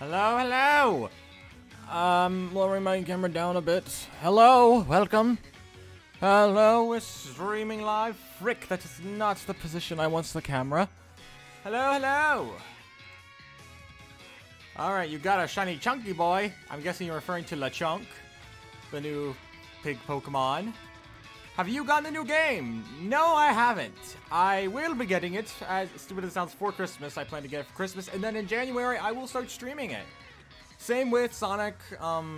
Hello, hello! Lowering my camera down a bit. Hello, welcome. Hello, we're streaming live. Frick, that is not the position I want the camera. Hello, hello! Alright, you got a shiny chunky boy. I'm guessing you're referring to LeChonk, the new pig Pokemon. Have you gotten the new game? No, I haven't. I will be getting it, as stupid as it sounds, for Christmas. I plan to get it for Christmas, and then in January, I will start streaming it. Same with Sonic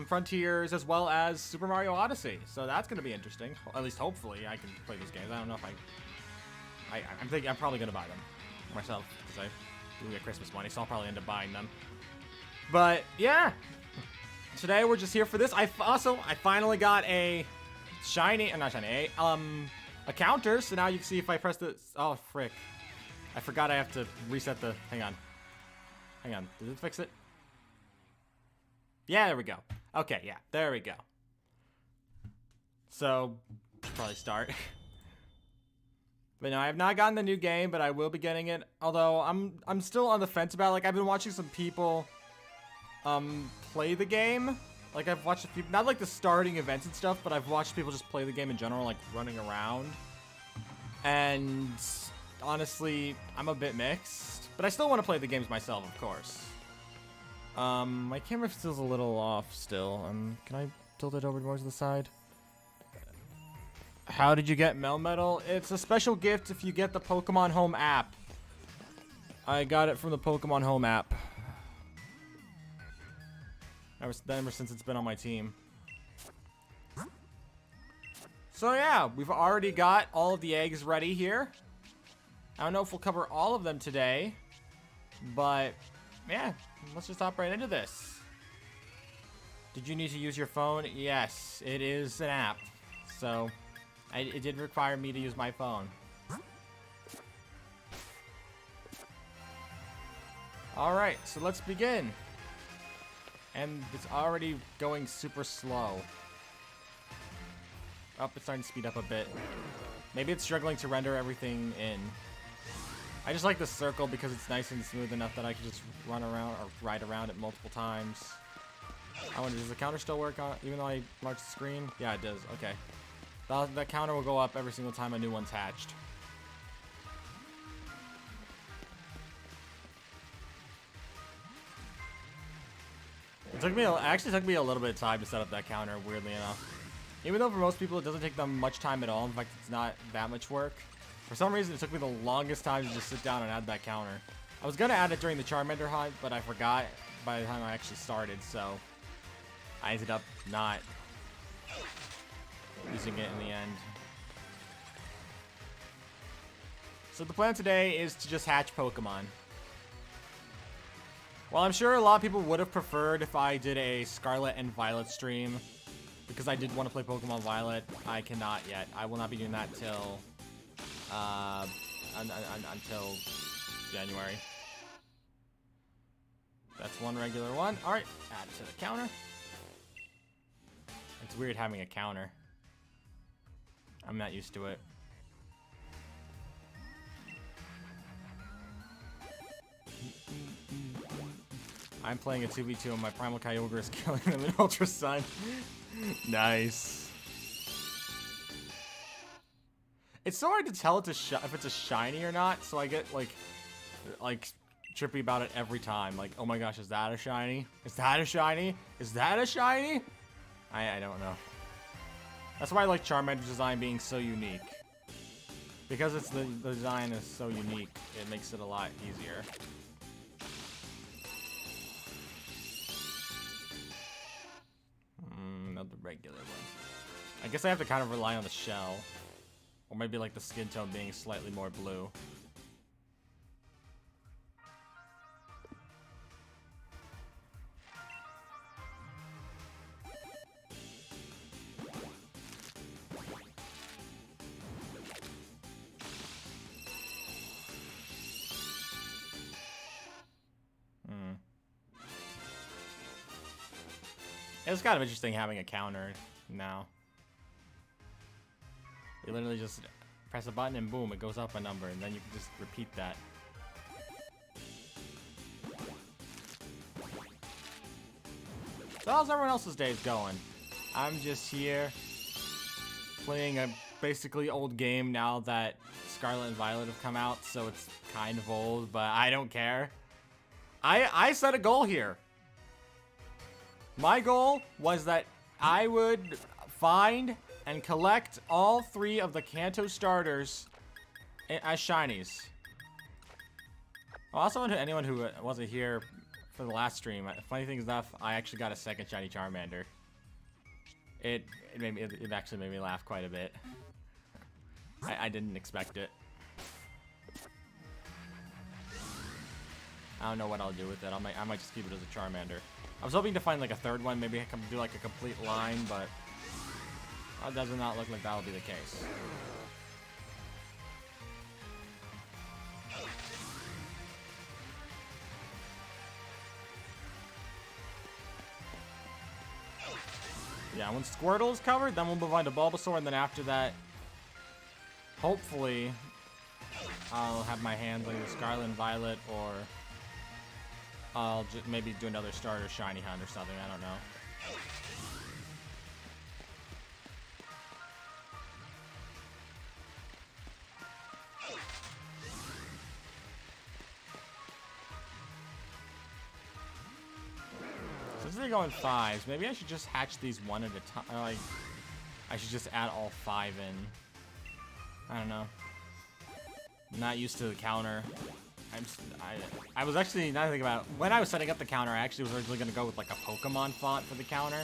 Frontiers, as well as Super Mario Odyssey. So that's going to be interesting. At least, hopefully, I can play those games. I don't know if I'm thinking I'm probably going to buy them myself, because I do get Christmas money, so I'll probably end up buying them. But, yeah. Today, we're just here for this. I finally got a shiny, not shiny, a counter, so now you can see if I press the, oh, frick. I forgot I have to reset the, hang on. Did it fix it? Yeah, there we go. Okay, yeah, there we go. So, should probably start. But no, I have not gotten the new game, but I will be getting it. Although, I'm still on the fence about it. Like, I've been watching some people, play the game. Like, I've watched a few, not like the starting events and stuff, but I've watched people just play the game in general, like, running around. And, honestly, I'm a bit mixed. But I still want to play the games myself, of course. My camera feels a little off still. Can I tilt it over more to the side? How did you get Melmetal? It's a special gift if you get the Pokemon Home app. I got it from the Pokemon Home app. Ever since it's been on my team. So yeah, we've already got all of the eggs ready here. I don't know if we'll cover all of them today, but yeah, let's just hop right into this. Did you need to use your phone? Yes, it is an app, so it did require me to use my phone. Alright, so let's begin. And it's already going super slow. Oh, it's starting to speed up a bit. Maybe it's struggling to render everything in. I just like the circle because it's nice and smooth enough that I can just run around or ride around it multiple times. I wonder, does the counter still work on, even though I enlarged the screen? Yeah, it does. Okay. That counter will go up every single time a new one's hatched. It actually took me a little bit of time to set up that counter, weirdly enough. Even though for most people it doesn't take them much time at all, in fact it's not that much work. For some reason it took me the longest time to just sit down and add that counter. I was going to add it during the Charmander hunt, but I forgot by the time I actually started, so I ended up not using it in the end. So the plan today is to just hatch Pokemon. Well, I'm sure a lot of people would have preferred if I did a Scarlet and Violet stream, because I did want to play Pokemon Violet. I cannot yet. I will not be doing that till until January. That's one regular one. All right, add it to the counter. It's weird having a counter. I'm not used to it. I'm playing a 2v2 and my Primal Kyogre is killing them in Ultra Sun. Nice. It's so hard to tell if it's a shiny or not, so I get like trippy about it every time. Like, oh my gosh, is that a shiny? Is that a shiny? Is that a shiny? I don't know. That's why I like Charmander's design being so unique. Because the design is so unique, it makes it a lot easier. Another regular one. I guess I have to kind of rely on the shell. Or maybe like the skin tone being slightly more blue. It's kind of interesting having a counter now. You literally just press a button and boom, it goes up a number, and then you can just repeat that. So how's everyone else's days going? I'm just here playing a basically old game now that Scarlet and Violet have come out, so it's kind of old, but I don't care. I set a goal here. My goal was that I would find and collect all 3 of the Kanto starters as shinies. Also, to anyone who wasn't here for the last stream, funny thing enough, I actually got a second shiny Charmander. It actually made me laugh quite a bit. I didn't expect it. I don't know what I'll do with it. I might just keep it as a Charmander. I was hoping to find like a third one, maybe I can do like a complete line, but it does not look like that'll be the case. Yeah, when Squirtle is covered, then we'll move on to Bulbasaur, and then after that, hopefully, I'll have my hands on either Scarlet and Violet, or I'll just maybe do another starter shiny hunt or something, I don't know. Since they're going 5s, maybe I should just hatch these one at a time. Like, I should just add all 5 in. I don't know. I'm not used to the counter. I was actually, now thinking about it, when I was setting up the counter, I actually was originally going to go with like a Pokemon font for the counter.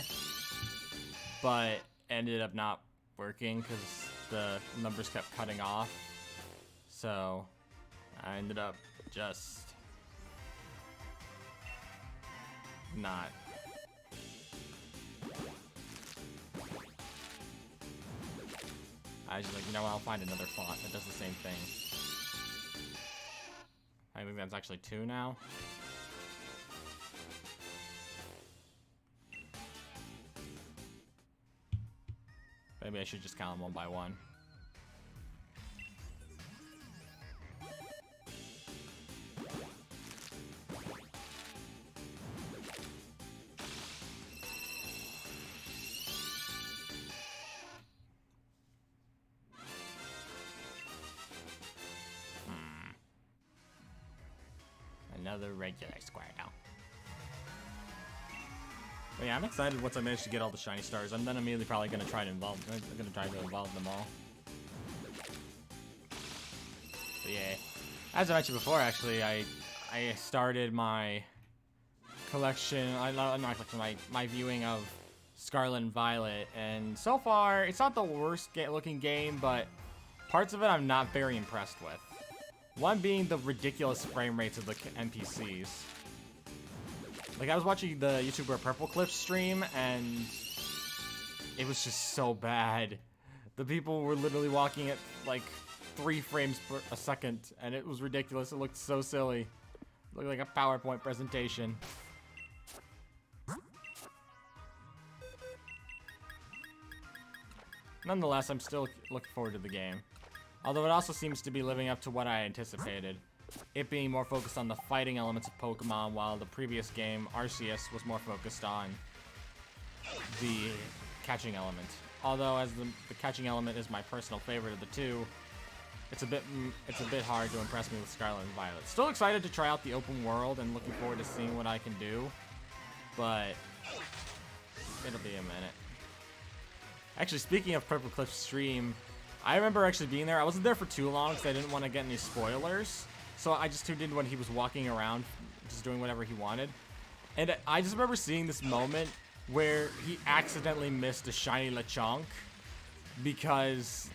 But ended up not working because the numbers kept cutting off. So I ended up just not. I was just like, you know what, I'll find another font that does the same thing. I think that's actually 2 now. Maybe I should just count them one by one. Another regular Squirtle. But yeah, I'm excited once I manage to get all the shiny stars. I'm then immediately probably gonna try to evolve them all. But yeah, as I mentioned before, actually, I started my collection. My viewing of Scarlet and Violet, and so far it's not the worst looking game, but parts of it I'm not very impressed with. One being the ridiculous frame rates of the NPCs. Like, I was watching the YouTuber Purple Cliff stream, and it was just so bad. The people were literally walking at, like, 3 frames per second, and it was ridiculous. It looked so silly. It looked like a PowerPoint presentation. Nonetheless, I'm still looking forward to the game. Although it also seems to be living up to what I anticipated. It being more focused on the fighting elements of Pokemon, while the previous game, Arceus, was more focused on the catching element. Although, as the catching element is my personal favorite of the two, it's a bit hard to impress me with Scarlet and Violet. Still excited to try out the open world and looking forward to seeing what I can do, but it'll be a minute. Actually, speaking of Purple Cliff stream, I remember actually being there. I wasn't there for too long because I didn't want to get any spoilers. So I just tuned in when he was walking around, just doing whatever he wanted. And I just remember seeing this moment where he accidentally missed a shiny Lechonk because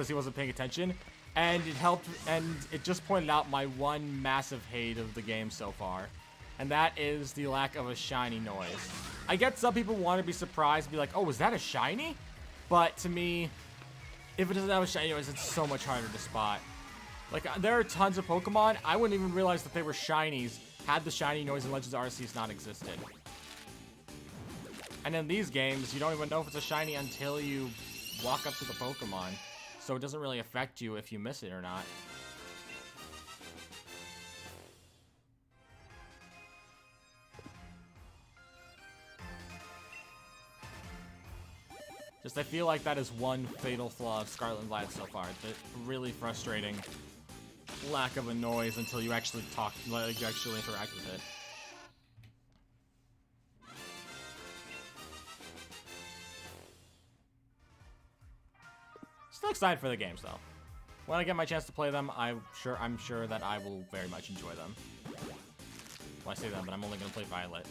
he wasn't paying attention. And it helped, and it just pointed out my one massive hate of the game so far. And that is the lack of a shiny noise. I get some people want to be surprised and be like, oh, was that a shiny? But to me, if it doesn't have a shiny noise, it's so much harder to spot. Like, there are tons of Pokemon, I wouldn't even realize that they were shinies had the shiny noise in Legends Arceus not existed. And in these games, you don't even know if it's a shiny until you walk up to the Pokemon. So it doesn't really affect you if you miss it or not. Just I feel like that is one fatal flaw of Scarlet and Violet so far. The really frustrating lack of a noise until you actually talk, like you actually interact with it. Still excited for the games though. When I get my chance to play them, I'm sure that I will very much enjoy them. Well, I say that, but I'm only gonna play Violet.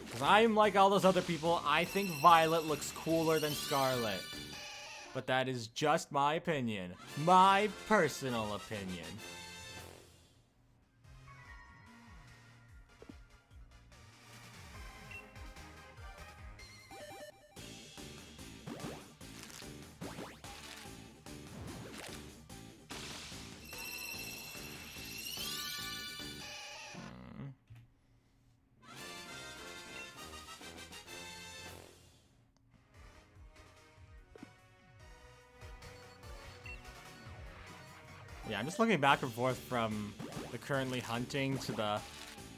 Because I'm like all those other people, I think Violet looks cooler than Scarlet. But that is just my opinion. My personal opinion. Yeah, I'm just looking back and forth from the currently hunting to the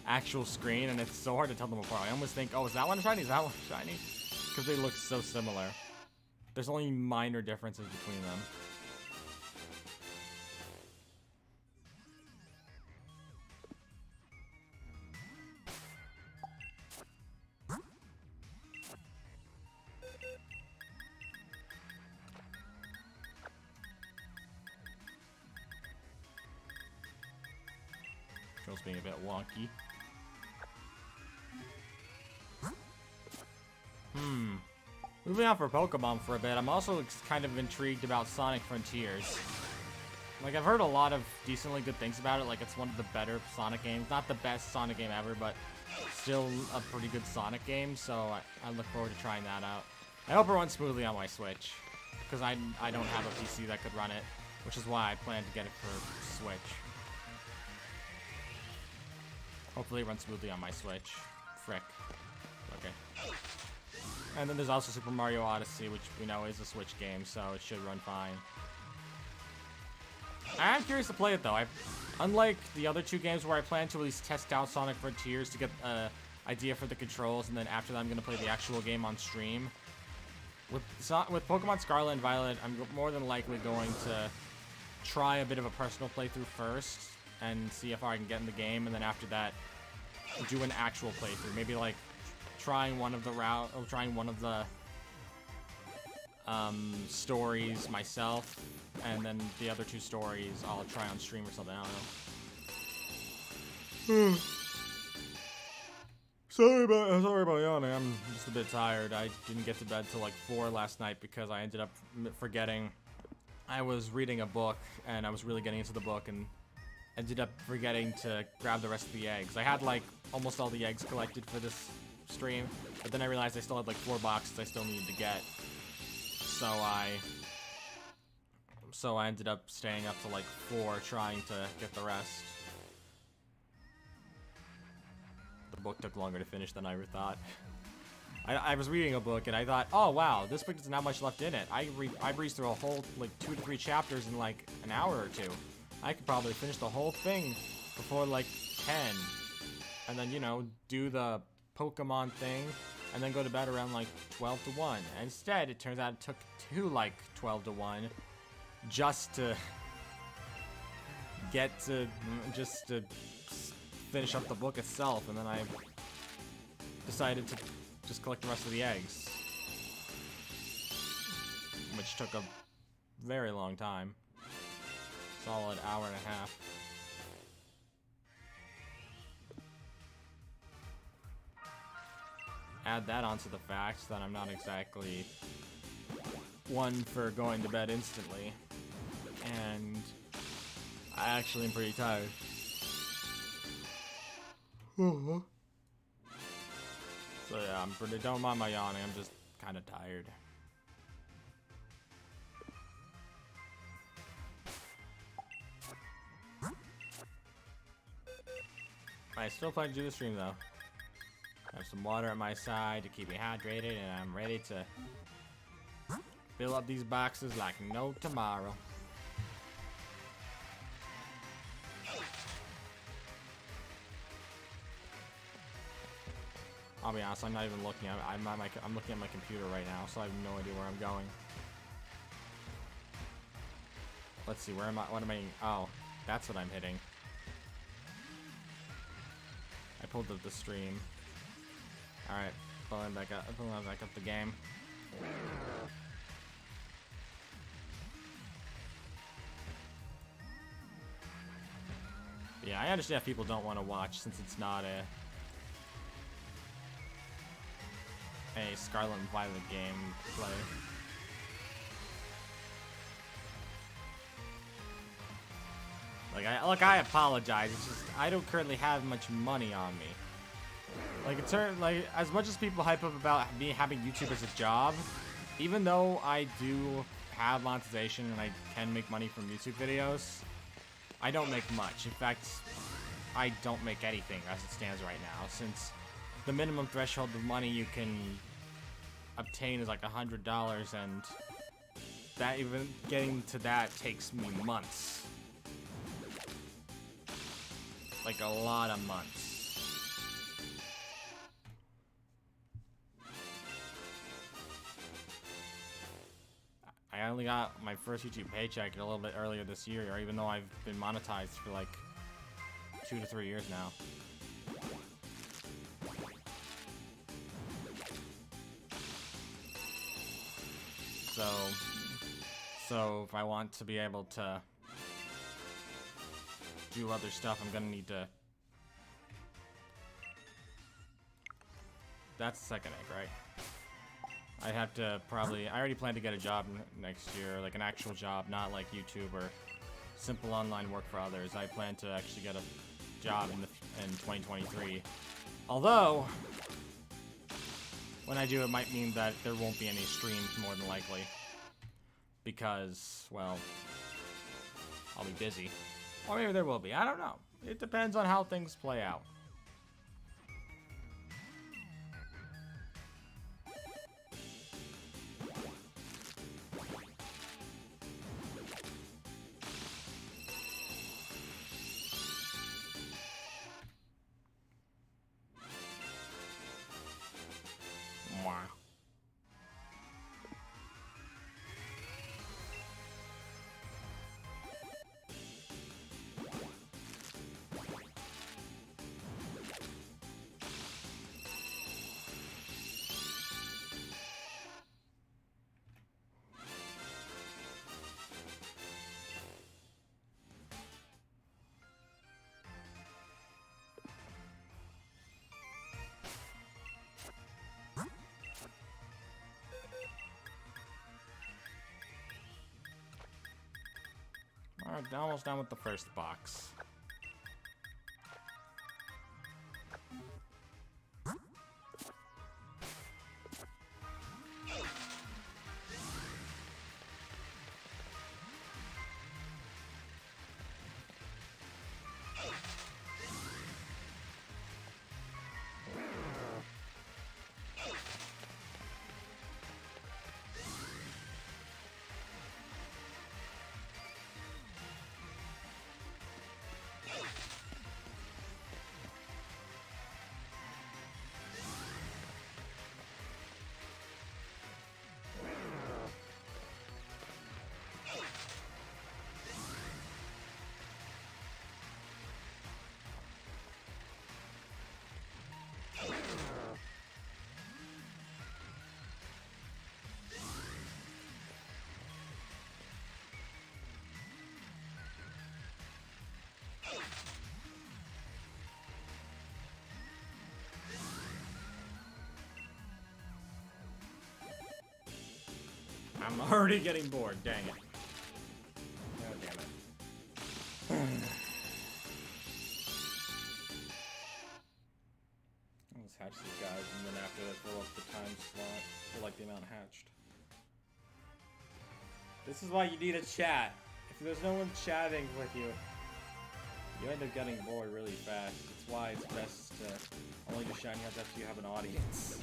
actual screen, and it's so hard to tell them apart. I almost think, oh, is that one shiny? Is that one shiny? Because they look so similar. There's only minor differences between them. Controls being a bit wonky. Moving on for Pokemon for a bit, I'm also kind of intrigued about Sonic Frontiers. Like, I've heard a lot of decently good things about it, like it's one of the better Sonic games. Not the best Sonic game ever, but still a pretty good Sonic game, so I look forward to trying that out. I hope it runs smoothly on my Switch, because I don't have a PC that could run it, which is why I plan to get it for Switch. Hopefully it runs smoothly on my Switch. Frick. Okay. And then there's also Super Mario Odyssey, which we know is a Switch game, so it should run fine. I am curious to play it, though. Unlike the other two games where I plan to at least test out Sonic Frontiers to get an idea for the controls, and then after that I'm going to play the actual game on stream. With Pokemon Scarlet and Violet, I'm more than likely going to try a bit of a personal playthrough first, and see if I can get in the game, and then after that, do an actual playthrough. Maybe like trying one of the stories myself, and then the other two stories I'll try on stream or something. I don't know. Sorry about yawning. I'm just a bit tired. I didn't get to bed till like 4 last night because I ended up forgetting. I was reading a book and I was really getting into the book and ended up forgetting to grab the rest of the eggs. I had like almost all the eggs collected for this stream, but then I realized I still had like 4 boxes I still needed to get. So I ended up staying up to like 4 trying to get the rest. The book took longer to finish than I ever thought. I was reading a book and I thought, oh wow, this book doesn't have much left in it. I breezed through a whole like 2 to 3 chapters in like an hour or 2. I could probably finish the whole thing before like 10. And then, you know, do the Pokemon thing and then go to bed around like 12 to 1. And instead, it turns out it took to like 12 to 1 just to finish up the book itself. And then I decided to just collect the rest of the eggs, which took a very long time. Solid hour and a half. Add that onto the fact that I'm not exactly one for going to bed instantly, and I actually am pretty tired. So yeah, don't mind my yawning, I'm just kind of tired. I still plan to do the stream though. I have some water at my side to keep me hydrated, and I'm ready to fill up these boxes like no tomorrow. I'll be honest, I'm not even looking. I'm looking at my computer right now, so I have no idea where I'm going. Let's see, where am I? What am I? Oh, that's what I'm hitting. I pulled up the stream. All right, pulling back up the game. Yeah, I understand if people don't want to watch since it's not a Scarlet and Violet gameplay. Like I apologize. It's just I don't currently have much money on me. Like it's like as much as people hype up about me having YouTube as a job, even though I do have monetization and I can make money from YouTube videos, I don't make much. In fact, I don't make anything as it stands right now, since the minimum threshold of money you can obtain is like $100, and that even getting to that takes me months. Like a lot of months. I only got my first YouTube paycheck a little bit earlier this year, even though I've been monetized for like 2 to 3 years now. So if I want to be able to do other stuff, I'm gonna need to. That's the second egg, right? I have to probably. I already plan to get a job next year, like an actual job, not like YouTube or simple online work for others. I plan to actually get a job in 2023. Although, when I do, it might mean that there won't be any streams more than likely, because, well, I'll be busy. Or maybe there will be. I don't know. It depends on how things play out. Mwah. Alright, almost done with the first box. I'm already getting bored, dang it. God damn it. Let's hatch these guys, and then after that, fill up the time slot for like the amount hatched. This is why you need a chat. If there's no one chatting with you, you end up getting bored really fast. It's why it's best to only just shine out after you have an audience.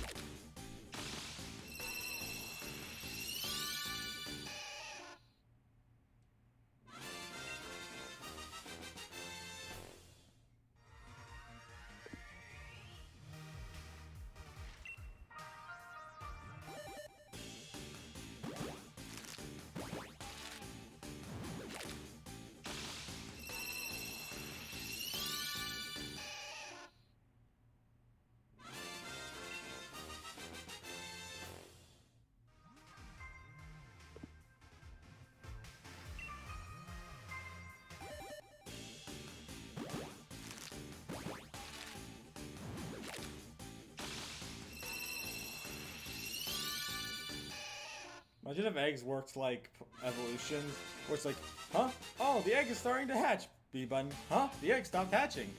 Imagine if eggs worked like evolutions, where it's like, huh? Oh, the egg is starting to hatch. B button. Huh? The egg stopped hatching.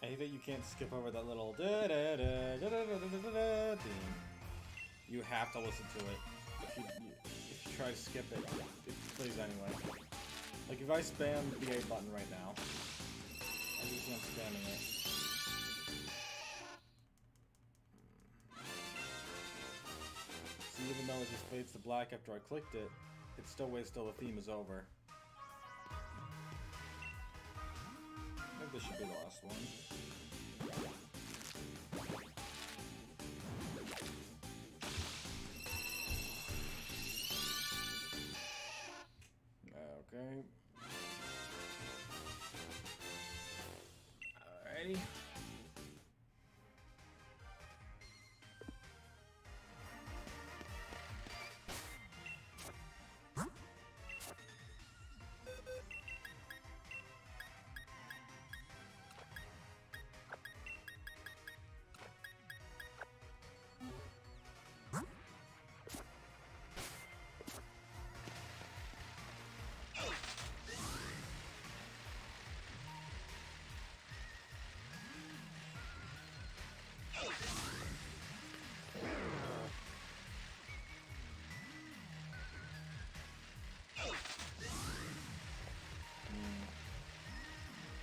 I hate that you can't skip over that little theme. You have to listen to it. If you try to skip it, it plays anyway. Like if I spam the A button right now, as you see I'm spamming it. See, even though it just fades to black after I clicked it, it still waits till the theme is over. I think this should be the last one. Okay. Alrighty.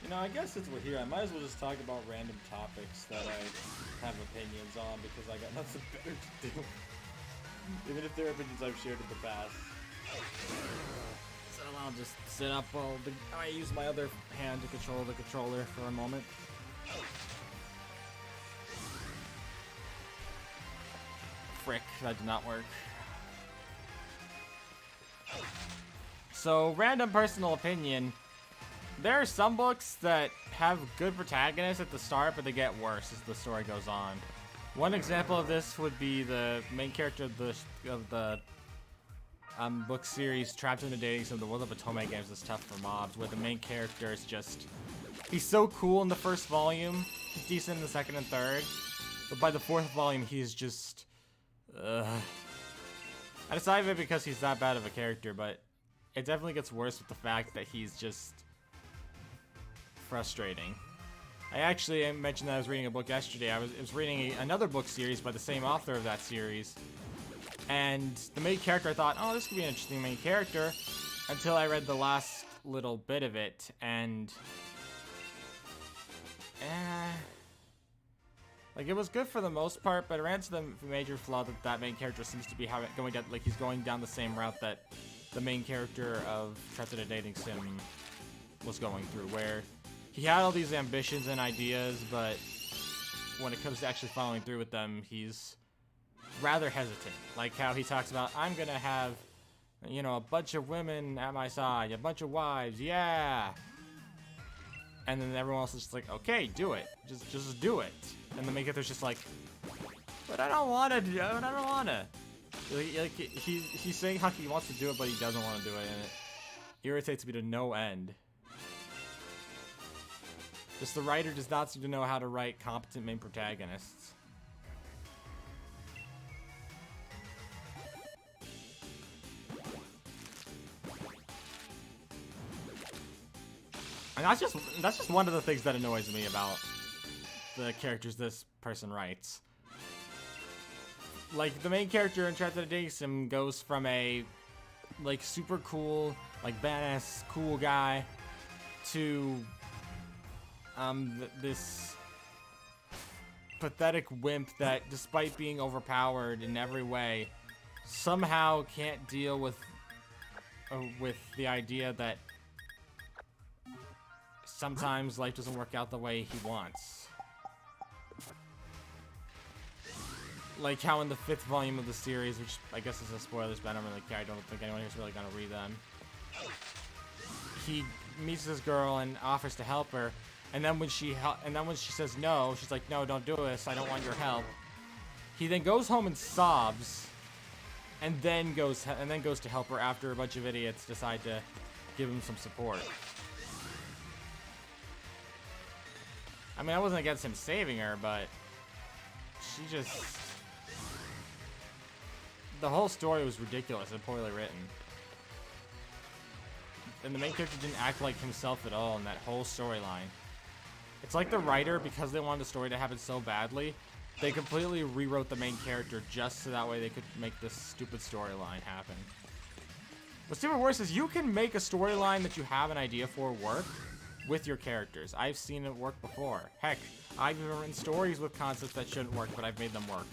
You know, I guess since we're here, I might as well just talk about random topics that I have opinions on, because I got nothing better to do. Even if they're opinions I've shared in the past. So I'll just sit up while I use my other hand to control the controller for a moment. Frick, that did not work. So, random personal opinion. There are some books that have good protagonists at the start, but they get worse as the story goes on. One example of this would be the main character of the book series Trapped in the Dating Sim, the World of Otome games is tough for mobs, where the main character is just... He's so cool in the first volume, he's decent in the second and third, but by the fourth volume, he's just... I decided it because he's that bad of a character, but it definitely gets worse with the fact that he's just... frustrating. I mentioned that I was reading a book yesterday. I was reading another book series by the same author of that series, and the main character, I thought, oh, this could be an interesting main character, until I read the last little bit of it, and like, it was good for the most part, but it ran into the major flaw that that main character seems to be he's going down the same route that the main character of Trapped in a Dating Sim was going through, where he had all these ambitions and ideas, but when it comes to actually following through with them, he's rather hesitant. Like how he talks about, I'm gonna have, you know, a bunch of women at my side, a bunch of wives, yeah. And then everyone else is just like, okay, do it. Just do it. And the main character's just like, but I don't wanna do it, I don't wanna. Like, he's saying how he wants to do it, but he doesn't want to do it, and it irritates me to no end. Just the writer does not seem to know how to write competent main protagonists. And that's just one of the things that annoys me about the characters this person writes. Like, the main character in Trapped in a Dating Sim goes from a, like, super cool, like, badass, cool guy to, this pathetic wimp that, despite being overpowered in every way, somehow can't deal with the idea that sometimes life doesn't work out the way he wants. Like how in the 5th volume of the series, which I guess is a spoilers, but I don't really care. I don't think anyone here's really gonna read them. He meets this girl and offers to help her, and then when she says no, she's like, "No, don't do this. I don't want your help." He then goes home and sobs, and then goes to help her after a bunch of idiots decide to give him some support. I mean, I wasn't against him saving her, but she just... The whole story was ridiculous and poorly written. And the main character didn't act like himself at all in that whole storyline. It's like the writer, because they wanted the story to happen so badly, they completely rewrote the main character just so that way they could make this stupid storyline happen. What's even worse is you can make a storyline that you have an idea for work with your characters. I've seen it work before. Heck, I've even written stories with concepts that shouldn't work, but I've made them work.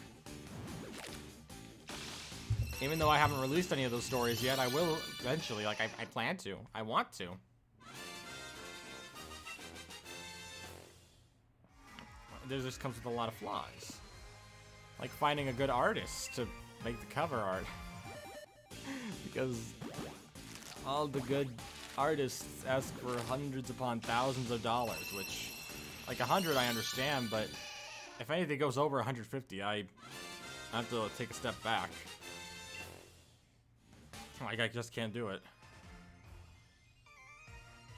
Even though I haven't released any of those stories yet, I will eventually. Like, I plan to. I want to. This just comes with a lot of flaws. Like finding a good artist to make the cover art. Because all the good artists ask for hundreds upon thousands of dollars, which, like, 100 I understand, but if anything goes over 150, I have to take a step back. Like, I just can't do it.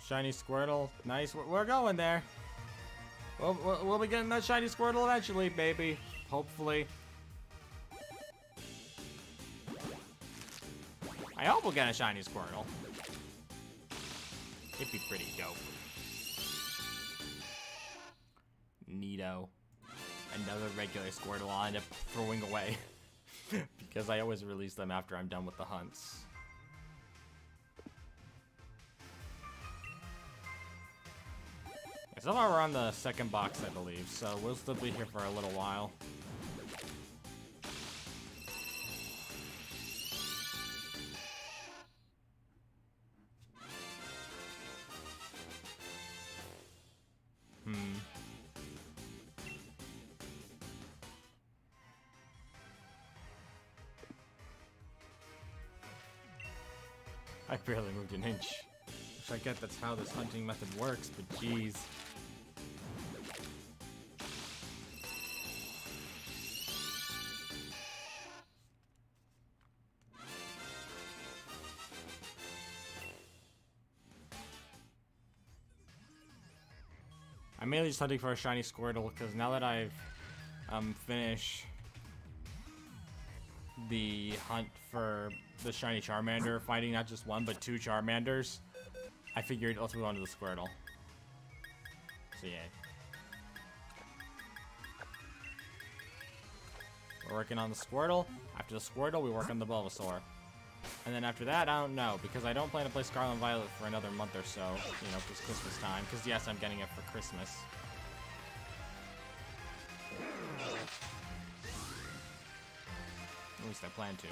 Shiny Squirtle, nice. We're going there. We'll be getting that shiny Squirtle eventually, baby. Hopefully. I hope we'll get a shiny Squirtle. It'd be pretty dope. Neato. Another regular Squirtle I'll end up throwing away. Because I always release them after I'm done with the hunts. Somehow we're on the second box, I believe, so we'll still be here for a little while. I barely moved an inch. Which I get that's how this hunting method works, but jeez. I'm mainly just hunting for a shiny Squirtle, because now that I've finished the hunt for the shiny Charmander, fighting not just one but 2 Charmanders, I figured let's move on to the Squirtle. So yeah. We're working on the Squirtle. After the Squirtle, we work on the Bulbasaur. And then after that, I don't know, because I don't plan to play Scarlet and Violet for another month or so, you know, it's Christmas time. Because yes, I'm getting it for Christmas. At least I plan to.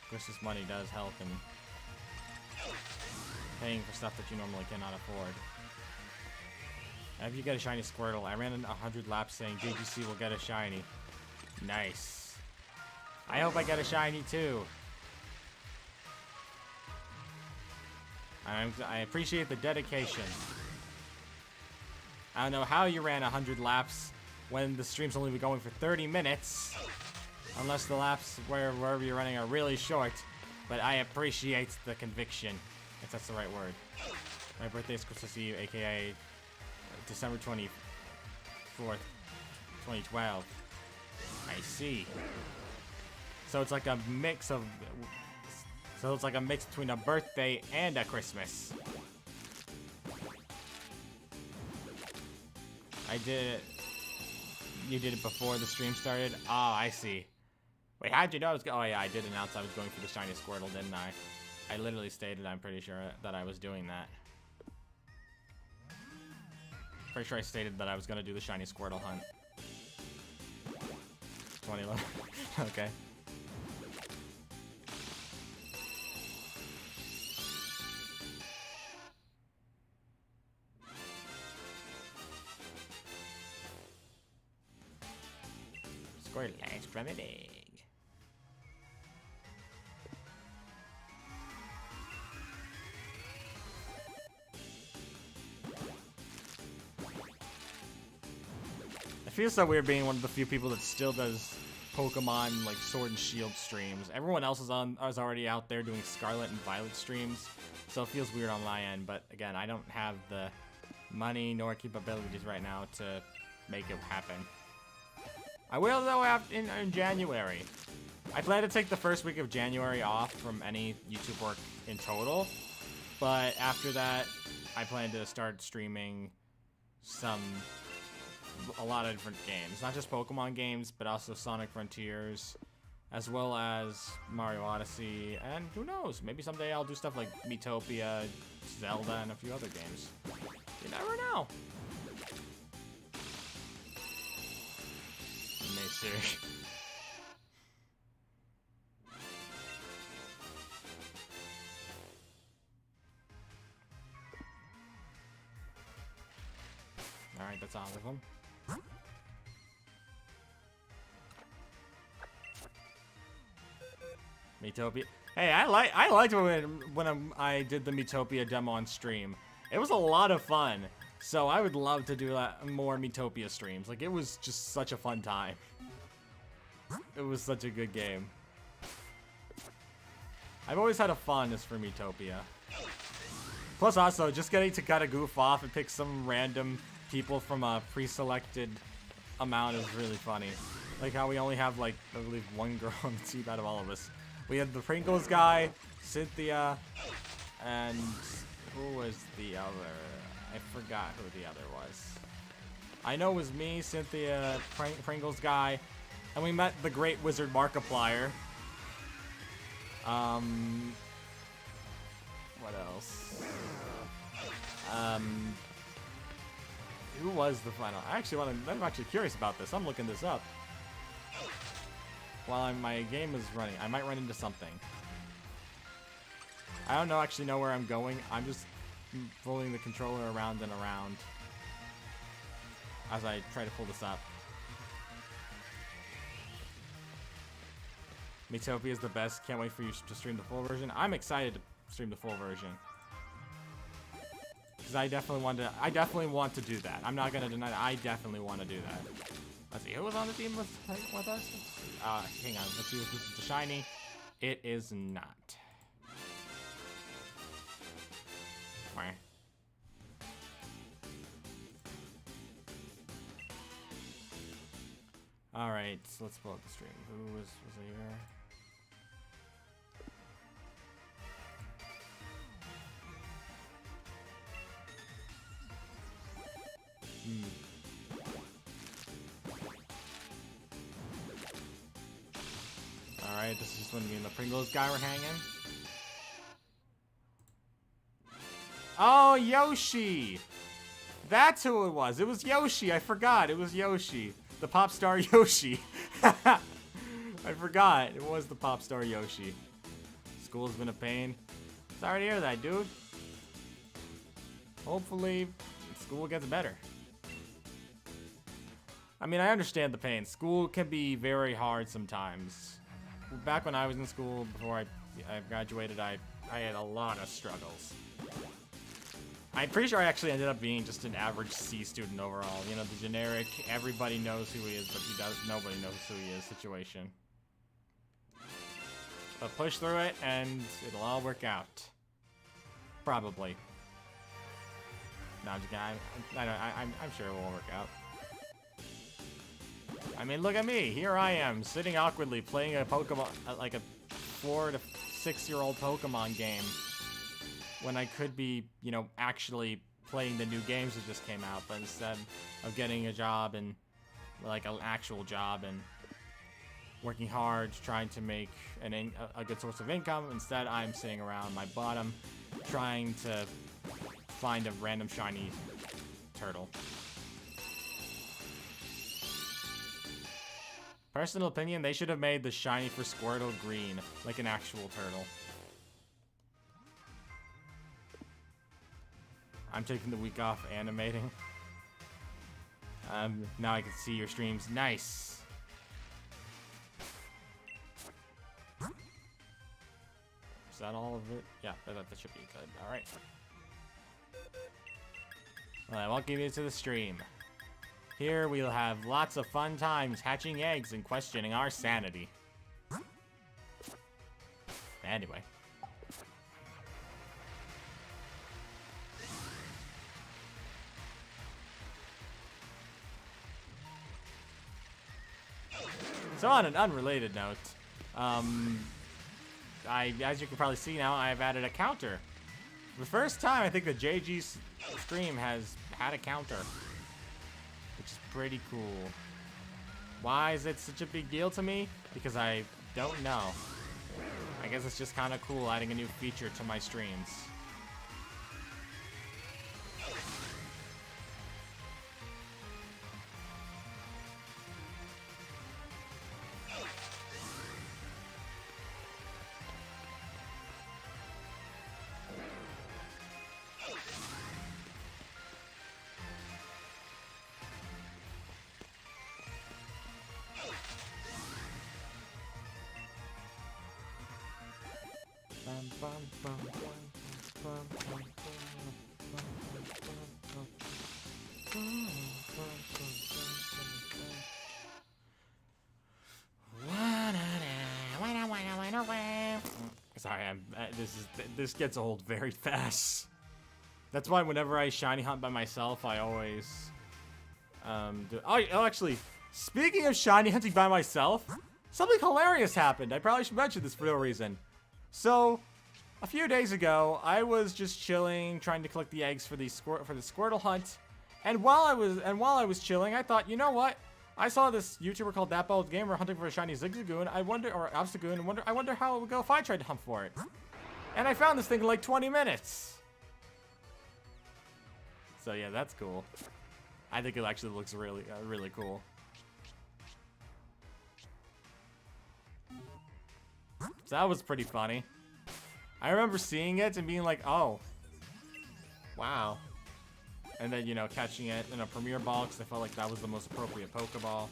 Christmas money does help in paying for stuff that you normally cannot afford. And if you get a shiny Squirtle, I ran 100 laps saying JGC will get a shiny. Nice. I hope I get a shiny too. I appreciate the dedication. I don't know how you ran 100 laps when the stream's only going for 30 minutes. Unless the laps wherever you're running are really short. But I appreciate the conviction, if that's the right word. My birthday is Christmas Eve, aka December 24th, 2012. I see. So it's like a mix of... So it's like a mix between a birthday and a Christmas. I did it. You did it before the stream started? Oh, I see. Wait, how'd you know I was oh yeah, I did announce I was going for the shiny Squirtle, didn't I? I literally stated, I'm pretty sure, that I was doing that. Pretty sure I stated that I was gonna do the shiny Squirtle hunt. 2011. Okay. Squirtle eggs from an egg. It feels so weird being one of the few people that still does Pokemon like Sword and Shield streams. Everyone else is already out there doing Scarlet and Violet streams, so it feels weird on my end. But again, I don't have the money nor capabilities right now to make it happen. I will though in January. I plan to take the first week of January off from any YouTube work in total, but after that, I plan to start streaming a lot of different games, not just Pokemon games, but also Sonic Frontiers, as well as Mario Odyssey, and who knows, maybe someday I'll do stuff like Miitopia, Zelda, and a few other games. You never know. Nacer. Alright, that's all of them. Miitopia. Hey, I liked when I did the Miitopia demo on stream. It was a lot of fun. So I would love to do more Miitopia streams. Like, it was just such a fun time. It was such a good game. I've always had a fondness for Miitopia. Plus also, just getting to kind of goof off and pick some random people from a pre-selected amount is really funny. Like how we only have, like, I believe one girl on the team out of all of us. We had the Pringles guy, Cynthia, and who was the other? I forgot who the other was. I know it was me, Cynthia, Pringles guy, and we met the great wizard Markiplier. What else? Who was the final? I'm actually curious about this. I'm looking this up. While my game is running, I might run into something. I don't actually know where I'm going. I'm just rolling the controller around and around as I try to pull this up. Miitopia is the best. Can't wait for you to stream the full version. I'm excited to stream the full version. Because I definitely want to do that. I'm not going to deny that. I definitely want to do that. Let's see. Who was on the team with us? Hang on. Let's see if this is the shiny. It is not. Where? Alright, so let's pull up the stream. Who was here? Alright, this is just when me and the Pringles guy were hanging. Oh, Yoshi! That's who it was. It was Yoshi. I forgot. It was Yoshi. The pop star Yoshi. I forgot. It was the pop star Yoshi. School's been a pain. Sorry to hear that, dude. Hopefully, school gets better. I mean, I understand the pain. School can be very hard sometimes. Back when I was in school, before I graduated, I had a lot of struggles. I'm pretty sure I actually ended up being just an average C student overall. You know, the generic, everybody knows who he is, but nobody knows who he is situation. But push through it, and it'll all work out. Probably. No, I'm just kidding. I'm sure it will work out. I mean, look at me. Here I am, sitting awkwardly, playing a Pokemon, like a 4 to 6-year-old Pokemon game, when I could be, you know, actually playing the new games that just came out, but instead of getting a job and, like, an actual job and working hard, trying to make a good source of income, instead I'm sitting around my bottom, trying to find a random shiny turtle. Personal opinion, they should have made the shiny for Squirtle green, like an actual turtle. I'm taking the week off animating. Now I can see your streams. Nice. Is that all of it? Yeah, that should be good. All right. Well, I won't give you to the stream. Here we'll have lots of fun times hatching eggs and questioning our sanity. Anyway. So on an unrelated note, as you can probably see now, I've added a counter. The first time I think the JG's stream has had a counter, which is pretty cool. Why is it such a big deal to me? Because I don't know. I guess it's just kind of cool adding a new feature to my streams. Sorry, this gets old very fast. That's why whenever I shiny hunt by myself, I always actually, speaking of shiny hunting by myself, something hilarious happened. I probably should mention this for no reason. So, a few days ago, I was just chilling, trying to collect the eggs for the Squirtle hunt, and while I was chilling, I thought, you know what? I saw this YouTuber called That Bald Gamer hunting for a shiny Zigzagoon. I wonder how it would go if I tried to hunt for it. And I found this thing in like 20 minutes. So yeah, that's cool. I think it actually looks really, really cool. So that was pretty funny. I remember seeing it and being like, oh, wow. And then, you know, catching it in a Premier Ball because I felt like that was the most appropriate Pokeball.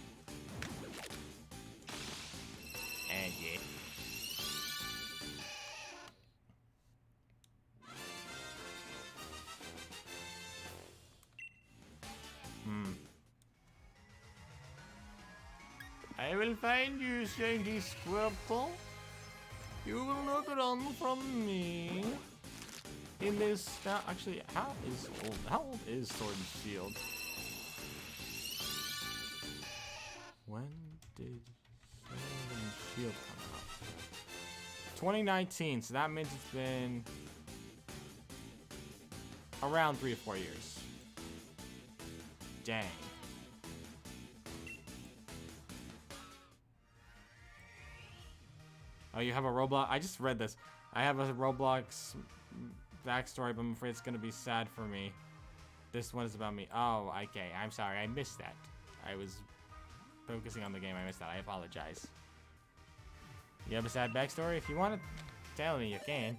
And yeah. I will find you, shiny Squirtle. You will not run from me. In this, actually, how old is Sword and Shield? When did Sword and Shield come out? 2019, so that means it's been around 3 to 4 years. Dang. Oh, you have a Roblox? I just read this. I have a Roblox backstory, but I'm afraid it's gonna be sad for me. This one is about me. Oh, okay. I'm sorry. I missed that. I was focusing on the game. I missed that. I apologize. You have a sad backstory? If you want to tell me, you can.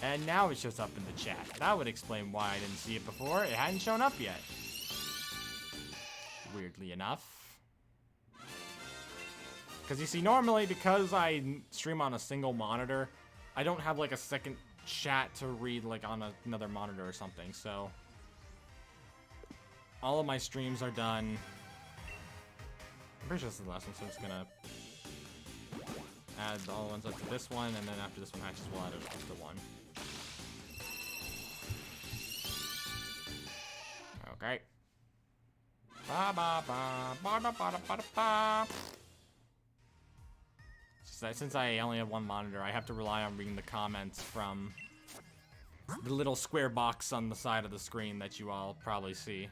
And now it shows up in the chat. That would explain why I didn't see it before. It hadn't shown up yet. Weirdly enough. Because you see, normally, because I stream on a single monitor, I don't have like a second chat to read like on another monitor or something. So all of my streams are done. I'm pretty sure this is the last one, so I'm just gonna add all the ones up to this one, and then after this one hatches, we'll add it up to 1. Okay. Ba ba ba ba ba ba ba ba. Since I only have one monitor, I have to rely on reading the comments from the little square box on the side of the screen that you all probably see.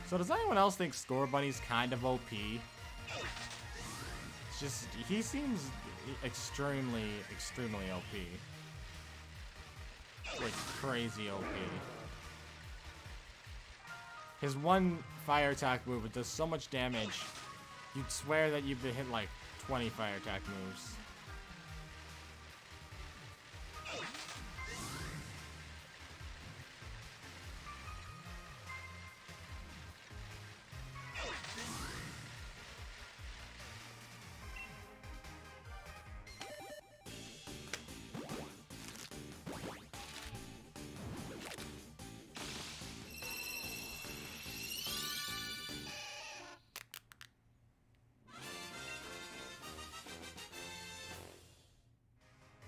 So does anyone else think Score Bunny's kind of OP? It's just, he seems extremely, extremely OP. Like, crazy OP. His one fire attack move, it does so much damage, you'd swear that you've been hit like 20 fire attack moves.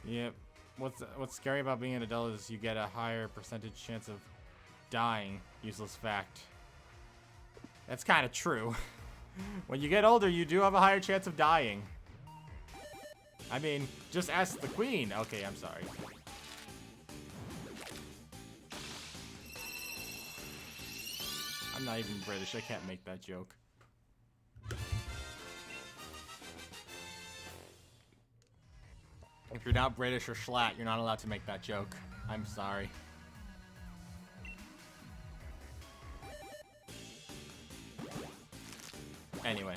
Yep. What's scary about being an adult is you get a higher percentage chance of dying. Useless fact. That's kind of true. When you get older, you do have a higher chance of dying. I mean, just ask the Queen. Okay, I'm sorry. I'm not even British. I can't make that joke. If you're not British or Schlatt, you're not allowed to make that joke. I'm sorry. Anyway.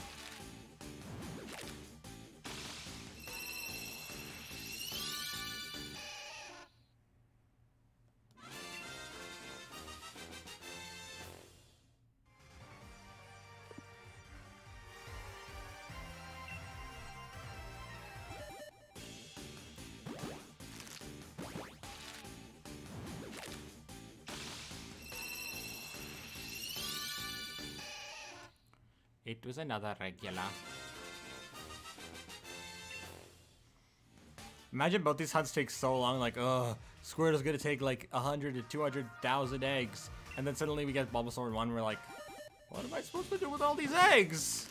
It was another regular. Imagine both these hunts take so long, like, ugh, Squirtle's gonna take like 100 to 200,000 eggs. And then suddenly we get Bulbasaur in 1, we're like, what am I supposed to do with all these eggs?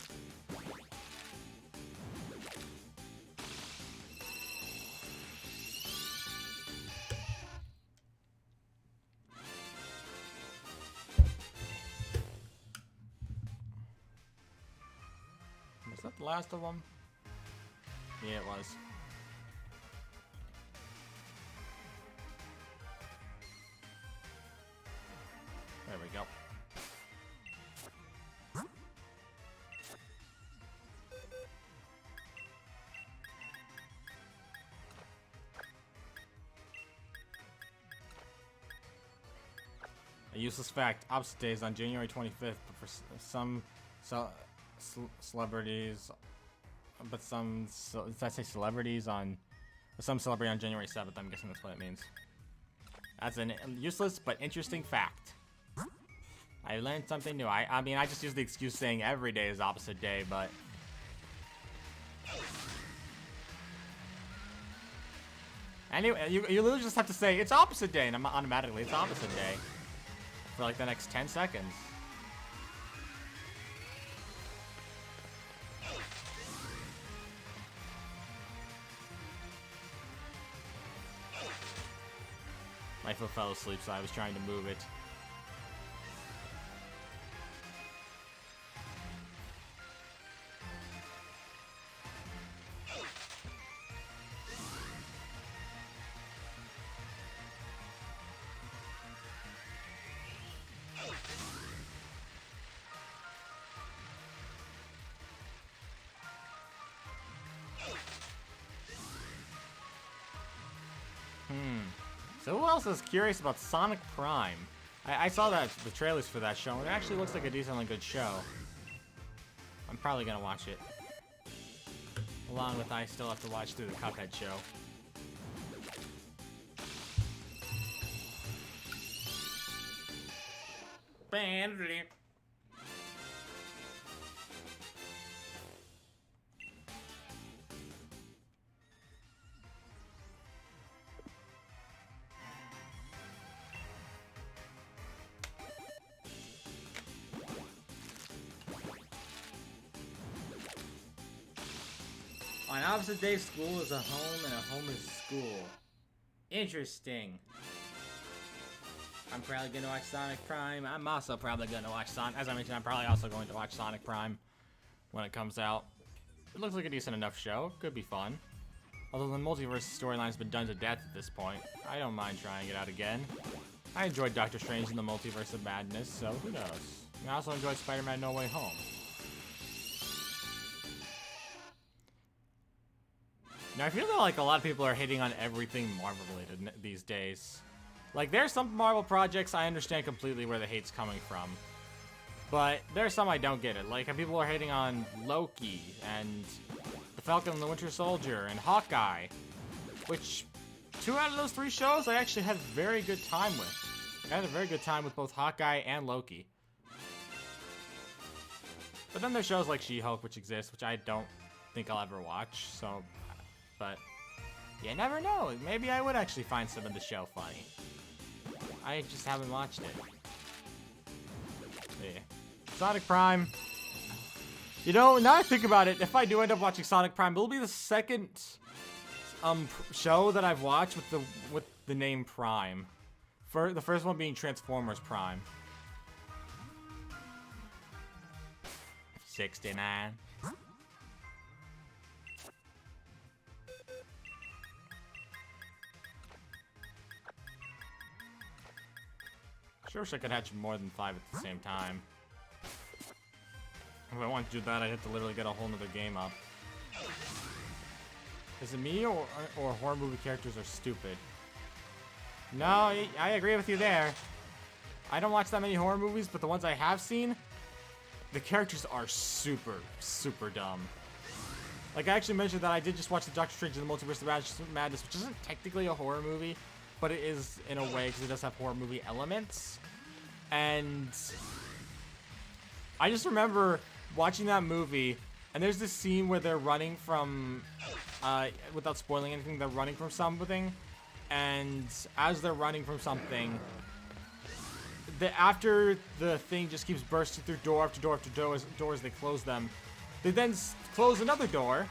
Was that the last of them? Yeah, it was. There we we go. A useless fact, opposite days on January 25th, but for some celebrities, did I say celebrities on, some celebrity on January 7th, I'm guessing that's what it means. That's an useless but interesting fact. I learned something new. I mean, I just use the excuse saying every day is opposite day, but... Anyway, you literally just have to say, it's opposite day, and automatically it's opposite day. For like the next 10 seconds. My foot fell asleep, so I was trying to move it. So who else is curious about Sonic Prime? I saw the trailers for that show, and it actually looks like a decently good show. I'm probably gonna watch it. Along with I still have to watch through the Cuphead show. On opposite days, school is a home and a home is school. Interesting. I'm probably gonna watch Sonic Prime. I'm also probably gonna watch Sonic. As I mentioned, I'm probably also going to watch Sonic Prime when it comes out. It looks like a decent enough show. Could be fun. Although the multiverse storyline has been done to death at this point, I don't mind trying it out again. I enjoyed Doctor Strange in the Multiverse of Madness, so who knows? And I also enjoyed Spider-Man No Way Home. Now, I feel like a lot of people are hating on everything Marvel-related these days. Like, there's some Marvel projects I understand completely where the hate's coming from. But there's some I don't get it. Like, people are hating on Loki, and The Falcon and the Winter Soldier, and Hawkeye. Which, 2 out of those 3 shows I actually had a very good time with. I had a very good time with both Hawkeye and Loki. But then there's shows like She-Hulk, which exist, which I don't think I'll ever watch, so... But, you never know. Maybe I would actually find some of the show funny. I just haven't watched it. Yeah. Sonic Prime. You know, now I think about it, if I do end up watching Sonic Prime, it'll be the second show that I've watched with the name Prime. The first one being Transformers Prime. 69. Sure wish I could hatch more than 5 at the same time. If I want to do that, I'd have to literally get a whole nother game up. Is it me or horror movie characters are stupid? No, I agree with you there. I don't watch that many horror movies, but the ones I have seen, the characters are super, super dumb. Like, I actually mentioned that I did just watch the Doctor Strange in the Multiverse of Madness, which isn't technically a horror movie, but it is in a way because it does have horror movie elements. And I just remember watching that movie, and there's this scene where they're running from, without spoiling anything, they're running from something, and as they're running from something, after the thing just keeps bursting through door after door after door as they close them, they then close another door,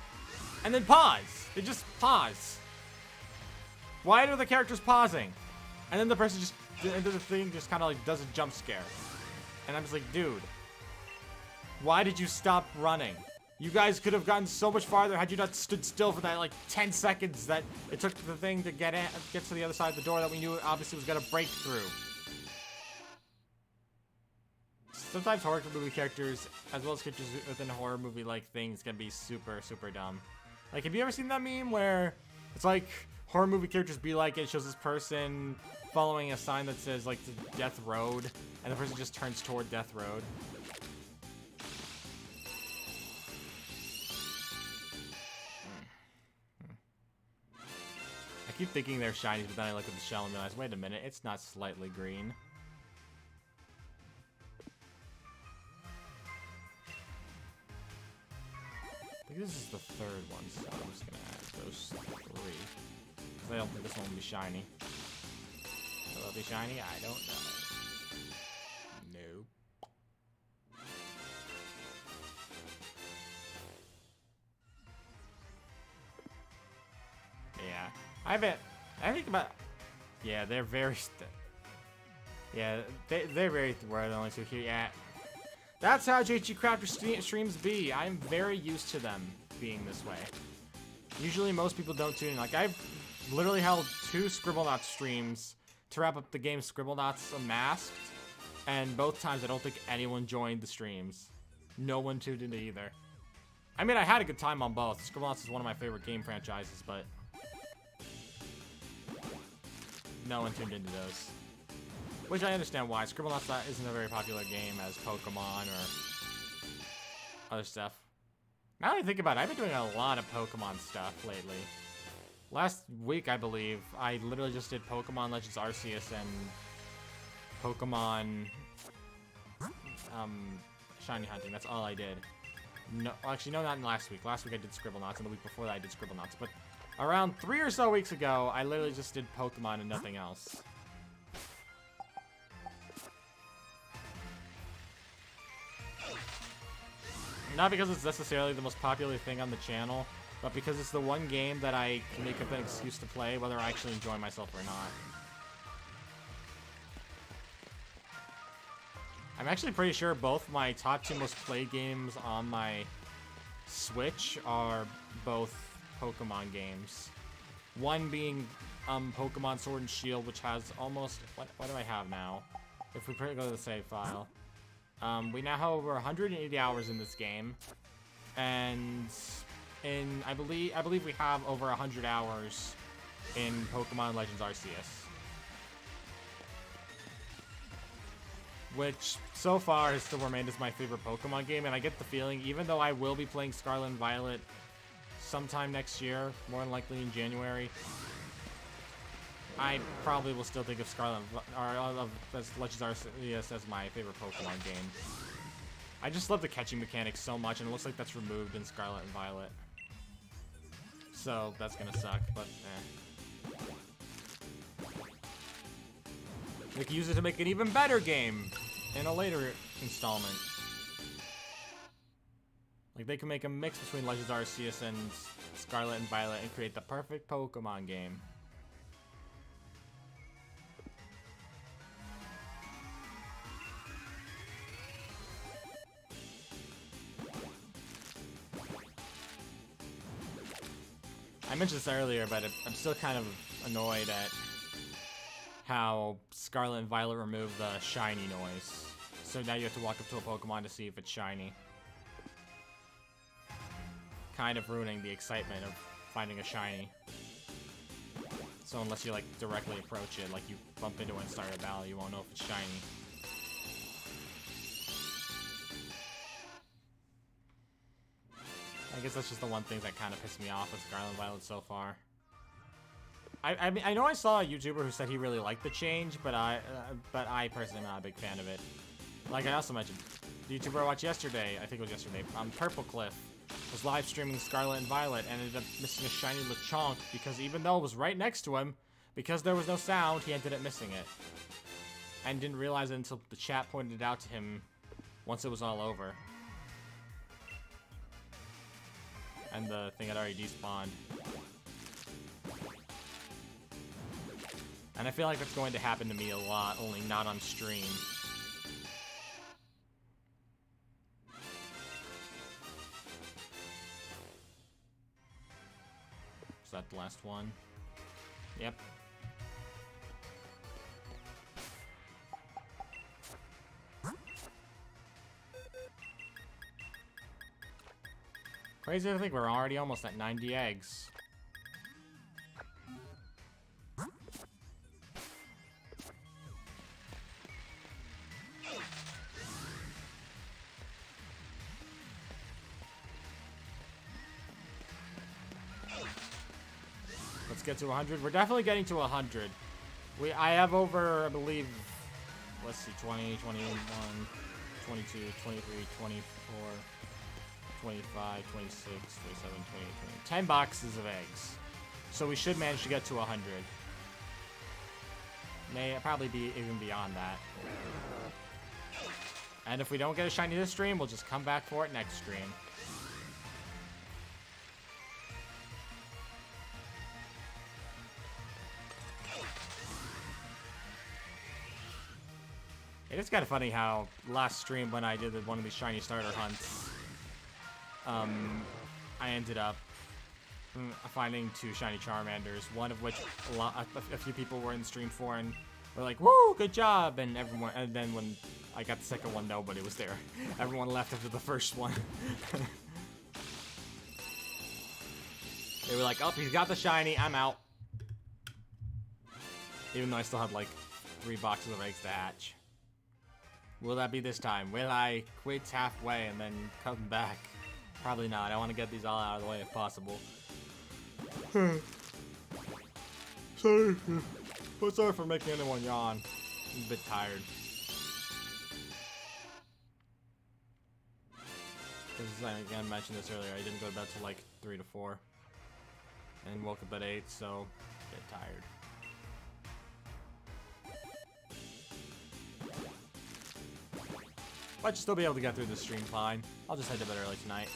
and then pause. They just pause. Why are the characters pausing? And then the person just, the thing just kind of like does a jump scare. And I'm just like, dude, why did you stop running? You guys could have gotten so much farther had you not stood still for that like 10 seconds that it took the thing to get to the other side of the door that we knew it obviously was gonna break through. sometimes horror movie characters, as well as characters within horror movie-like things, can be super, super dumb. Like, have you ever seen that meme where it's like horror movie characters be like, it shows this person following a sign that says, like, the Death Road, and the person just turns toward Death Road? I keep thinking they're shiny, but then I look at the shell and realize, wait a minute, it's not slightly green. I think this is the third one, so I'm just gonna add those 3. Because I don't think this one will be shiny. Will it be shiny? I don't know. Nope. Yeah. I think about... Yeah, they're very... Yeah, they're very... We're the only 2 here. Yeah. That's how JG Crafter streams be. I'm very used to them being this way. Usually most people don't tune in. Like, I've literally held 2 Scribblenauts streams to wrap up the game Scribblenauts Unmasked, and both times I don't think anyone joined the streams. No one tuned in either. I mean, I had a good time on both. Scribblenauts is one of my favorite game franchises, but no one tuned into those. Which I understand why. Scribblenauts isn't a very popular game as Pokemon or other stuff. Now that I think about it, I've been doing a lot of Pokemon stuff lately. Last week, I believe, I literally just did Pokemon Legends Arceus and Pokemon Shiny Hunting. That's all I did. No, actually, no, not in last week. Last week I did Scribblenauts, and the week before that I did Scribblenauts. But around 3 or so weeks ago, I literally just did Pokemon and nothing else. Not because it's necessarily the most popular thing on the channel, but because it's the one game that I can make up an excuse to play, whether I actually enjoy myself or not. I'm actually pretty sure both my top 2 most played games on my Switch are both Pokemon games. One being Pokemon Sword and Shield, which has almost... What do I have now? If we go to the save file. We now have over 180 hours in this game, and I believe we have over 100 hours in Pokemon Legends Arceus, which so far has still remained as my favorite Pokemon game. And I get the feeling, even though I will be playing Scarlet and Violet sometime next year, more than likely in January, I probably will still think of Legends Arceus as my favorite Pokemon game. I just love the catching mechanic so much, and it looks like that's removed in Scarlet and Violet. So that's gonna suck, but They can use it to make an even better game in a later installment. Like, they can make a mix between Legends Arceus and Scarlet and Violet and create the perfect Pokemon game. I mentioned this earlier, but I'm still kind of annoyed at how Scarlet and Violet removed the shiny noise. So now you have to walk up to a Pokemon to see if it's shiny. Kind of ruining the excitement of finding a shiny. So unless you, like, directly approach it, like you bump into it and start a battle, you won't know if it's shiny. I guess that's just the one thing that kind of pissed me off with Scarlet and Violet so far. I mean, I know I saw a YouTuber who said he really liked the change, but I personally am not a big fan of it. Like I also mentioned, the YouTuber I watched yesterday, I think it was yesterday, Purple Cliff, was live streaming Scarlet and Violet and ended up missing a shiny Lechonk because even though it was right next to him, because there was no sound, he ended up missing it. And didn't realize it until the chat pointed it out to him once it was all over. And the thing had already despawned. And I feel like that's going to happen to me a lot, only not on stream. Is that the last one? Yep. Crazy to think we're already almost at 90 eggs. Let's get to 100. We're definitely getting to 100. I have over, I believe, let's see, 20, 21, 22, 23, 24, 25, 26, 27, 28, 28. 10 boxes of eggs. So we should manage to get to 100. May probably be even beyond that. And if we don't get a shiny this stream, we'll just come back for it next stream. It is kind of funny how last stream when I did one of these shiny starter hunts, I ended up finding 2 shiny Charmanders, one of which a few people were in the stream for and were like, "Woo, good job!" And then when I got the second one, nobody was there. Everyone left after the first one. They were like, "Oh, he's got the shiny, I'm out." Even though I still had like 3 boxes of eggs to hatch. Will that be this time? Will I quit halfway and then come back? Probably not. I want to get these all out of the way if possible. Sorry. Oh, sorry for making anyone yawn. I'm a bit tired. Because I mentioned this earlier, I didn't go to bed till like 3 to 4. And woke up at 8, so a bit tired. But I'd still be able to get through the stream fine. I'll just head to bed early tonight.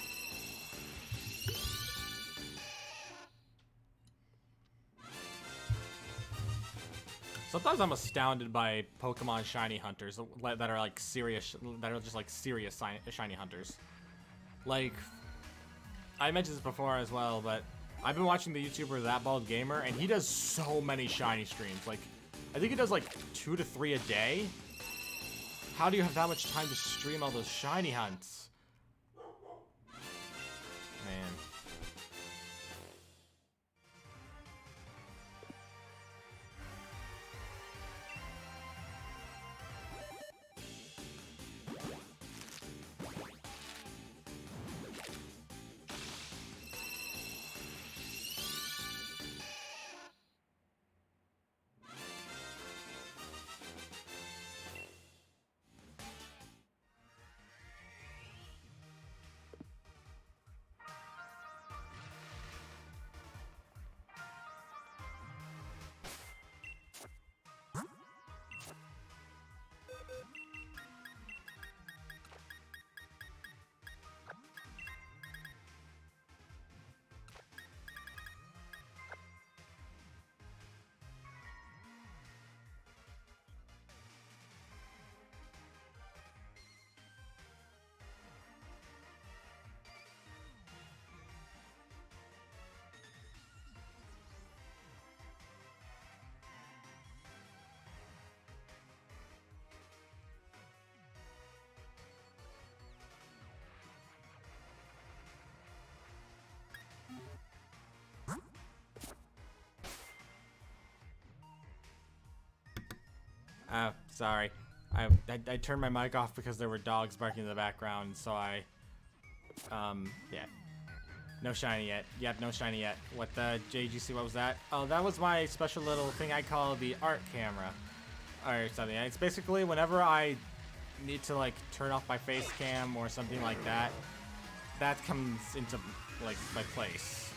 Sometimes I'm astounded by Pokemon shiny hunters that are like serious, that are just like serious shiny hunters. Like, I mentioned this before as well, but I've been watching the YouTuber That Bald Gamer, and he does so many shiny streams. Like, I think he does like 2 to 3 a day. How do you have that much time to stream all those shiny hunts? Man. Oh, sorry. I turned my mic off because there were dogs barking in the background, so yeah. No shiny yet. Yep, no shiny yet. What the JGC, what was that? Oh, that was my special little thing I call the art camera. Or something. It's basically whenever I need to, like, turn off my face cam or something like that, that comes into, like, my place.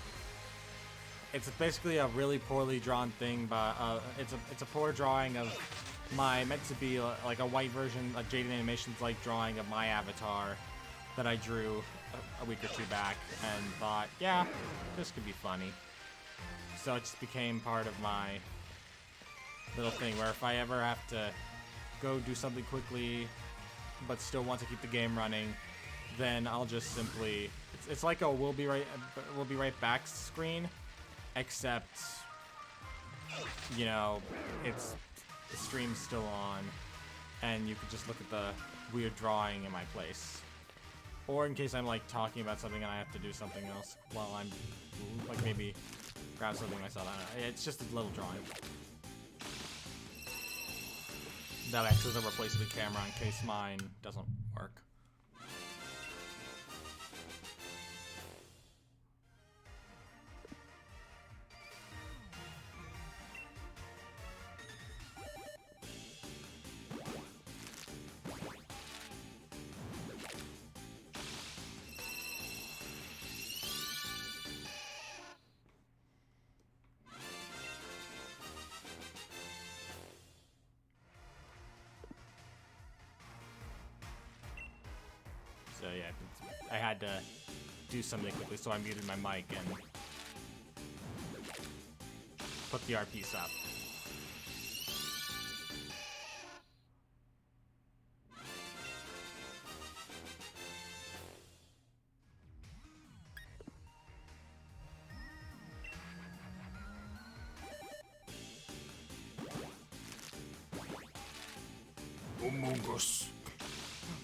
It's basically a really poorly drawn thing, but it's a poor drawing of meant to be like a white version, a Jaded Animations like drawing of my avatar that I drew a week or 2 back, and thought, yeah, this could be funny. So it just became part of my little thing where if I ever have to go do something quickly but still want to keep the game running, then I'll just simply, it's like a we'll be right back screen, except, you know, the stream's still on and you could just look at the weird drawing in my place. Or in case I'm like talking about something and I have to do something else while I'm like maybe grab something myself. I don't know. It's just a little drawing. That acts as a replacement camera in case mine doesn't work. So yeah, I had to do something quickly, so I muted my mic and put the art piece up. Among Us.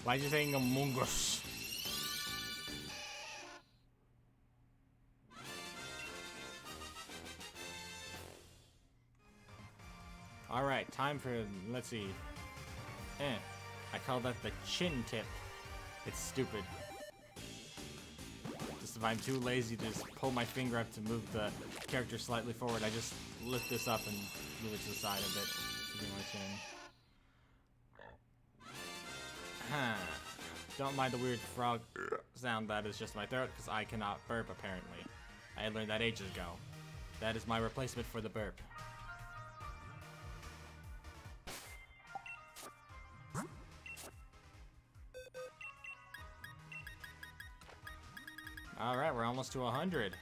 Why are you saying Among Us? Alright, time for, let's see. I call that the chin tip. It's stupid. Just if I'm too lazy to just pull my finger up to move the character slightly forward, I just lift this up and move it to the side a bit. Using my chin. Don't mind the weird frog sound, that is just my throat, because I cannot burp apparently. I learned that ages ago. That is my replacement for the burp. Alright, we're almost to 100.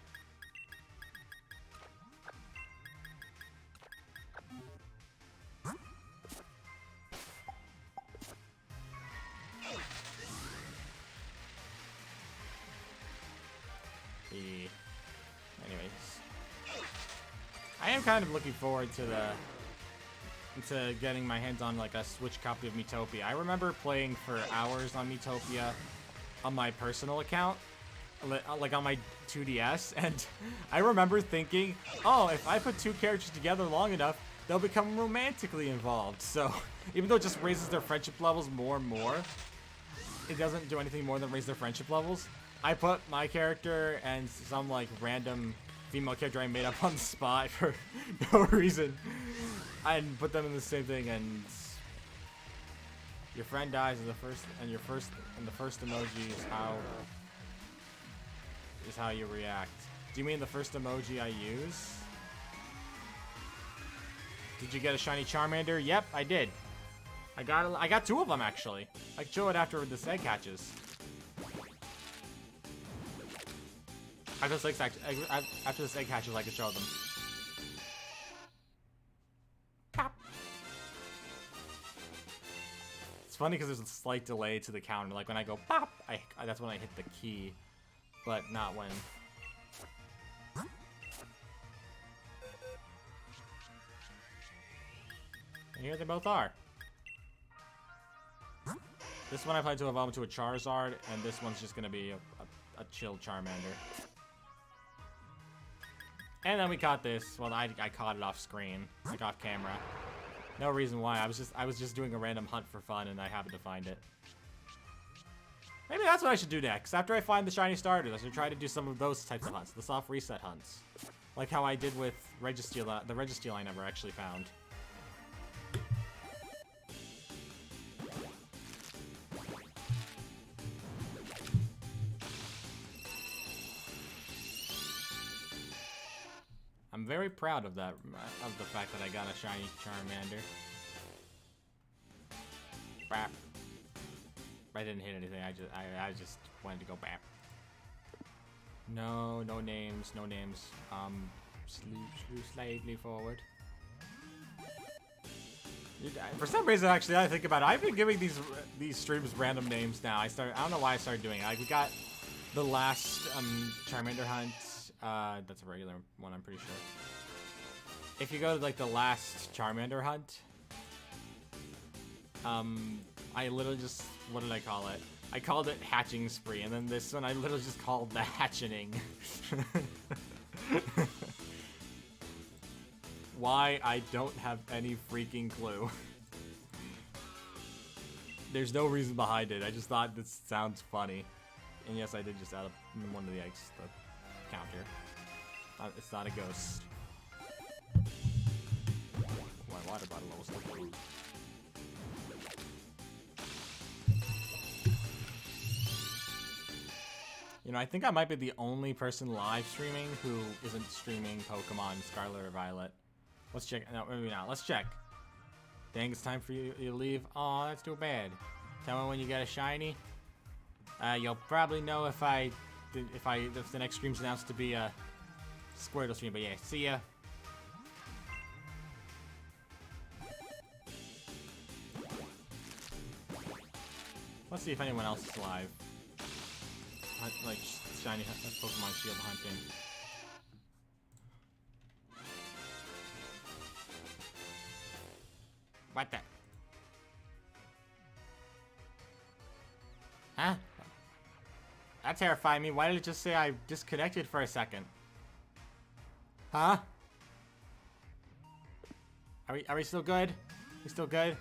Anyways. I am kind of looking forward to getting my hands on like a Switch copy of Miitopia. I remember playing for hours on Miitopia on my personal account. Like on my 2DS, and I remember thinking, oh, if I put two characters together long enough, they'll become romantically involved. So even though it just raises their friendship levels more and more, it doesn't do anything more than raise their friendship levels. I put my character and some like random female character I made up on the spot for no reason, and put them in the same thing, and your friend dies in the first, and the first emoji is how you react. Do you mean the first emoji I use? Did you get a shiny Charmander? Yep, I did. I got two of them actually. I can show it after this egg hatches. After this egg hatches, I can show them. Pop. It's funny because there's a slight delay to the counter. Like when I go pop, that's when I hit the key. But not when. And here they both are. This one I plan to evolve into a Charizard, and this one's just gonna be a chill Charmander. And then we caught this. Well, I caught it off screen, like off camera. No reason why. I was just doing a random hunt for fun, and I happened to find it. Maybe that's what I should do next. After I find the shiny starters, I should try to do some of those types of hunts, the soft reset hunts. Like how I did with Registeel, the Registeel I never actually found. I'm very proud of that, of the fact that I got a shiny Charmander. Bap. I didn't hit anything. I just wanted to go bap. No names, no names. Slightly forward. For some reason, actually, I think about it. I've been giving these streams random names now. I don't know why I started doing it. Like we got the last Charmander hunt. That's a regular one, I'm pretty sure. If you go to like the last Charmander hunt, I literally just, what did I call it? I called it Hatching Spree, and then this one I literally just called the Hatchening. Why? I don't have any freaking clue. There's no reason behind it. I just thought this sounds funny. And yes, I did just add up one of the eggs to the counter. It's not a ghost. My water bottle was still full. You know, I think I might be the only person live streaming who isn't streaming Pokemon Scarlet or Violet. Let's check. No, maybe not. Let's check. Dang, it's time for you to leave. Aw, that's too bad. Tell me when you get a shiny. You'll probably know if the next stream's announced to be a Squirtle stream. But yeah, see ya. Let's see if anyone else is live. Like shiny Pokemon Shield hunting. What the? Huh? That terrified me. Why did it just say I disconnected for a second? Huh? Are we still good? We still good?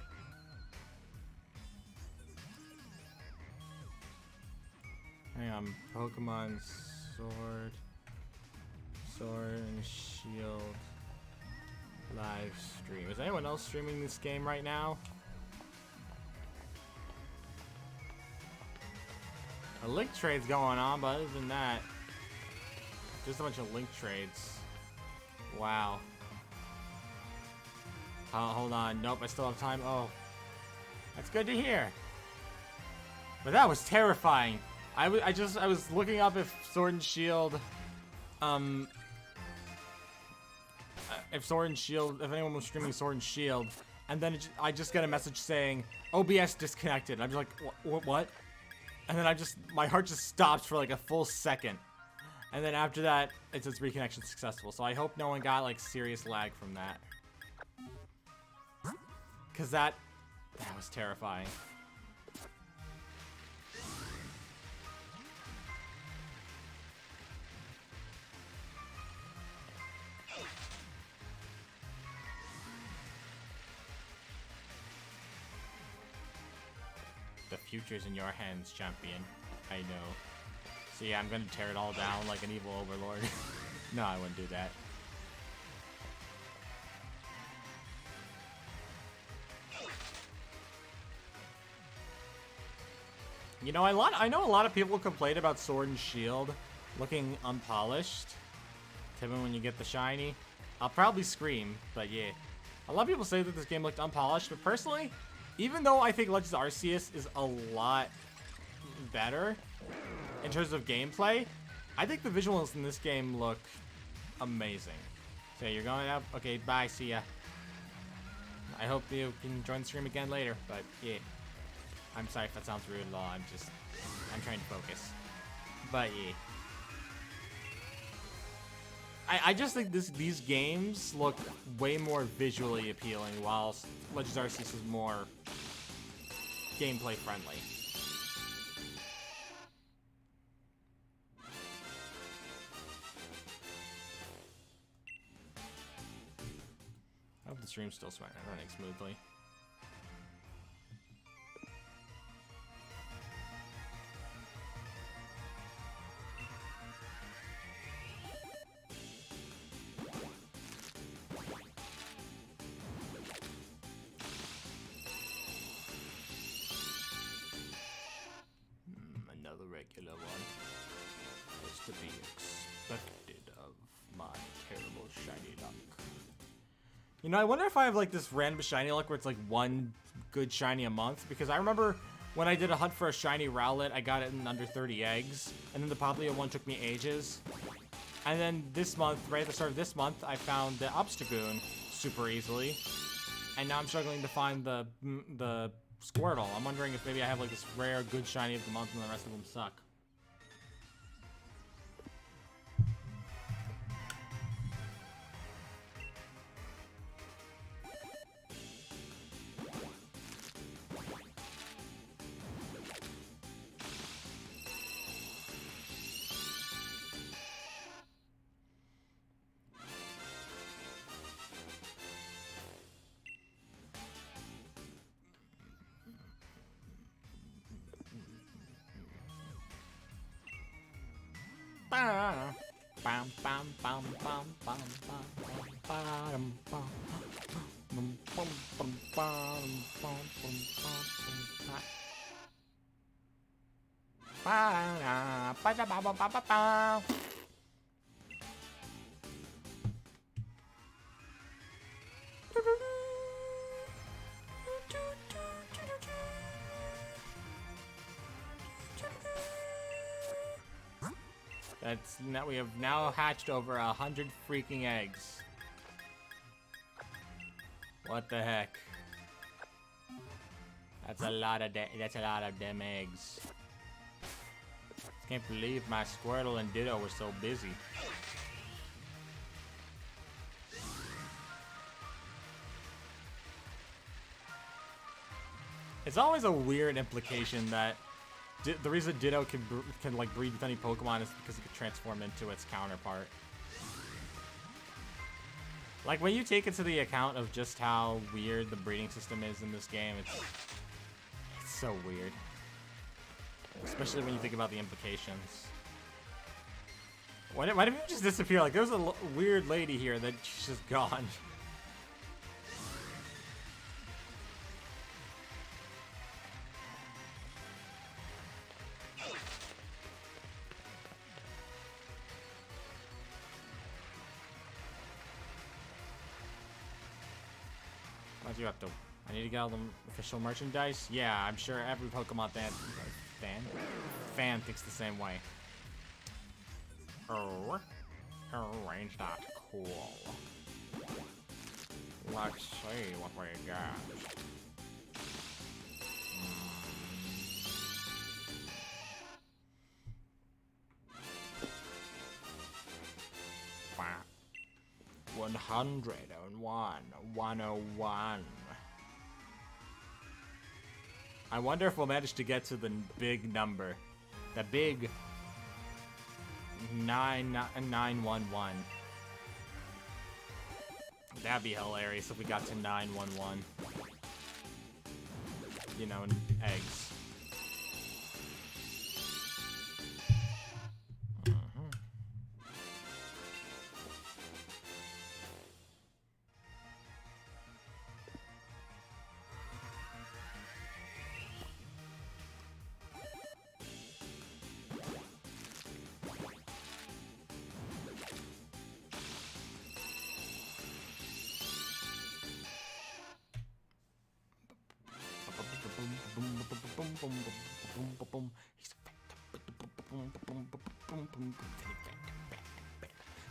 Hang on, Pokemon Sword and Shield live stream. Is anyone else streaming this game right now? A link trade's going on, but other than that, just a bunch of link trades. Wow. Oh, hold on. Nope, I still have time. Oh, that's good to hear. But that was terrifying. I was looking up if Sword and Shield, if anyone was streaming Sword and Shield, and then I just get a message saying OBS disconnected. I'm just like, what? And then my heart just stops for like a full second, and then after that, it says reconnection successful. So I hope no one got like serious lag from that, cause that was terrifying. The future's in your hands, champion. I know. So yeah, I'm gonna tear it all down like an evil overlord. No, I wouldn't do that. You know, I know a lot of people complain about Sword and Shield looking unpolished. Even when you get the shiny, I'll probably scream, but yeah. A lot of people say that this game looked unpolished, but personally, even though I think Legends Arceus is a lot better in terms of gameplay, I think the visuals in this game look amazing. So you're going up? Okay, bye, see ya. I hope you can join the stream again later, but yeah. I'm sorry if that sounds rude at all, I'm trying to focus. But yeah. I just think these games look way more visually appealing, whilst Legends Arceus is more gameplay friendly. I hope the stream's still running smoothly. Regular one is to be expected of my terrible shiny luck. You know, I wonder if I have like this random shiny luck where it's like one good shiny a month, because I remember when I did a hunt for a shiny Rowlet, I got it in under 30 eggs, and then the Popplio one took me ages. And then this month, right at the start of this month, I found the Obstagoon super easily, and now I'm struggling to find the Squirtle. I'm wondering if maybe I have like this rare good shiny of the month and the rest of them suck. That's now we have now hatched over 100 freaking eggs. What the heck? That's a lot of them eggs. Can't believe my Squirtle and Ditto were so busy. It's always a weird implication that the reason Ditto can like breed with any Pokemon is because it can transform into its counterpart. Like when you take it to the account of just how weird the breeding system is in this game, it's so weird. Especially when you think about the implications. Why did people just disappear? Like there's a weird lady here that she's just gone. Why'd you have to? I need to get all the official merchandise? Yeah, I'm sure every Pokemon fan thinks the same way. Oh, range not cool. Let's see what we got. Wow. 101. I wonder if we'll manage to get to the big number. The big 911. That'd be hilarious if we got to 911. You know, eggs.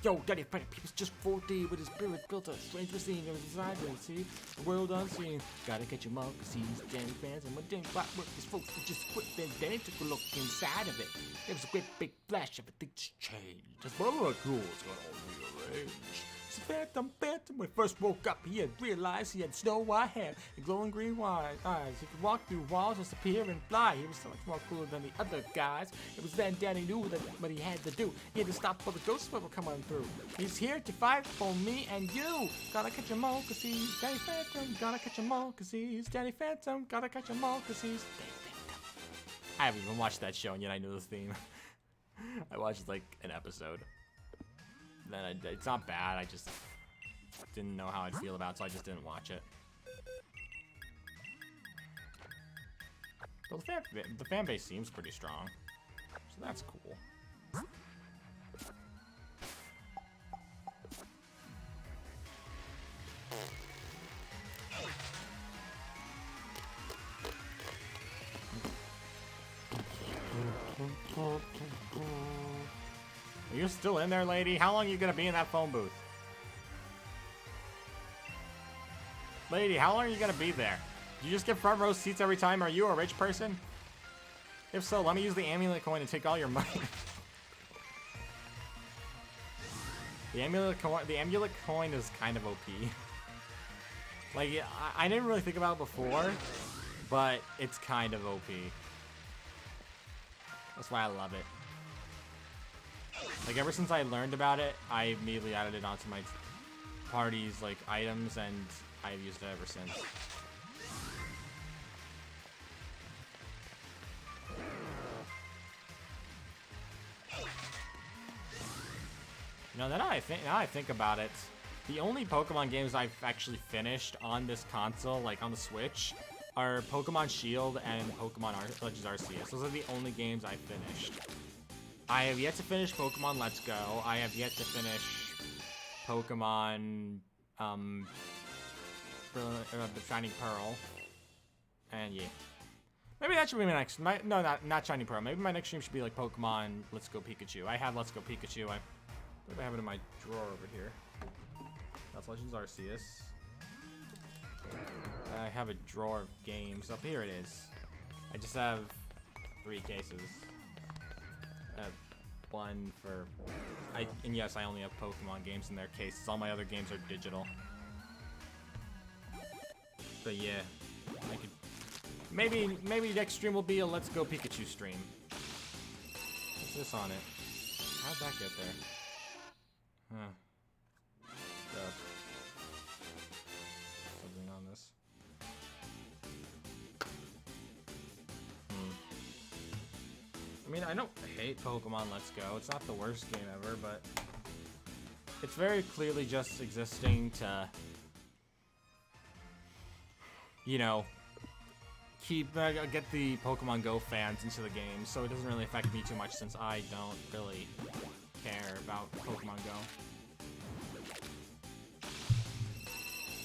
Yo, Daddy Freddy People's just 4D with his spirit built a strange machine of design to see the world unseen. Gotta catch him all, cause he's Danny fans, and when Danny brought work, his folks would just quit. Then Danny took a look inside of it. It was a great big flash, everything just changed. His mother rules got all rearranged. It's a phantom. When he first woke up, he had realized he had snow white hair and glowing green eyes. He could walk through walls, disappear, and fly. He was so much more cooler than the other guys. It was then Danny knew that what he had to do. He had to stop for the ghosts that were coming through. He's here to fight for me and you. Gotta catch 'em all, cause he's Danny Phantom. Gotta catch 'em all, cause he's Danny Phantom. Gotta catch 'em all, cause he's Danny Phantom. I haven't even watched that show, and yet I knew this theme. I watched like an episode. Then it's not bad, I just didn't know how I'd feel about it, so I just didn't watch it. Well, the fan base seems pretty strong, so that's cool. Are you still in there, lady? How long are you gonna be in that phone booth? Lady, how long are you gonna be there? Do you just get front row seats every time? Are you a rich person? If so, let me use the amulet coin and take all your money. The amulet coin is kind of OP. Like, I didn't really think about it before, but it's kind of OP. That's why I love it. Like, ever since I learned about it, I immediately added it onto my party's, like, items, and I've used it ever since. You know, now I think about it, the only Pokemon games I've actually finished on this console, like on the Switch, are Pokemon Shield and Pokemon Legends Arceus. Those are the only games I've finished. I have yet to finish Pokemon Let's Go. I have yet to finish Pokemon, the Shining Pearl. And yeah. Maybe that should be my next, no, not Shining Pearl. Maybe my next stream should be like Pokemon Let's Go Pikachu. I have Let's Go Pikachu. I believe I have it in my drawer over here. That's Legends Arceus. I have a drawer of games. Up here it is. I just have 3 cases. One for... And yes, I only have Pokemon games in their cases. All my other games are digital. But yeah. I could... Maybe next stream will be a Let's Go Pikachu stream. What's this on it? How'd that get there? Huh. Something on this. I mean, I don't hate Pokemon Let's Go. It's not the worst game ever, but it's very clearly just existing to, you know, get the Pokemon Go fans into the game, so it doesn't really affect me too much since I don't really care about Pokemon Go.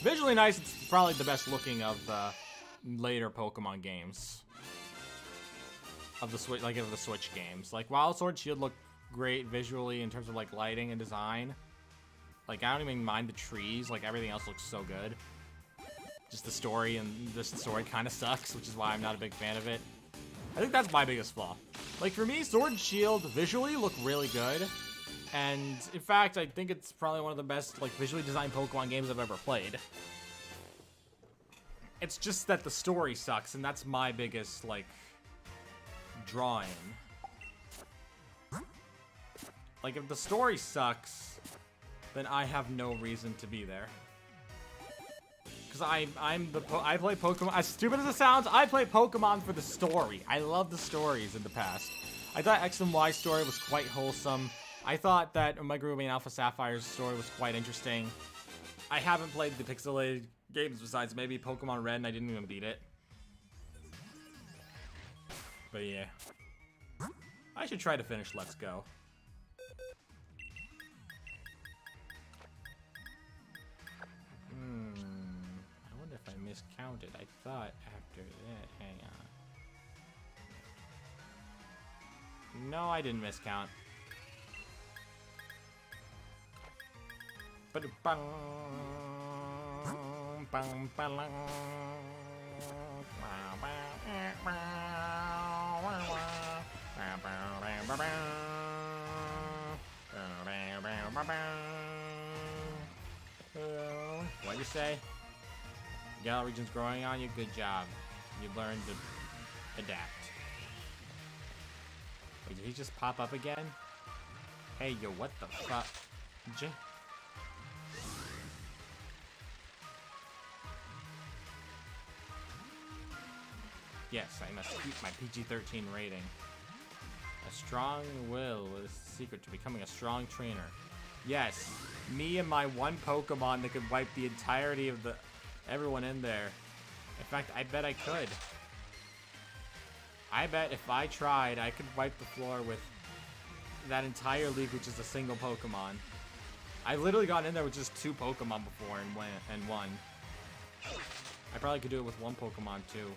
Visually nice, it's probably the best looking of the later Pokemon games. Of the Switch, like of the Switch games. Like Wild Sword Shield looked great visually in terms of like lighting and design. Like I don't even mind the trees, like everything else looks so good. Just the story, and this story kind of sucks, which is why I'm not a big fan of it. I think that's my biggest flaw. Like for me, Sword and Shield visually look really good. And in fact, I think it's probably one of the best like visually designed Pokemon games I've ever played. It's just that the story sucks, and that's my biggest like drawing. Like if the story sucks, then I have no reason to be there. Because I play Pokemon, as stupid as it sounds, I play Pokemon for the story. I love the stories in the past. I thought X and Y story was quite wholesome. I thought that Omega Ruby and Alpha Sapphire's story was quite interesting. I haven't played the pixelated games besides maybe Pokemon Red, and I didn't even beat it. But yeah. I should try to finish Let's Go. I wonder if I miscounted. I thought after that. Hang on. No, I didn't miscount. But what'd you say? Gala region's growing on you? Good job. You learned to adapt. Wait, did he just pop up again? Hey, yo, what the fuck? Yes, I must keep my PG-13 rating. A strong will is the secret to becoming a strong trainer. Yes, me and my one Pokemon that could wipe the entirety of everyone in there. In fact, I bet I could. I bet if I tried, I could wipe the floor with that entire league with just a single Pokemon. I've literally gotten in there with just 2 Pokemon before and won. I probably could do it with 1 Pokemon too.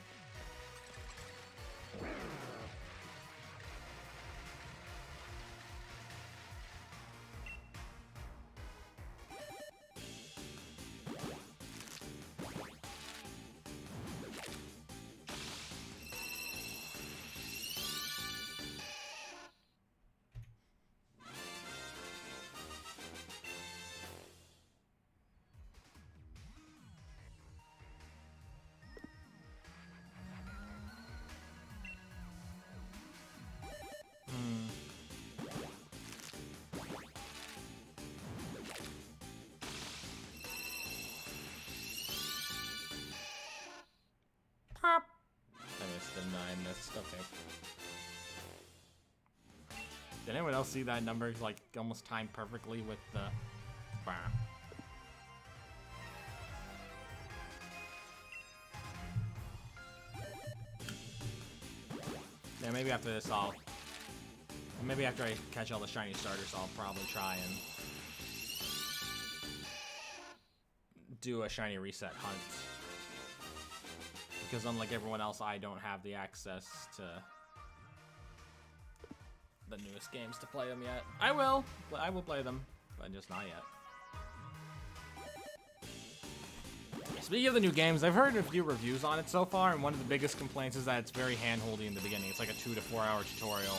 I missed. Okay. Did anyone else see that number like almost timed perfectly with the... Bah. Yeah, maybe after this maybe after I catch all the shiny starters, I'll probably try and do a shiny reset hunt. Because unlike everyone else, I don't have the access to the newest games to play them yet. I will play them, but just not yet. Speaking of the new games, I've heard a few reviews on it so far, and one of the biggest complaints is that it's very hand-holdy in the beginning. It's like a 2 to 4 hour tutorial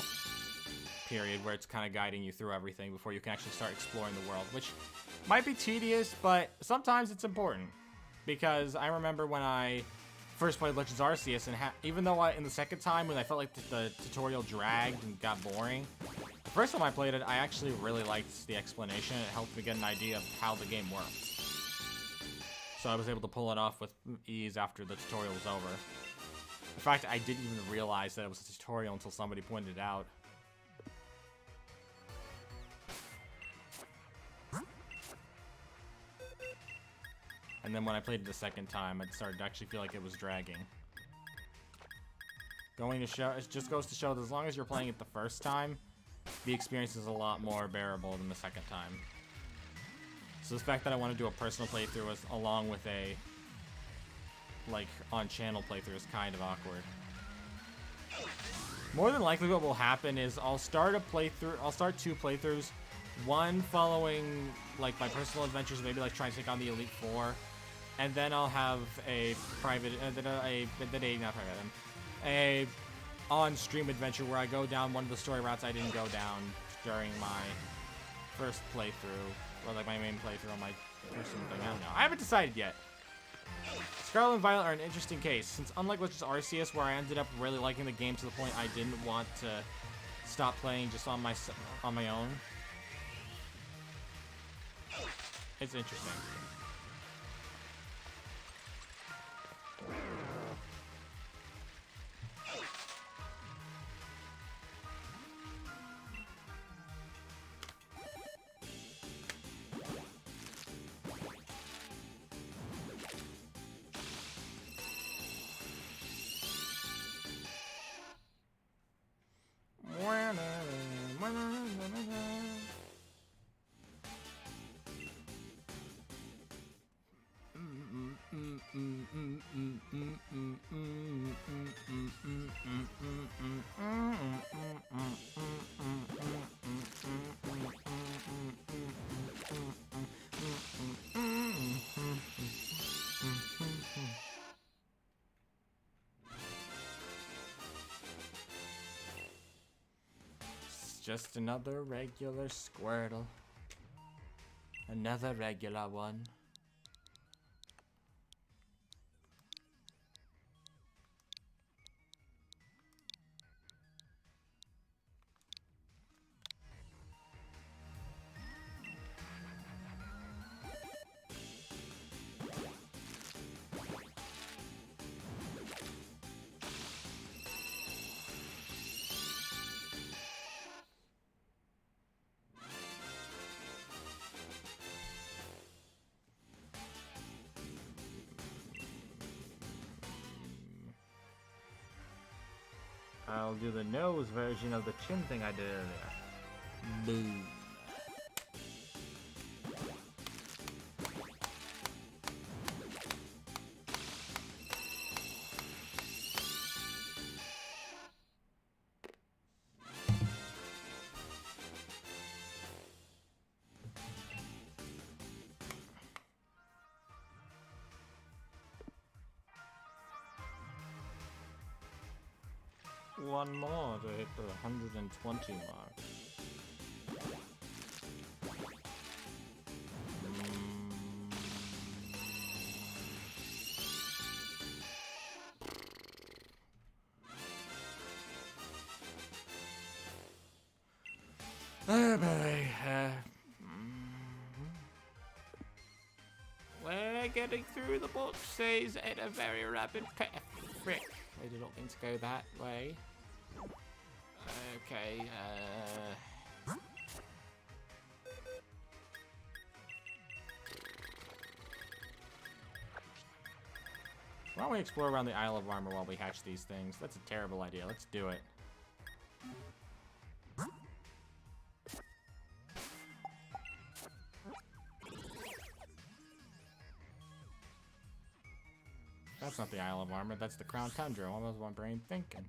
period where it's kind of guiding you through everything before you can actually start exploring the world, which might be tedious, but sometimes it's important. Because I remember when I first played Legends Arceus, and even though in the second time when I felt like the tutorial dragged and got boring, the first time I played it, I actually really liked the explanation. It helped me get an idea of how the game worked. So I was able to pull it off with ease after the tutorial was over. In fact, I didn't even realize that it was a tutorial until somebody pointed it out. And then when I played it the second time, it started to actually feel like it was dragging. It just goes to show that as long as you're playing it the first time, the experience is a lot more bearable than the second time. So the fact that I want to do a personal playthrough along with a, like, on-channel playthrough is kind of awkward. More than likely what will happen is I'll start 2 playthroughs, one following, like, my personal adventures, maybe, like, trying to take on the Elite Four, and then I'll have a private, a on-stream adventure where I go down one of the story routes I didn't go down during my first playthrough. Or like my main playthrough on my personal thing. I don't know. I haven't decided yet. Scarlet and Violet are an interesting case, since unlike Legends Arceus, where I ended up really liking the game to the point I didn't want to stop playing just on my own. It's interesting. Just another regular Squirtle. Another regular one. I'll do the nose version of the chin thing I did earlier. Boom. One more to hit the 120 mark. Oh boy. We're getting through the boxes at a very rapid pace. Frick. I did not mean to go that way. Okay, Why don't we explore around the Isle of Armor while we hatch these things? That's a terrible idea. Let's do it. That's not the Isle of Armor, that's the Crown Tundra. What was my brain thinking?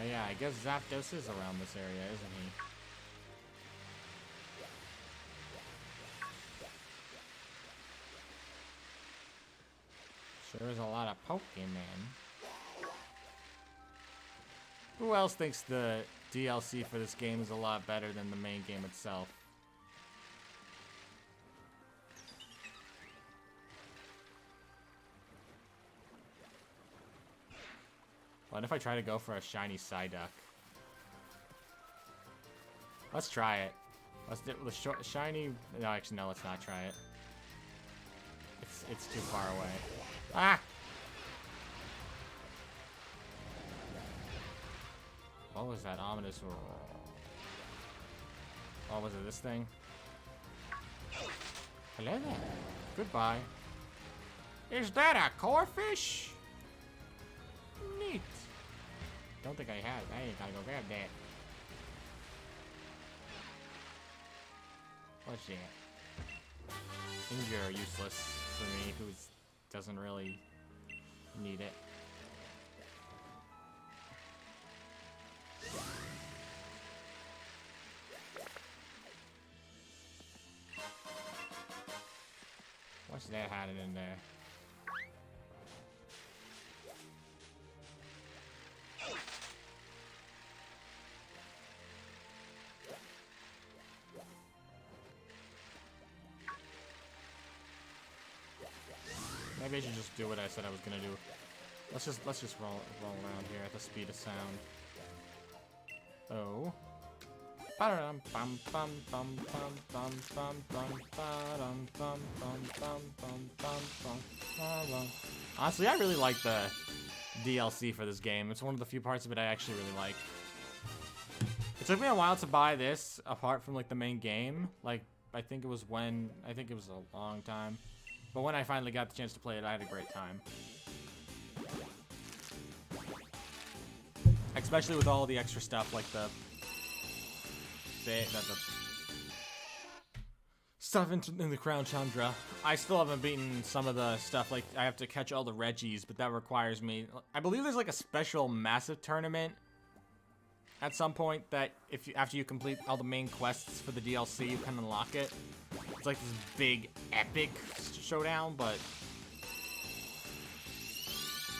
Oh yeah, I guess Zapdos is around this area, isn't he? Sure is a lot of Pokemon. Who else thinks the DLC for this game is a lot better than the main game itself? What if I try to go for a shiny Psyduck? Let's try it. Let's do the shiny. No, actually, no. Let's not try it. It's too far away. Ah! What was that ominous roar? Oh, was it this thing? Hello there. Goodbye. Is that a corfish? Neat. Don't think I have. I gotta go grab that. What's that? Things are useless for me, who doesn't really need it. What's that hiding in there? Maybe I should just do what I said I was gonna do. Let's just roll around here at the speed of sound. Oh. Honestly, I really like the DLC for this game. It's one of the few parts of it I actually really like. It took me a while to buy this, apart from like the main game. Like, I think it was a long time. But when I finally got the chance to play it, I had a great time. Especially with all the extra stuff, like the stuff in the Crown Tundra. I still haven't beaten some of the stuff, like I have to catch all the Reggies, but that requires me. I believe there's like a special massive tournament at some point that after you complete all the main quests for the DLC, you can unlock it. It's like this big epic showdown,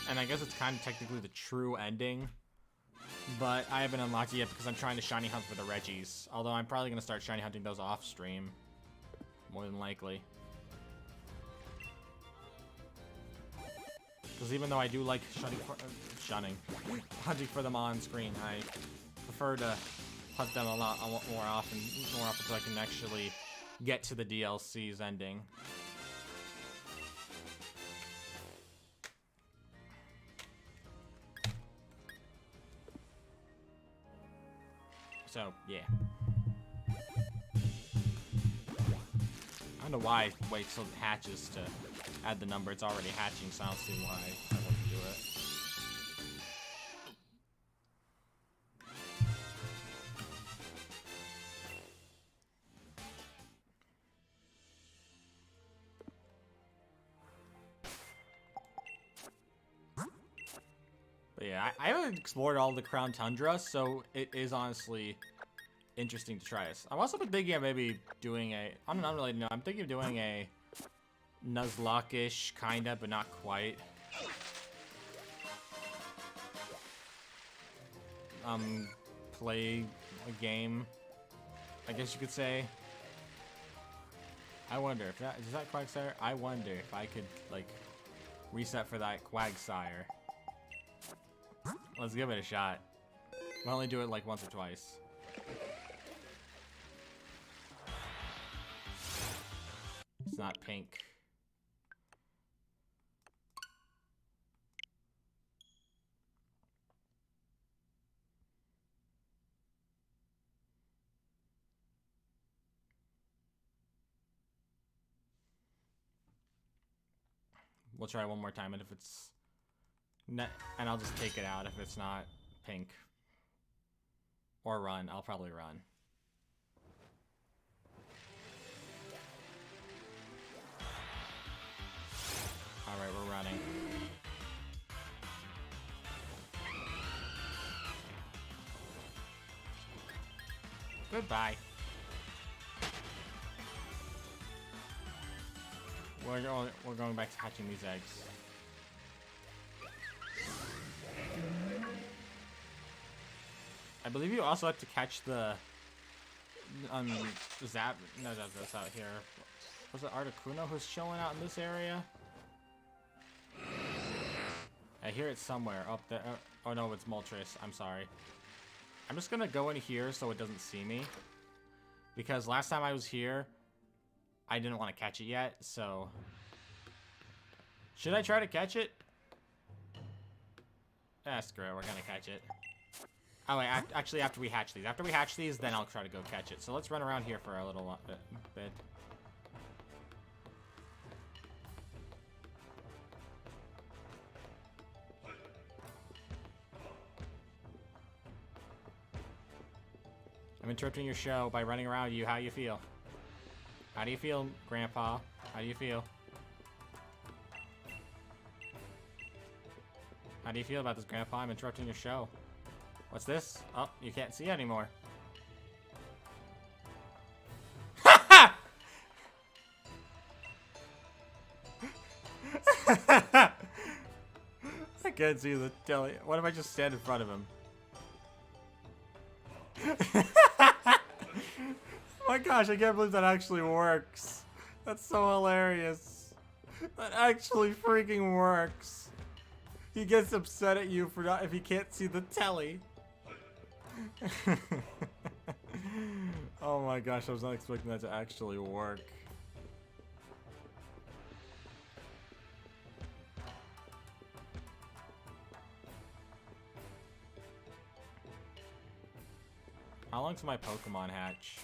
and I guess it's kind of technically the true ending. But I haven't unlocked it yet because I'm trying to shiny hunt for the Reggies. Although I'm probably going to start shiny hunting those off stream. More than likely. Because even though I do like hunting for them on screen, I prefer to hunt them a lot more often so I can actually get to the DLC's ending. So, yeah. I don't know why I wait till it hatches to add the number. It's already hatching, so I don't see why I wouldn't do it. But yeah, I haven't explored all the Crown Tundra, so it is honestly interesting to try this. I've also been thinking of maybe doing I'm thinking of doing a Nuzlocke-ish, kinda, but not quite. Play a game, I guess you could say. I wonder if is that Quagsire? I wonder if I could, like, reset for that Quagsire. Let's give it a shot. We'll only do it like once or twice. It's not pink. We'll try one more time, and if it's and I'll just take it out if it's not pink. Or run. I'll probably run. Alright, we're running. Goodbye. We're going back to hatching these eggs. I believe you also have to catch the Zap. No, that's out here. Was it Articuno who's chilling out in this area? I hear it somewhere up there. Oh no, it's Moltres. I'm sorry. I'm just gonna go in here so it doesn't see me, because last time I was here, I didn't want to catch it yet. So, should I try to catch it? Ah, screw it. We're gonna catch it. Oh wait, actually, after we hatch these, then I'll try to go catch it. So let's run around here for a little bit. I'm interrupting your show by running around you. How do you feel? How do you feel, Grandpa? How do you feel? How do you feel about this, Grandpa? I'm interrupting your show. What's this? Oh, you can't see anymore. I can't see the telly. What if I just stand in front of him? Oh my gosh, I can't believe that actually works. That's so hilarious. That actually freaking works. He gets upset at you for not if he can't see the telly. Oh my gosh, I was not expecting that to actually work. How long till my Pokemon hatch?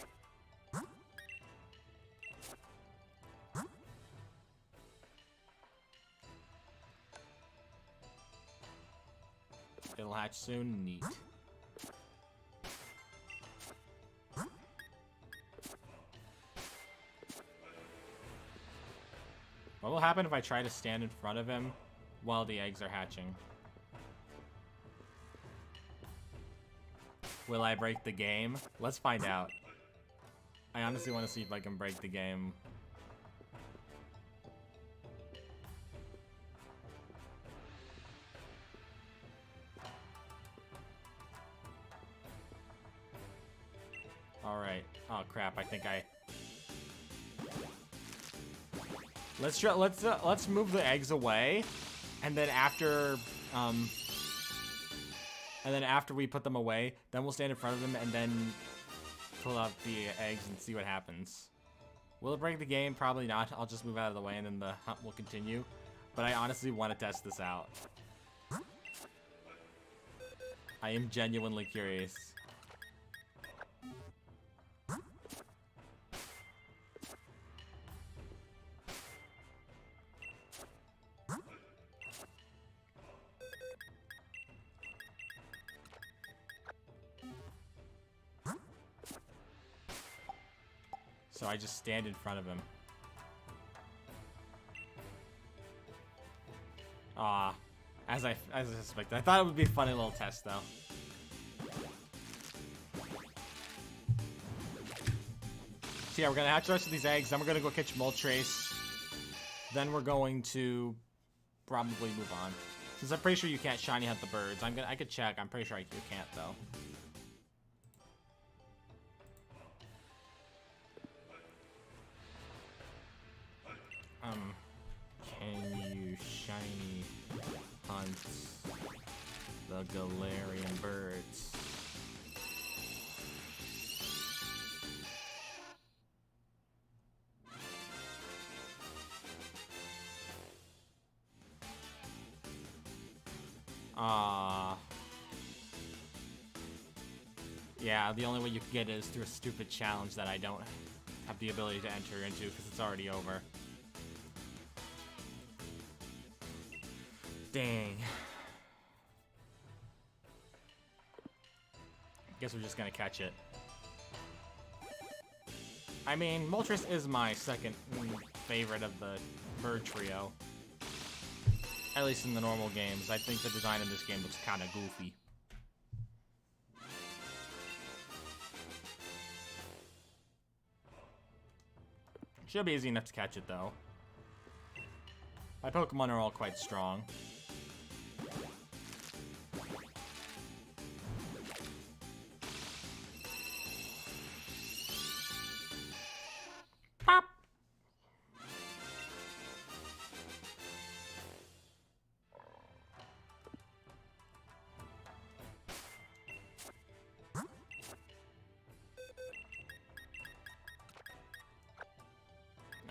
It'll hatch soon. Neat. What will happen if I try to stand in front of him while the eggs are hatching? Will I break the game? Let's find out. I honestly want to see if I can break the game. Alright. Oh crap, I think I... Let's move the eggs away, and then after we put them away, then we'll stand in front of them and then pull out the eggs and see what happens. Will it break the game? Probably not. I'll just move out of the way and then the hunt will continue. But I honestly want to test this out. I am genuinely curious. So I just stand in front of him. Ah, as I suspected. I thought it would be a funny little test, though. So yeah, we're gonna hatch the rest of these eggs. Then we're gonna go catch Moltres. Then we're going to probably move on, since I'm pretty sure you can't shiny hunt the birds. I could check. I'm pretty sure you can't though. Can you shiny hunt the Galarian birds? Yeah, the only way you can get it is through a stupid challenge that I don't have the ability to enter into because it's already over. Dang. Guess we're just gonna catch it. I mean, Moltres is my second favorite of the bird trio. At least in the normal games. I think the design in this game looks kind of goofy. Should be easy enough to catch it, though. My Pokemon are all quite strong. Pop!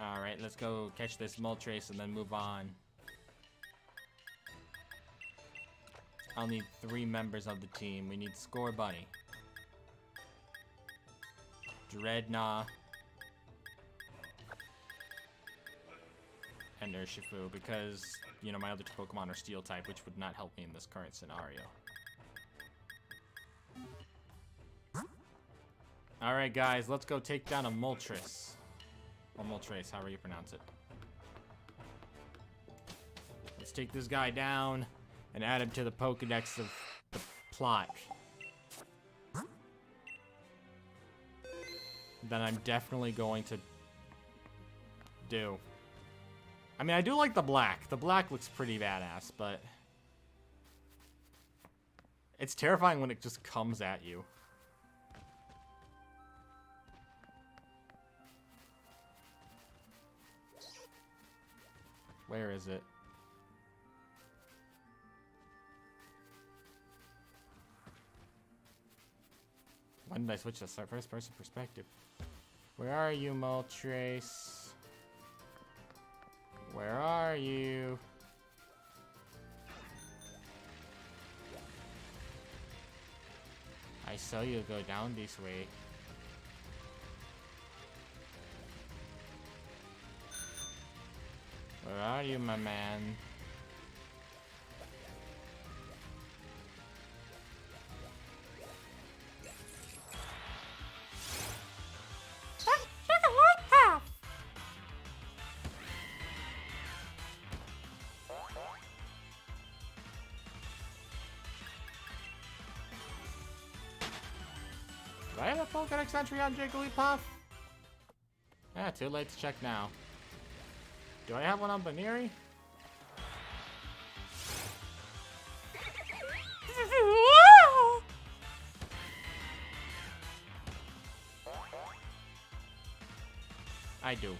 Alright, let's go catch this Moltres and then move on. I'll need 3 members of the team. We need Score Bunny, Dreadnought, and Urshifu, because, you know, my other 2 Pokemon are Steel type, which would not help me in this current scenario. Alright guys, let's go take down a Moltres. Or Moltres, however you pronounce it. Let's take this guy down and add him to the Pokedex of the plot. That I'm definitely going to do. I mean, I do like the black. The black looks pretty badass, but it's terrifying when it just comes at you. Where is it? When did I switch to first person perspective? Where are you, Moltres? Where are you? I saw you go down this way. Where are you, my man? Do I have a Pokedex entry on Jigglypuff? Yeah, too late to check now. Do I have one on Baneri? I do.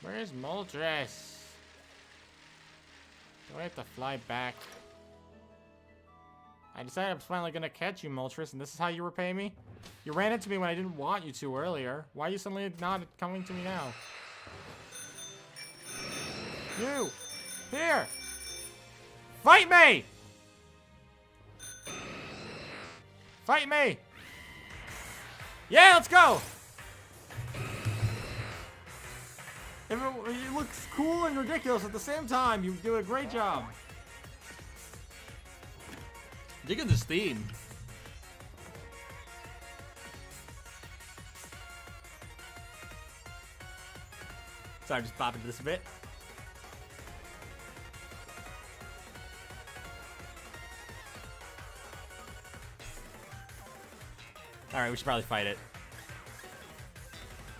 Where's Moltres? Do I have to fly back? I decided I was finally gonna catch you, Moltres, and this is how you repay me? You ran into me when I didn't want you to earlier. Why are you suddenly not coming to me now? You! Here! Fight me! Fight me! Yeah, let's go! It looks cool and ridiculous at the same time. You do a great job. Digging this theme. Sorry, I'm just bopping to this a bit. Alright, we should probably fight it.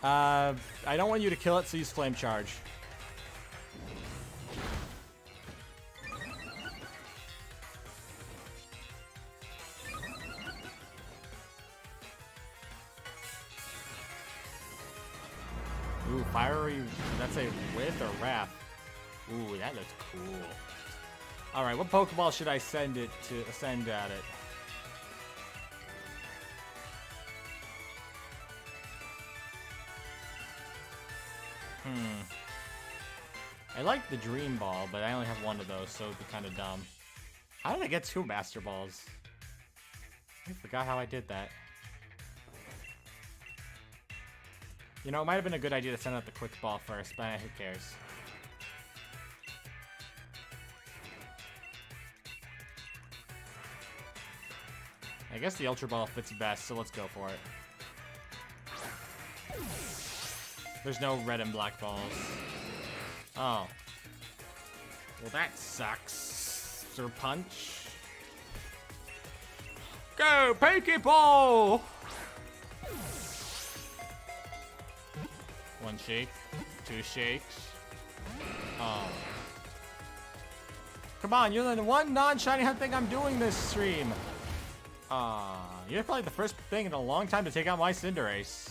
I don't want you to kill it, so use Flame Charge. Ooh, fiery. That's a With or Wrath. Ooh, that looks cool. Alright, what Pokeball should I send it to send at it? I like the Dream Ball, but I only have one of those, so it'd be kind of dumb. How did I get 2 Master Balls? I forgot how I did that. You know, it might have been a good idea to send out the quick ball first, but who cares? I guess the Ultra Ball fits best, so let's go for it. There's no red and black balls. Oh. Well, that sucks. Sir Punch. Go, Pokeball! One shake, two shakes. Oh. Come on, you're the one non-shiny thing I'm doing this stream. You're probably the first thing in a long time to take out my Cinderace.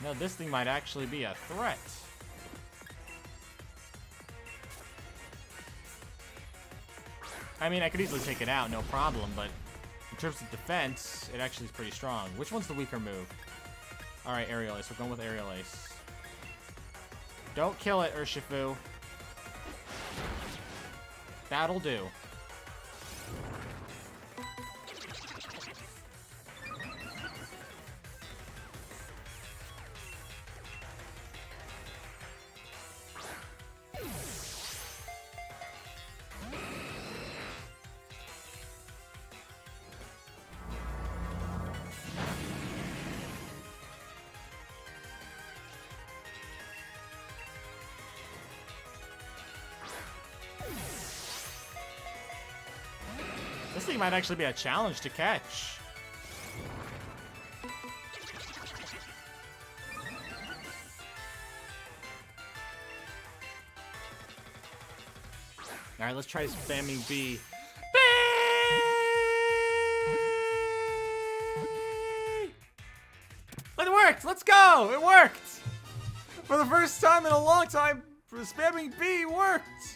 No, this thing might actually be a threat. I mean, I could easily take it out, no problem, but in terms of defense, it actually is pretty strong. Which one's the weaker move? Alright, Aerial Ace. We're going with Aerial Ace. Don't kill it, Urshifu. That'll do. This thing might actually be a challenge to catch. Alright, let's try spamming B. But it worked! Let's go! It worked! For the first time in a long time, spamming B worked!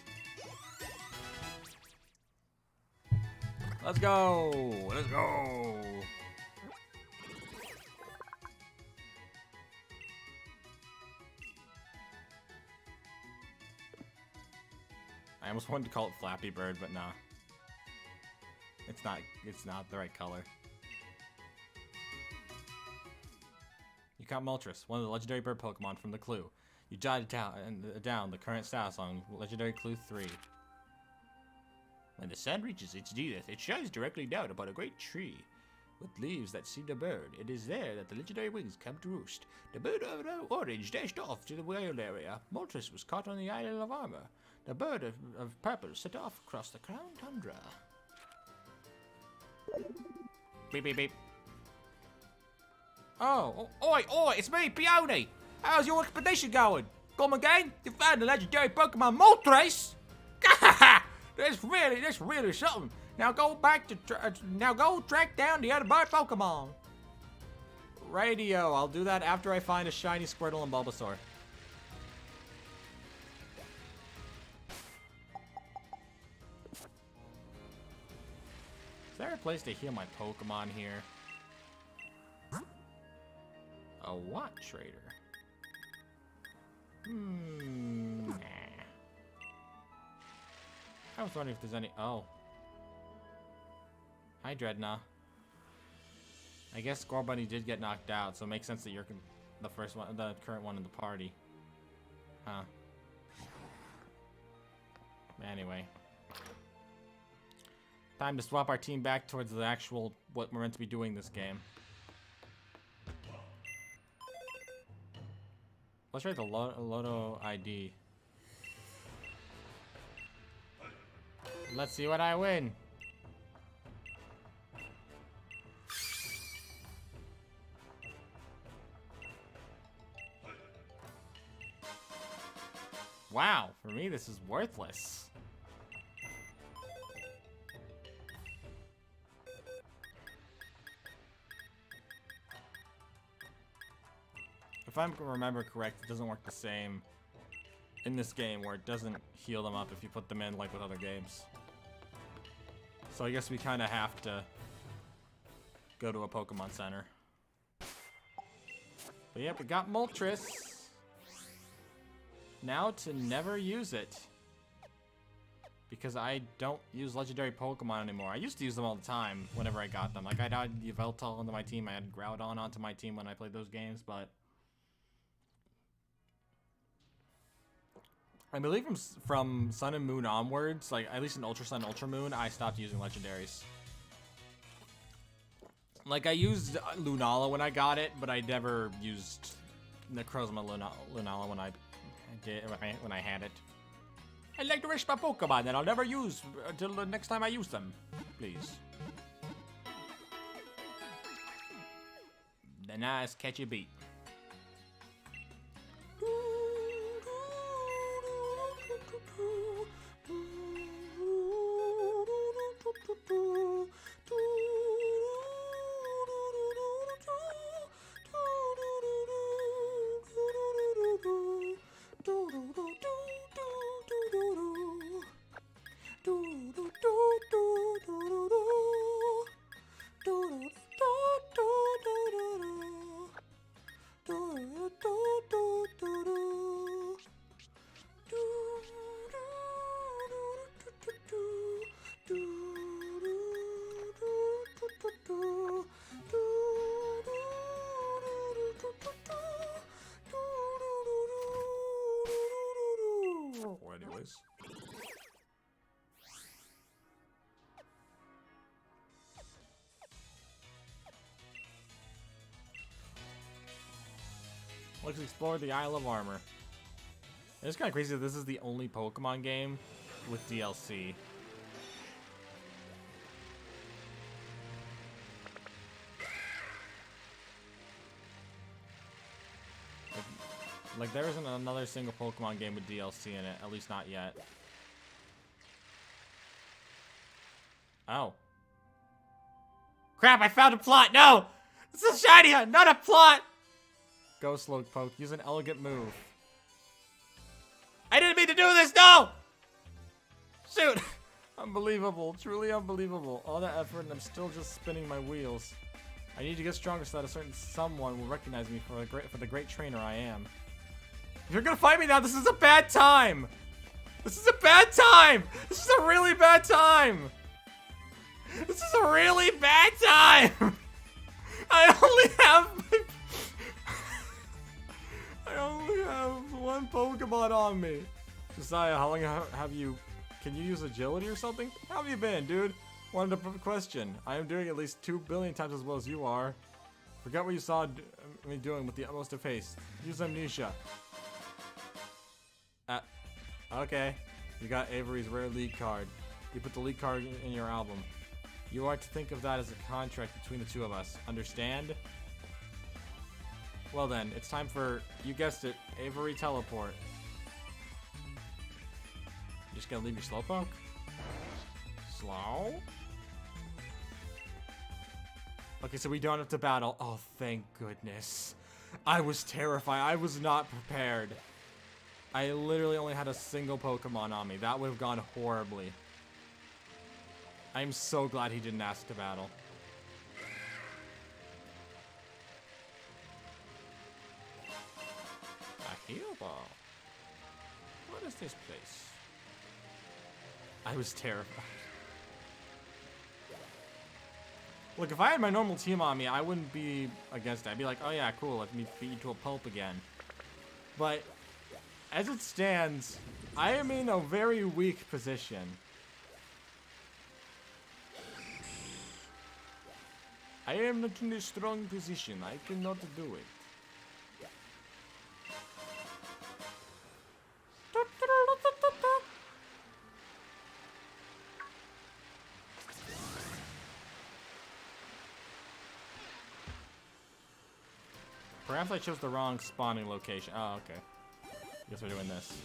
Let's go! Let's go! I almost wanted to call it Flappy Bird, but nah. It's not the right color. You caught Moltres, one of the legendary bird Pokemon from the clue. You jotted down the current status on Legendary Clue 3. When the sun reaches its zenith, it shines directly down upon a great tree with leaves that seem a bird. It is there that the legendary wings come to roost. The bird of orange dashed off to the wild area. Moltres was caught on the island of Armor. The bird of purple set off across the crown tundra. Beep, beep, beep. Oh, oi, it's me, Peony! How's your expedition going? Come again? You found the legendary Pokemon Moltres? That's really something. Now go back to, go track down the other bird Pokemon. Radio, I'll do that after I find a shiny Squirtle and Bulbasaur. Is there a place to heal my Pokemon here? A what trader? Nah. I was wondering if there's any. Oh. Hi, Dreadnought. I guess Scorbunny did get knocked out, so it makes sense that you're the first one, the current one in the party. Huh. Anyway. Time to swap our team back towards the actual, what we're meant to be doing this game. Let's try the Loto ID. Let's see what I win. Wow, for me this is worthless. If I remember correct, it doesn't work the same in this game where it doesn't heal them up if you put them in like with other games. So I guess we kind of have to go to a Pokemon Center. But yep, we got Moltres. Now to never use it. because I don't use legendary Pokemon anymore. I used to use them all the time whenever I got them. Like, I'd add Yveltal onto my team, I had Groudon onto my team when I played those games, but I believe from Sun and Moon onwards, like at least in Ultra Sun, Ultra Moon, I stopped using legendaries. Like, I used Lunala when I got it, but I never used Necrozma Lunala when I had it. I'd like to wish my Pokemon that I'll never use until the next time I use them. Please. The nice catchy beat. Anyways. Let's explore the Isle of Armor. It's kind of crazy that this is the only Pokemon game with DLC. Like, there isn't another single Pokemon game with DLC in it, at least not yet. Oh. Crap, I found a plot! No! It's a shiny hunt, not a plot! Go Slowpoke, use an elegant move. I didn't mean to do this, no! Shoot! Unbelievable, truly unbelievable. All that effort and I'm still just spinning my wheels. I need to get stronger so that a certain someone will recognize me for the great trainer I am. If you're gonna fight me now, this is a bad time! This is a bad time! This is a really bad time! This is a really bad time! I only have one Pokemon on me. Josiah, how long have you... Can you use agility or something? How have you been, dude? Wanted to question. I am doing at least 2 billion times as well as you are. Forget what you saw me doing with the utmost of haste. Use amnesia. Okay. You got Avery's rare league card. You put the league card in your album. You are to think of that as a contract between the two of us. Understand? Well then, it's time for, you guessed it, Avery Teleport. You just gonna leave your Slowpoke? Slow? Okay, so we don't have to battle. Oh, thank goodness. I was terrified. I was not prepared. I literally only had a single Pokemon on me. That would have gone horribly. I'm so glad he didn't ask to battle. A heal ball. What is this place? I was terrified. Look, if I had my normal team on me, I wouldn't be against it. I'd be like, oh yeah, cool, let me beat you to a pulp again. But as it stands, I am in a very weak position. I am not in a strong position. I cannot do it. Perhaps I chose the wrong spawning location. Oh, okay. Guess we're doing this.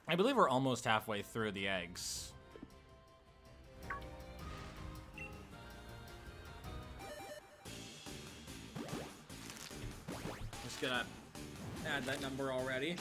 I believe we're almost halfway through the eggs. Just gonna add that number already.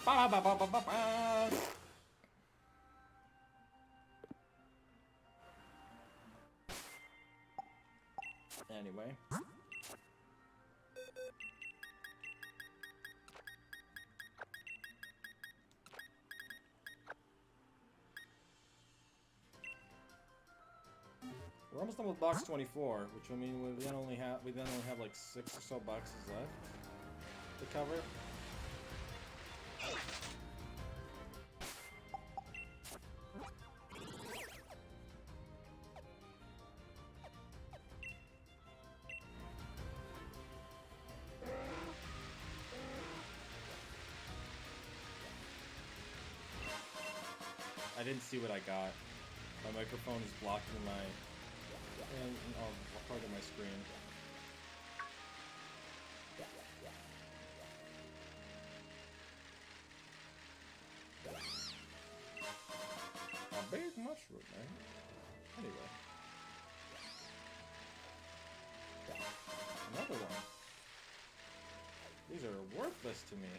Ba, ba, ba, ba, ba, ba. Anyway. We're almost done with box 24, which will mean we then only have like 6 or so boxes left to cover. I didn't see what I got. My microphone is blocking my part of my screen. A big mushroom, man. Anyway. Another one. These are worthless to me.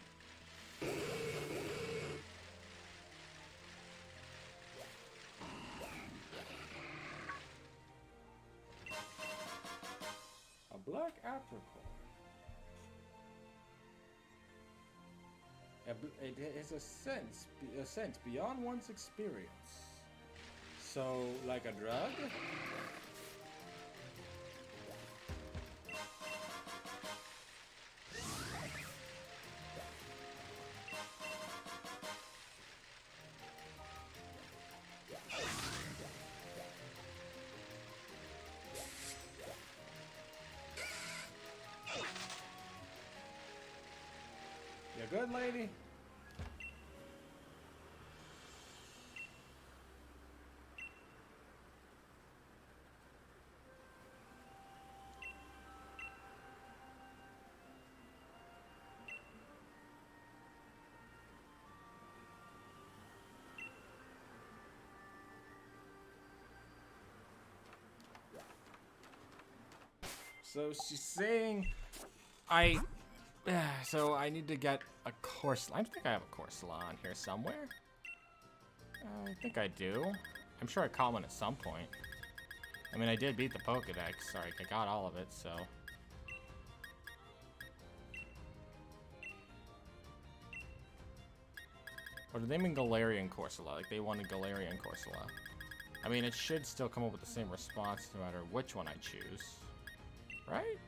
Black apricot. It is a sense beyond one's experience. So, like a drug? You good, lady? So she's saying so I need to get a Corsola. I think I have a Corsola on here somewhere. I think I do. I'm sure I caught one at some point. I mean, I did beat the Pokedex. Sorry, I got all of it, so. Or do they mean Galarian Corsola? Like, they wanted Galarian Corsola. I mean, it should still come up with the same response no matter which one I choose. Right?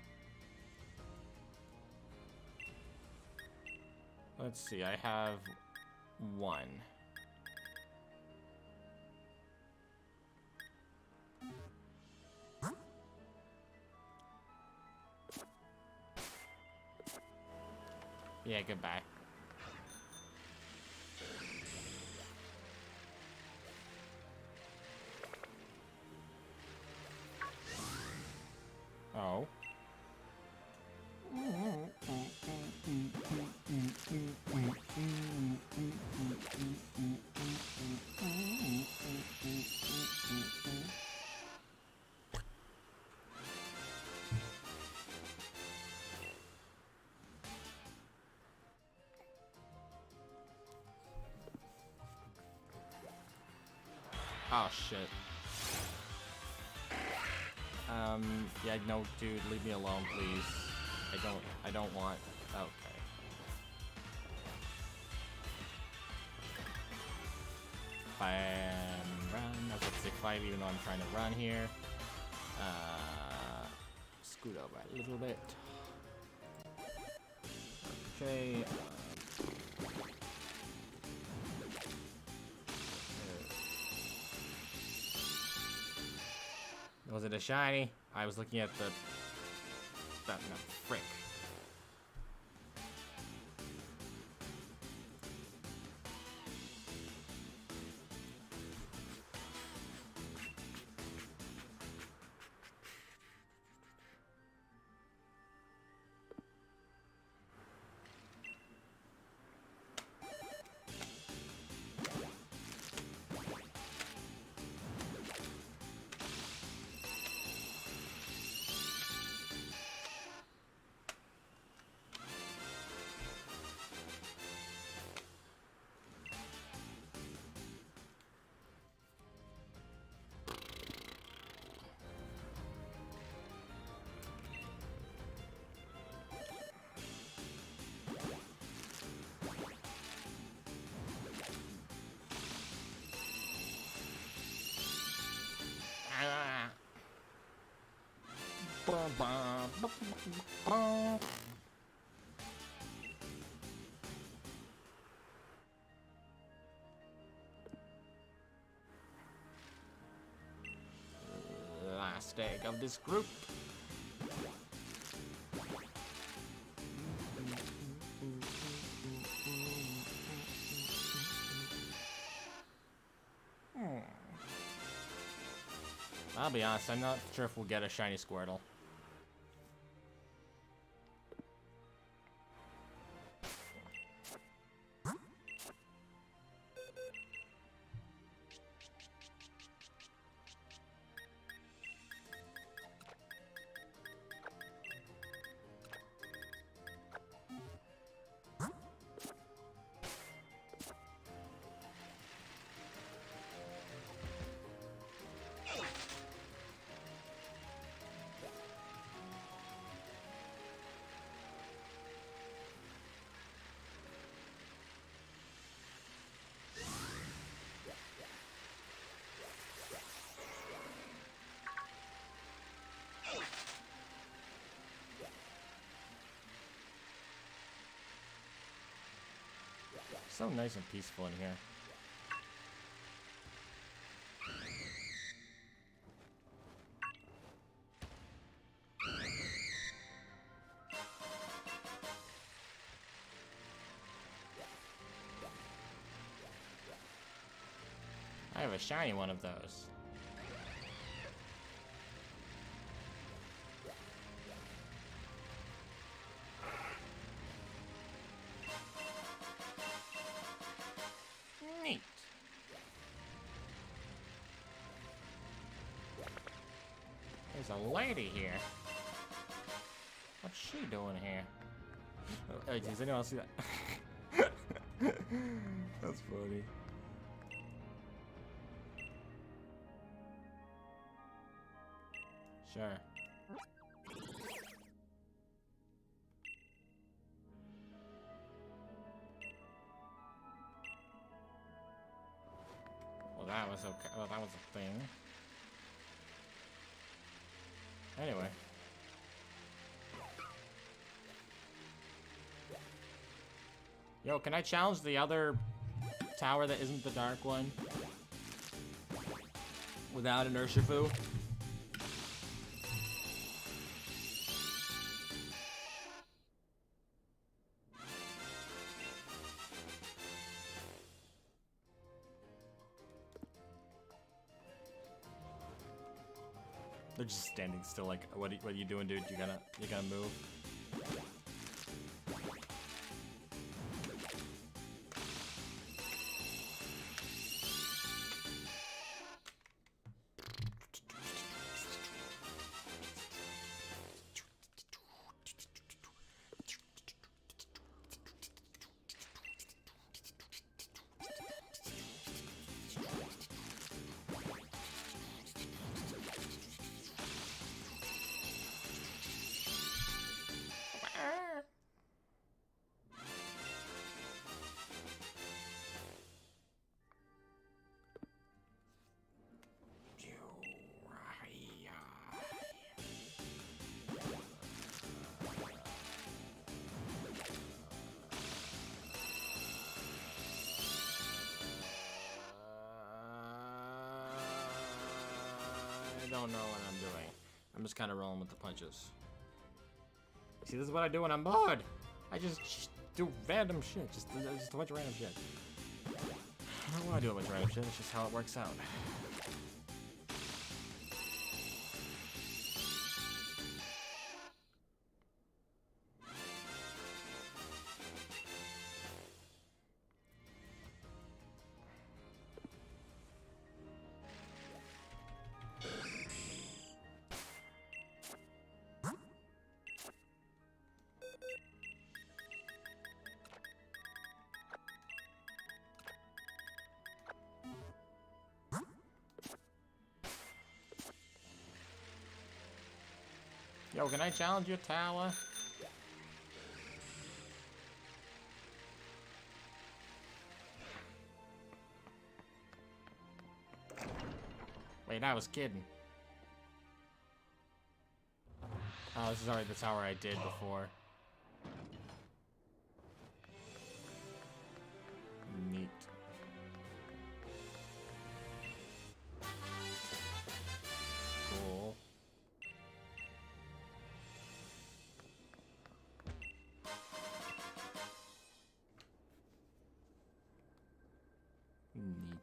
Let's see, I have one. Yeah, goodbye. Oh. Oh shit. Yeah, no, dude, leave me alone, please. I don't want. Okay. Run. That's a sick fight, even though I'm trying to run here. Scoot over a little bit. Okay. Was it a shiny? I was looking at the... no, frick. Last egg of this group. I'll be honest, I'm not sure if we'll get a shiny Squirtle. So nice and peaceful in here. I have a shiny one of those. Neat. There's a lady here. What's she doing here? Oh, does anyone else see that? That's funny. Sure. Well, that was okay. Well, that was a thing. Anyway. Yo, can I challenge the other tower that isn't the dark one? Without an Urshifu? They're just standing still like, what are you doing, dude? You gotta move. I don't know what I'm doing. I'm just kind of rolling with the punches. See, this is what I do when I'm bored. I just do random shit. Just a bunch of random shit. I don't want to do a bunch of random shit. It's just how it works out. Yo, can I challenge your tower? Wait, I was kidding. Oh, this is already the tower I did before. Neat. Cool. Neat.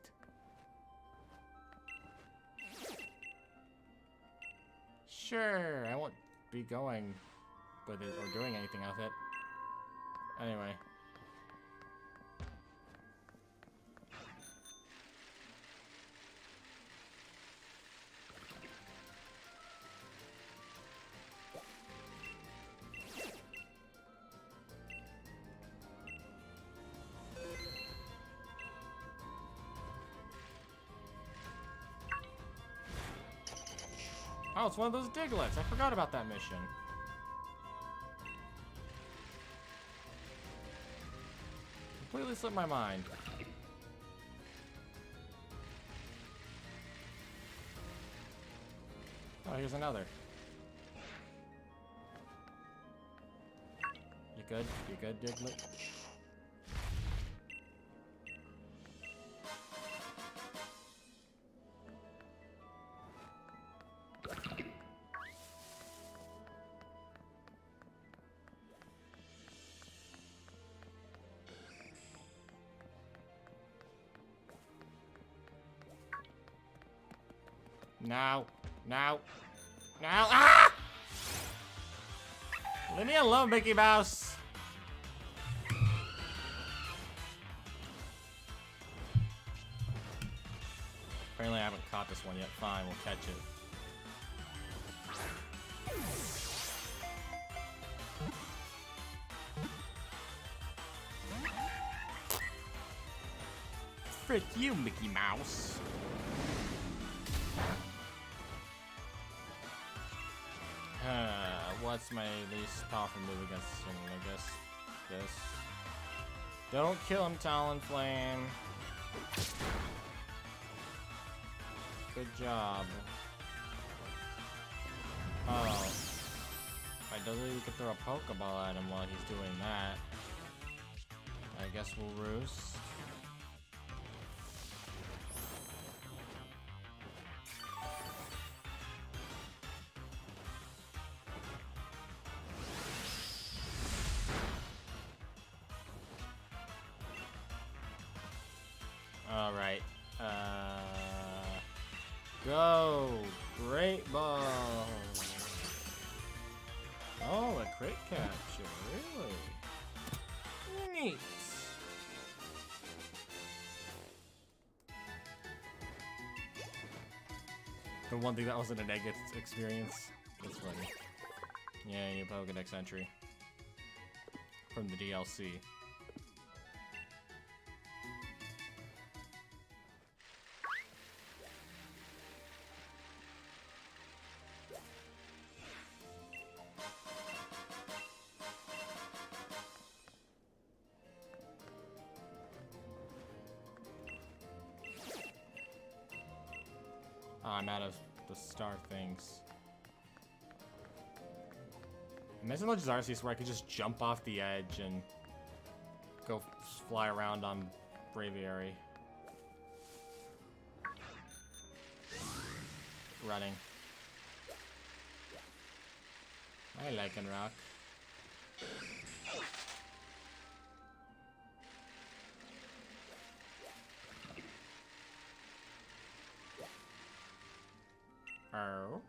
Sure, I won't be going with it or doing anything with it. Anyway. Oh, it's one of those Diglets. I forgot about that mission. Completely slipped my mind. Oh, here's another. You good? You good, Diglett? No. No. No. Ah! Leave me alone, Mickey Mouse. Apparently I haven't caught this one yet. Fine, we'll catch it. Frick you, Mickey Mouse. What's my least powerful move against this thing? I guess this. Don't kill him, Talonflame. Good job. Oh. If I don't really could throw a Pokeball at him while he's doing that. I guess we'll roost. Alright. Go! Great ball! Oh, a crit capture, really? Neat! The one thing that wasn't a negative experience. That's funny. Yeah, new Pokédex entry. From the DLC. Oh, I'm out of the star things. Imagine Legends where I could just jump off the edge and go fly around on Braviary. Running. I like and rock. Oh.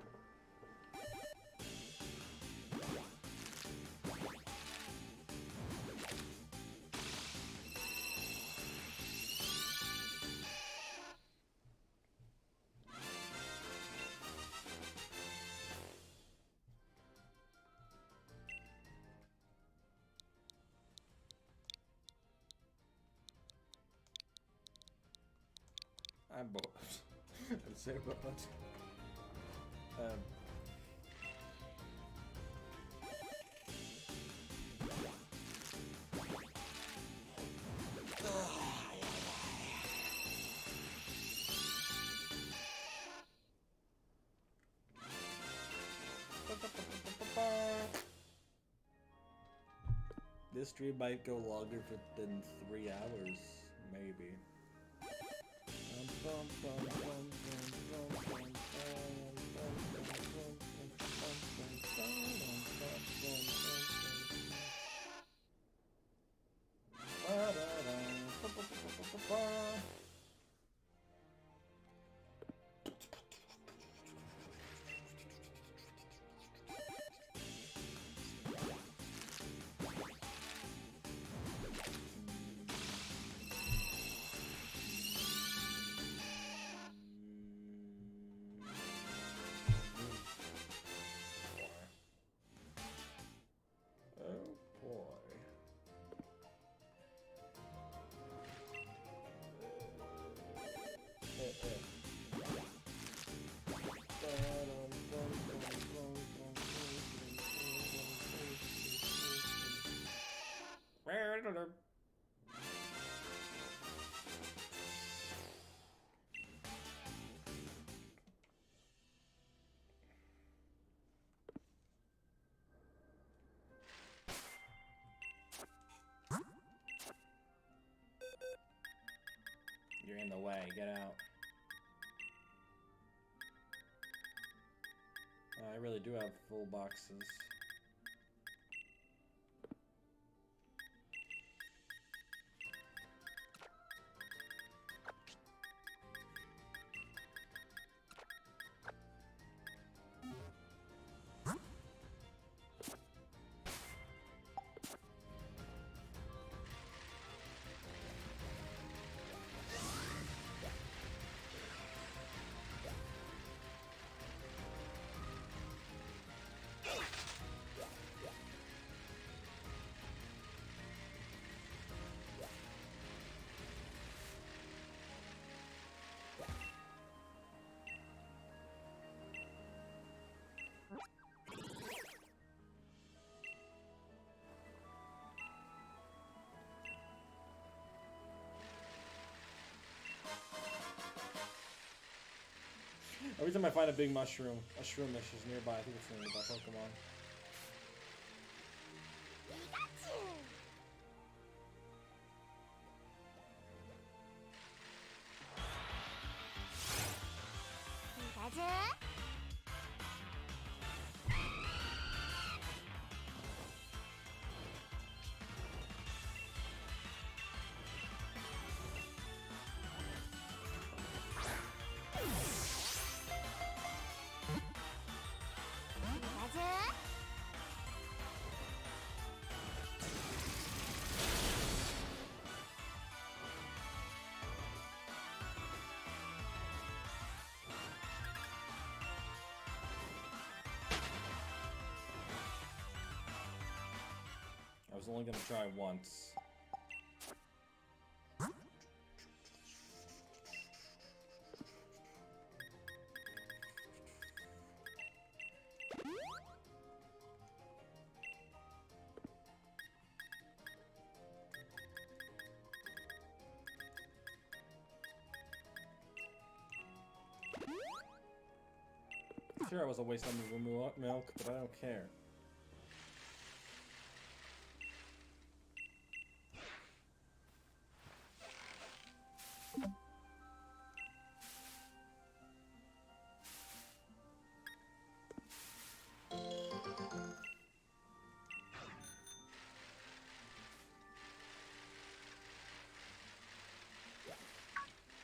I'm bored. I'm so bored. This stream might go longer than 3 hours, maybe. You're in the way, get out. I really do have full boxes. Every time I find a big mushroom, a shroomish is nearby. I think it's nearby Pokemon. I was only gonna try once. Sure, I was a waste of milk, but I don't care.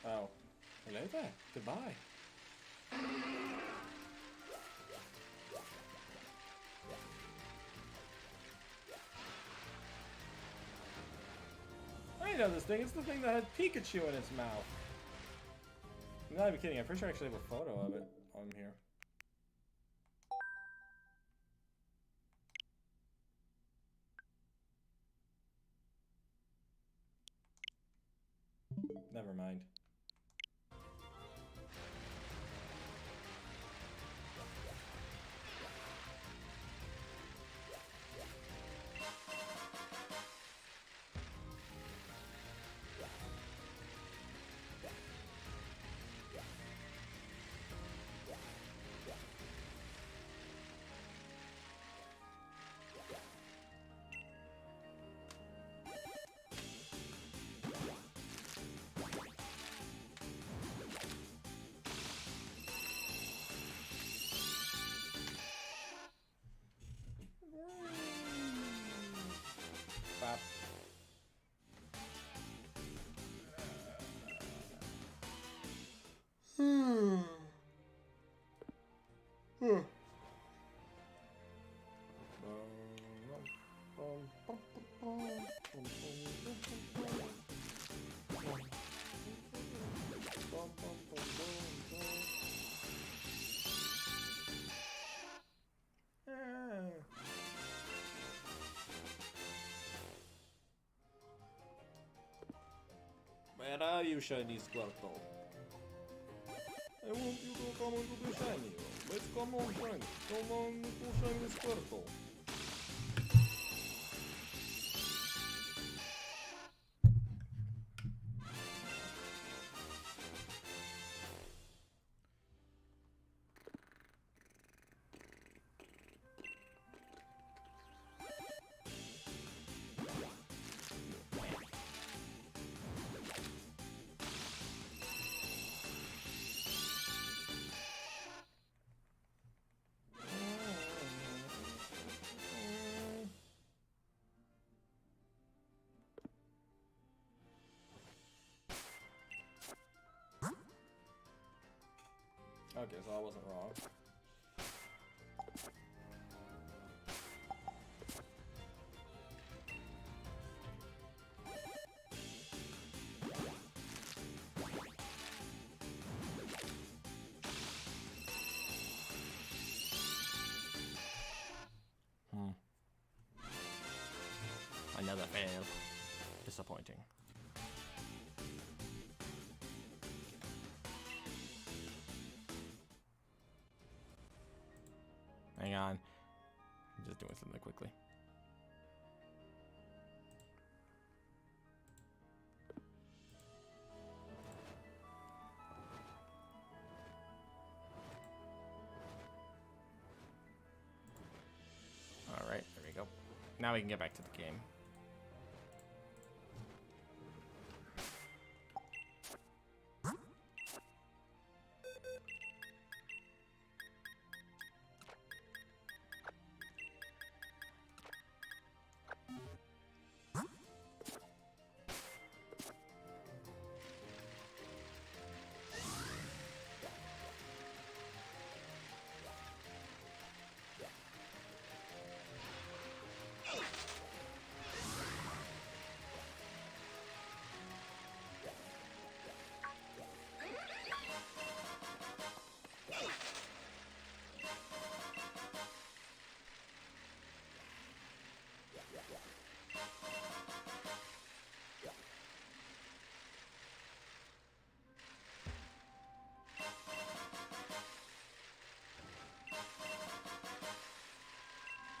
Oh, hello there. Goodbye. I know this thing. It's the thing that had Pikachu in its mouth. I'm not even kidding. I'm pretty sure I actually have a photo of it on here. Never mind. Where are you, shiny Squirtle? I want you to come into the shiny room. Let's come on, shiny. Come on, little shiny Squirtle. Okay, so I wasn't wrong. Another fail. Disappointing. Hang on. I'm just doing something quickly. Alright, there we go. Now we can get back to the game.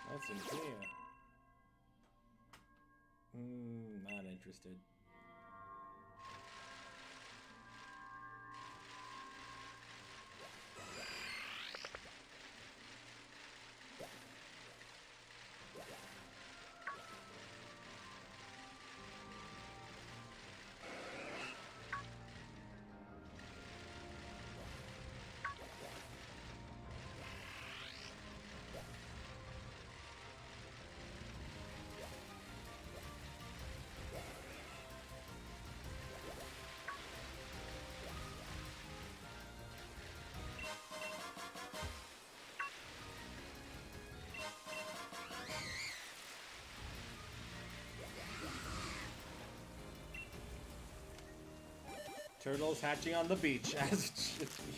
What's in here? Not interested. Turtles hatching on the beach, as it should be.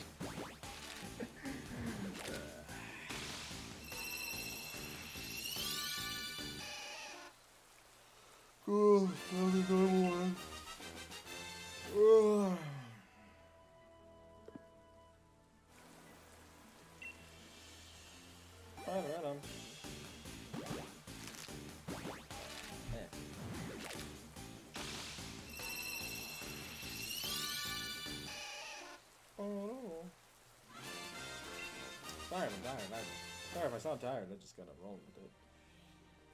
Oh, another normal one. Alright, Sorry, I'm tired. Sorry if I sound tired. I just gotta roll with it.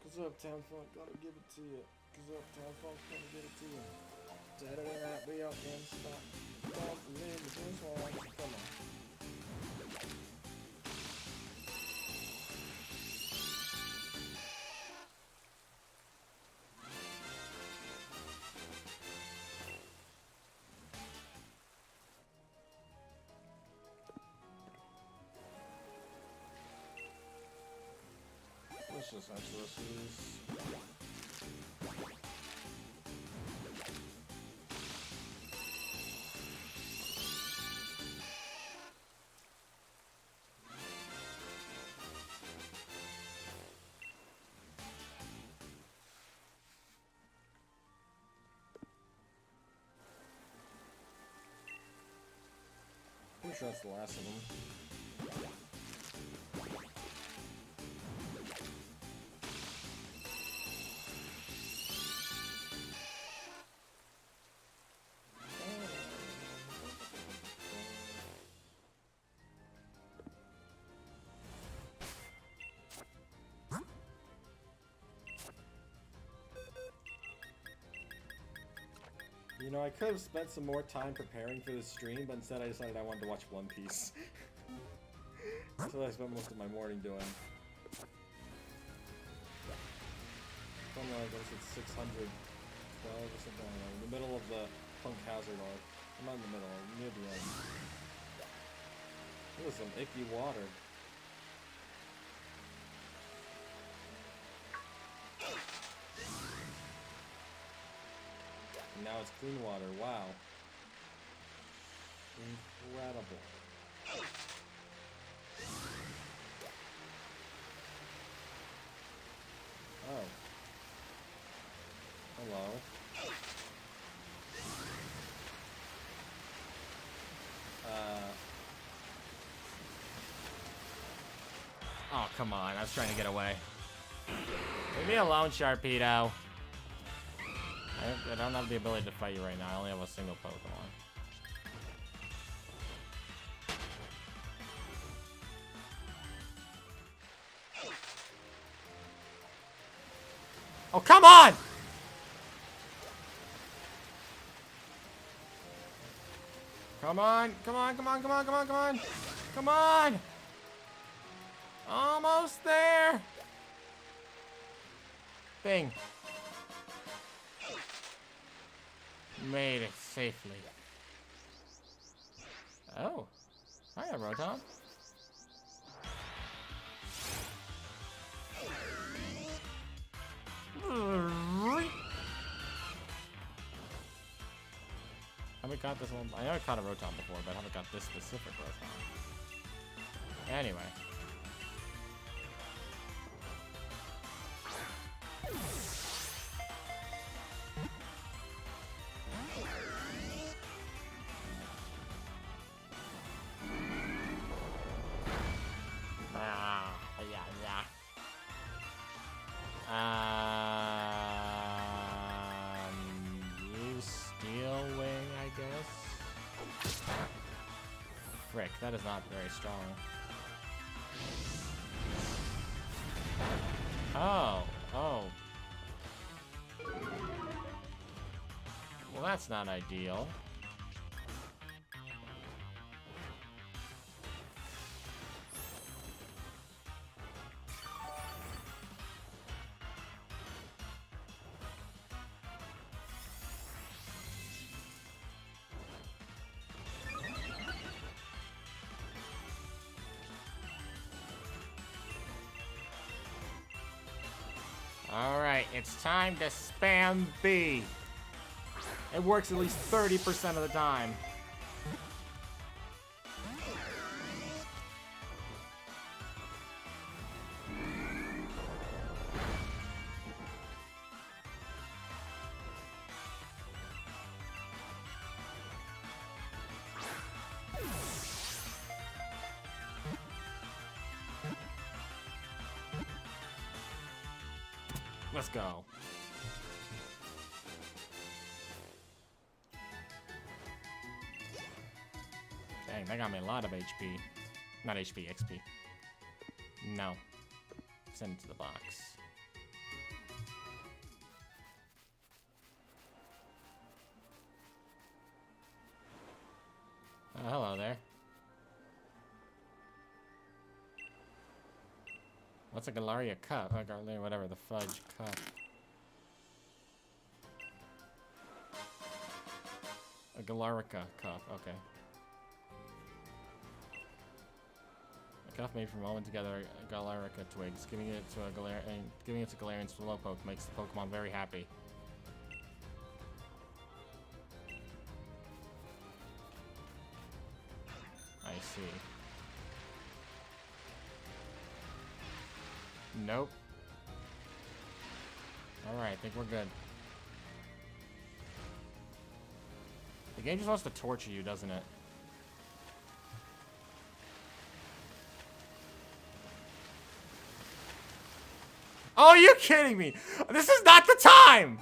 Cause Uptown Funk gotta give it to you. Cause Uptown Funk gotta give it to you. Saturday night, we all can't stop. Don't live the this one. Come on. Let's just enter this. Pretty sure that's the last of them. You know, I could have spent some more time preparing for this stream, but instead I decided I wanted to watch One Piece. That's what I spent most of my morning doing. I don't know, I guess it's 612 or something, I don't know, in the middle of the Punk Hazard arc. I'm not in the middle, I'm near the end. This is some icky water. And now it's clean water, wow. Incredible. Oh. Hello. Oh, come on. I was trying to get away. Leave me alone, Sharpedo. I don't have the ability to fight you right now. I only have a single Pokemon. Oh, come on! Come on, come on, come on, come on, come on, come on! Come on! Almost there! Thing. Made it safely. Oh. Hiya, Rotom. Haven't got this one. I know I caught a Rotom before, but I haven't got this specific Rotom. Anyway. Use Steel Wing, I guess. Frick, that is not very strong. Oh, oh. Well, that's not ideal. Alright, it's time to spam B. It works at least 30% of the time. Let's go. Dang, that got me a lot of HP. Not HP, XP. No. Send it to the box. Oh, hello there. What's a Galaria cup? Whatever, the fudge cup. A Galarica cup, okay. Cuff made from moment together Galarica twigs. Giving it to Galarian Slowpoke makes the Pokemon very happy. I see. Nope. Alright, I think we're good. The game just wants to torture you, doesn't it? Oh, are you kidding me? This is not the time!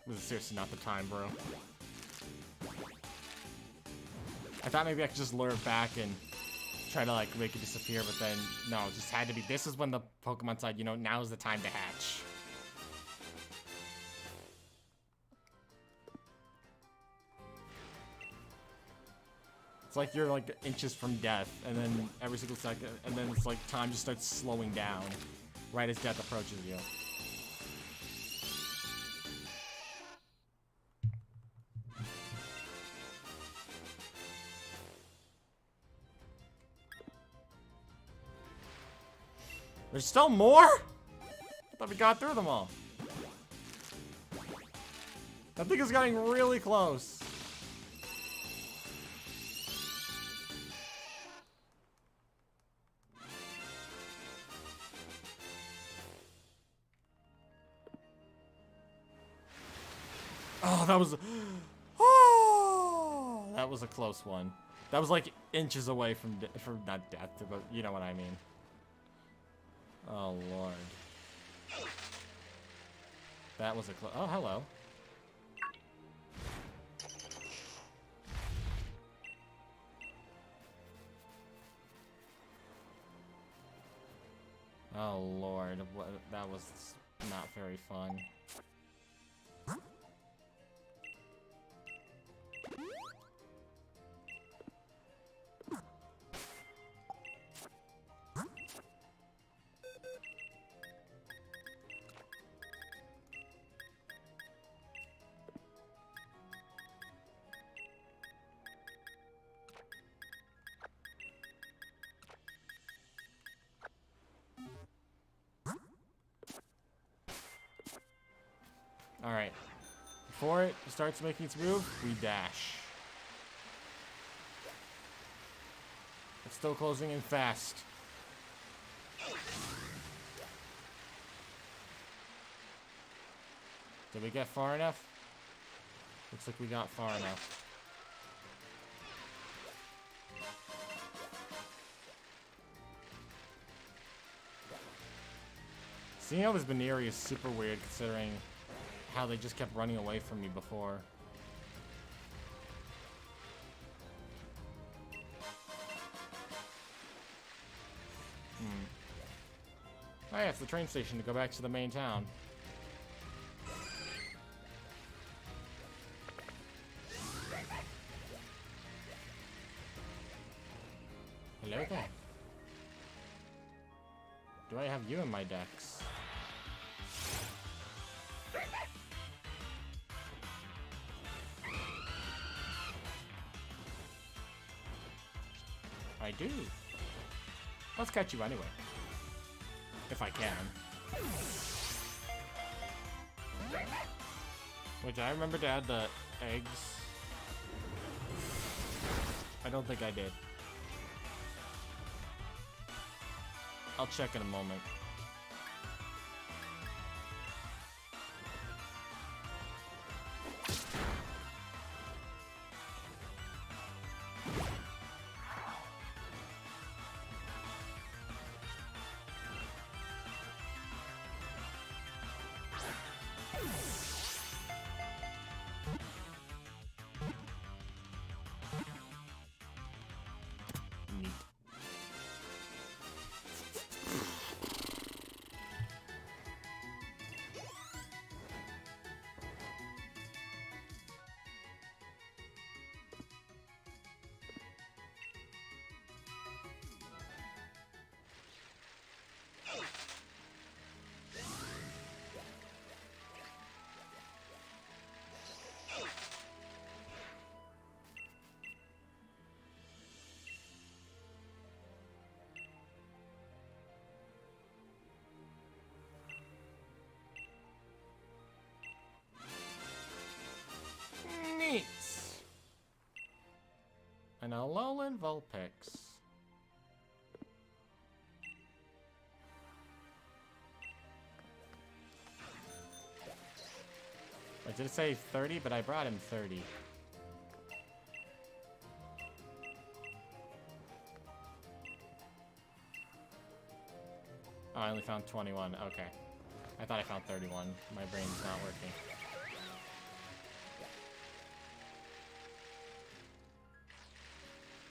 This is seriously not the time, bro. I thought maybe I could just lure it back and try to, like, make it disappear, but then, no, it just had to be. This is when the Pokemon said, you know, now's the time to hatch. It's like you're, like, inches from death, and then every single second, and then it's like time just starts slowing down right as death approaches you. There's still more? I thought we got through them all. That thing is getting really close. Oh, that was... Oh, that was a close one. That was like inches away from not death, but you know what I mean. Oh, Lord. That was a oh, hello. Oh, Lord. That was not very fun. Alright. Before it starts making its move, we dash. It's still closing in fast. Did we get far enough? Looks like we got far enough. Seeing how this Baneri is super weird considering how they just kept running away from me before. Oh yeah, it's the train station to go back to the main town. Hello there. Do I have you in my decks? I do. Let's catch you anyway. If I can. Which I remember to add the eggs. I don't think I did. I'll check in a moment. Neat. Neat. An Alolan Vulpix. Wait, did it say 30? But I brought him 30. Oh, I only found 21. Okay. I thought I found 31. My brain's not working.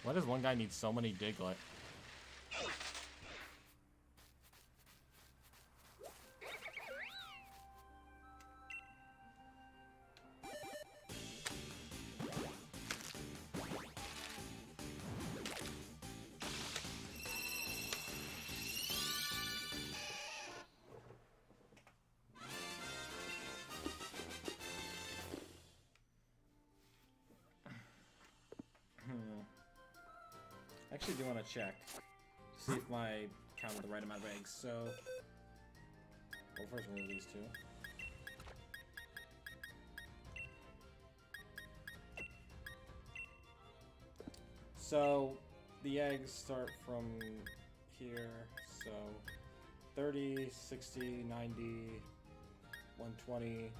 Why does one guy need so many Diglett? I actually do want to check to see if my counted the right amount of eggs. So, well, first we'll move these two. So the eggs start from here. So 30, 60, 90, 120,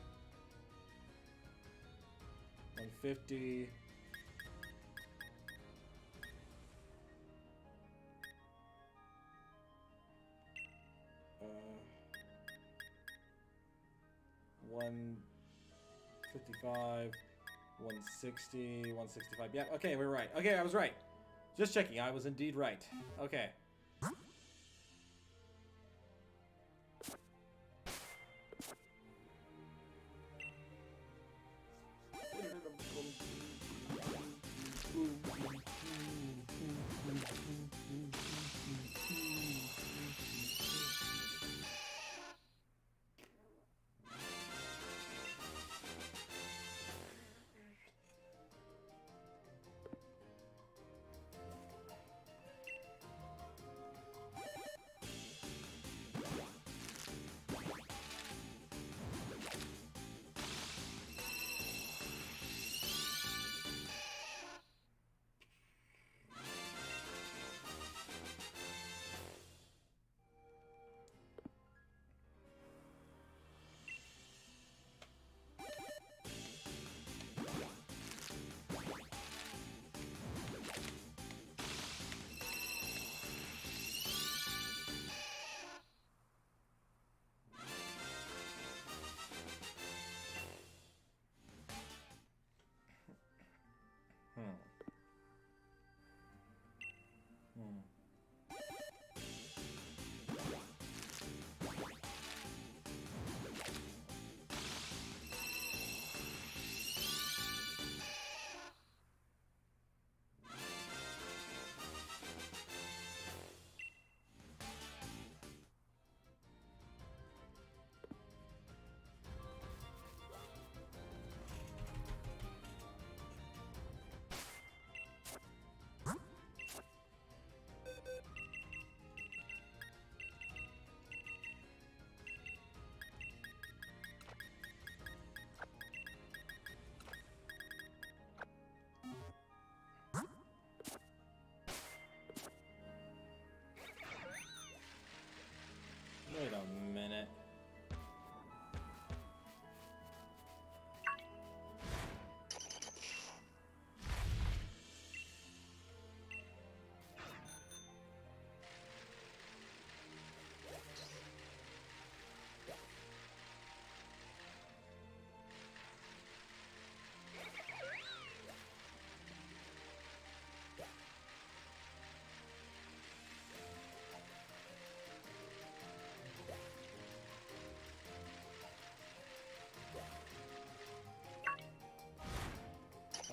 150. 155, 160, 165. Yeah, okay, we're right. Okay, I was right. Just checking. I was indeed right. Okay.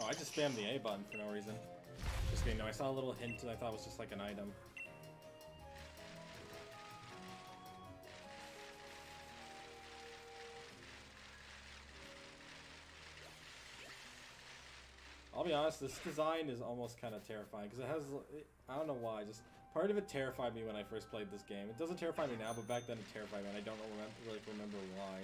Oh, I just spammed the A button for no reason. Just kidding, no, I saw a little hint and I thought it was just like an item. I'll be honest, this design is almost kind of terrifying because it has, I don't know why, just part of it terrified me when I first played this game. It doesn't terrify me now, but back then it terrified me and I don't really remember why.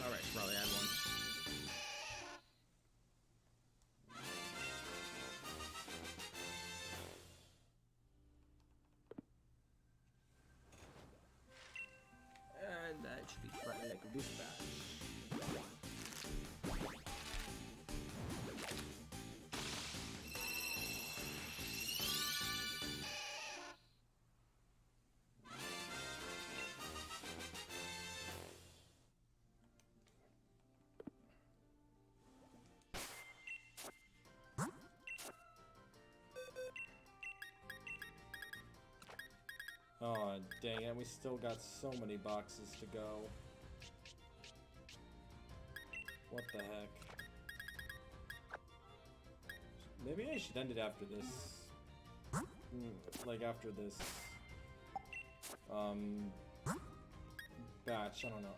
Alright, should probably add one. And that should be quite like a dispatch. Oh, dang it, we still got so many boxes to go. What the heck? Maybe I should end it after this. Like after this. Batch, I don't know.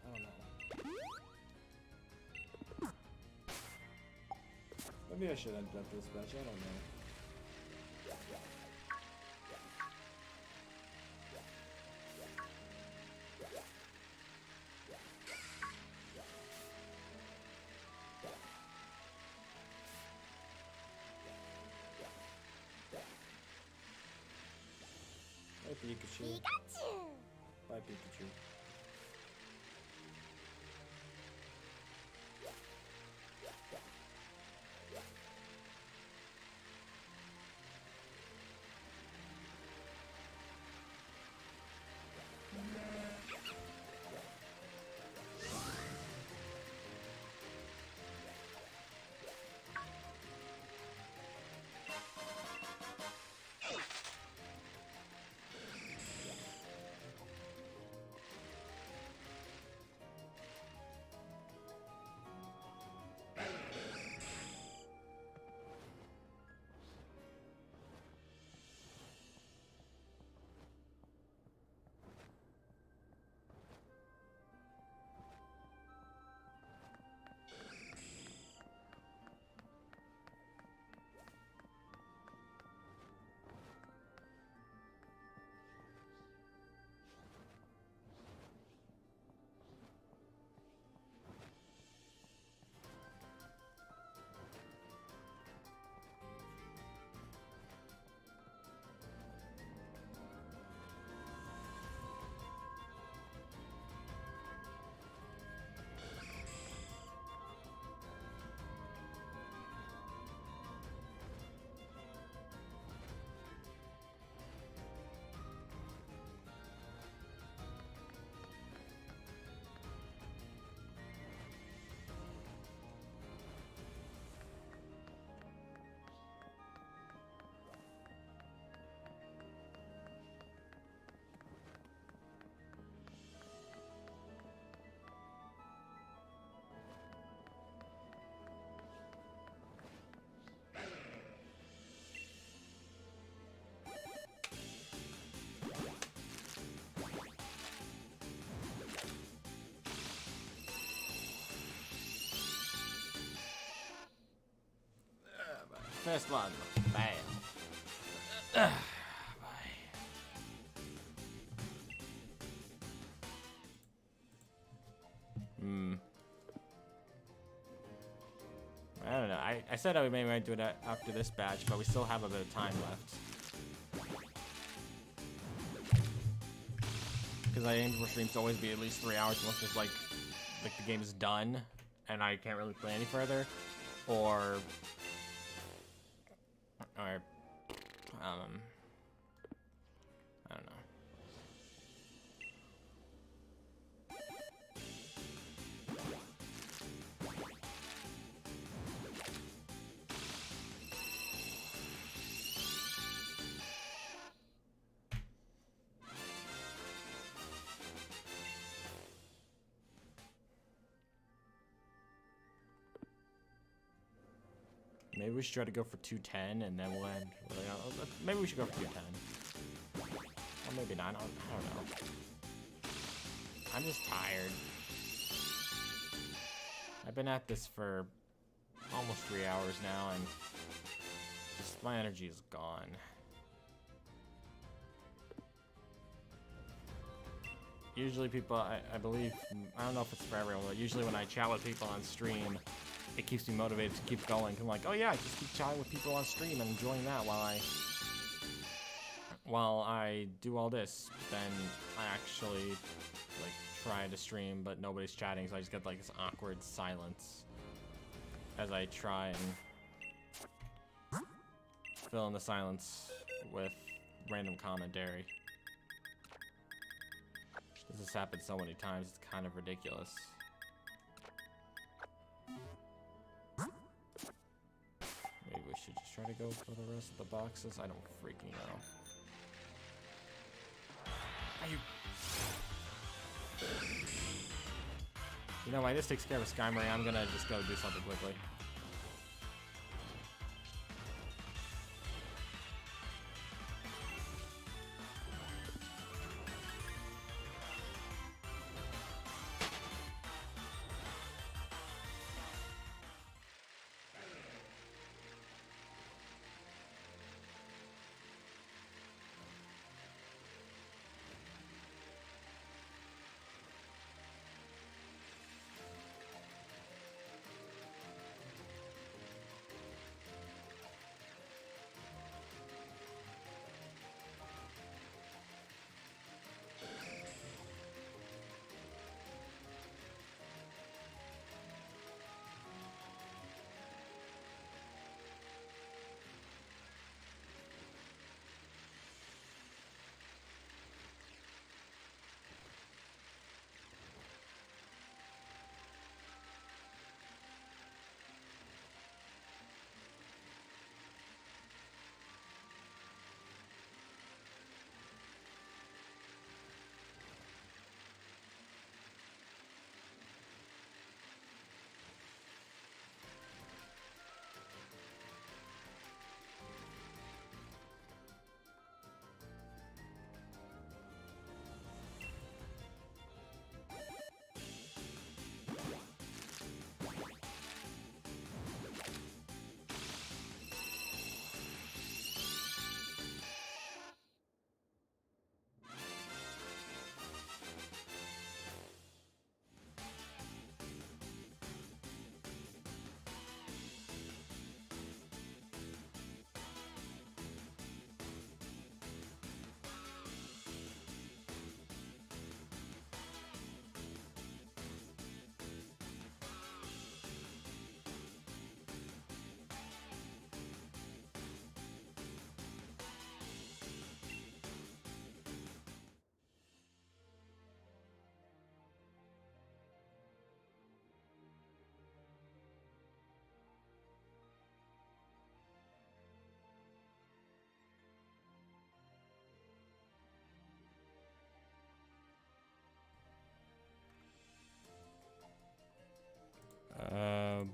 Maybe I should end it after this batch, I don't know. Bye, Pikachu. Bye, Pikachu. First one. Bam. Bye. I don't know. I said I maybe might do it after this batch, but we still have a bit of time left. Because I aim for streams to always be at least 3 hours unless it's like the game is done and I can't really play any further. Or I don't know. Maybe we should try to go for 210 and then we'll end. Maybe we should go for 210. Or maybe not. I don't know. I'm just tired. I've been at this for almost 3 hours now and just my energy is gone. Usually people, I believe, I don't know if it's for everyone, but usually when I chat with people on stream, it keeps me motivated to keep going. I'm like, oh yeah, I just keep chatting with people on stream and enjoying that while I do all this. Then I actually like try to stream, but nobody's chatting, so I just get like this awkward silence as I try and fill in the silence with random commentary. This has happened so many times, it's kind of ridiculous. Maybe we should just try to go for the rest of the boxes. I don't freaking know. You know, while this takes care of Skymarie, I'm gonna just go do something quickly.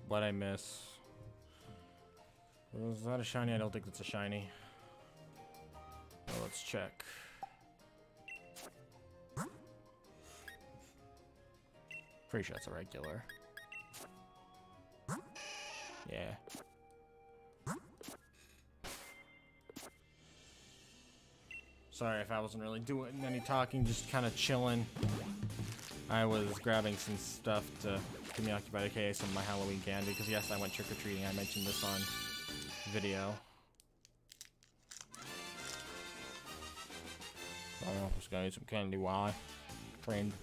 What I miss? Was that a shiny? I don't think that's a shiny. Well, let's check. Pretty sure it's a regular. Yeah. Sorry if I wasn't really doing any talking, just kind of chilling. I was grabbing some stuff to keep me occupied, aka some of my Halloween candy, because yes, I went trick-or-treating. I mentioned this on video. I'm just gonna eat some candy while I trained.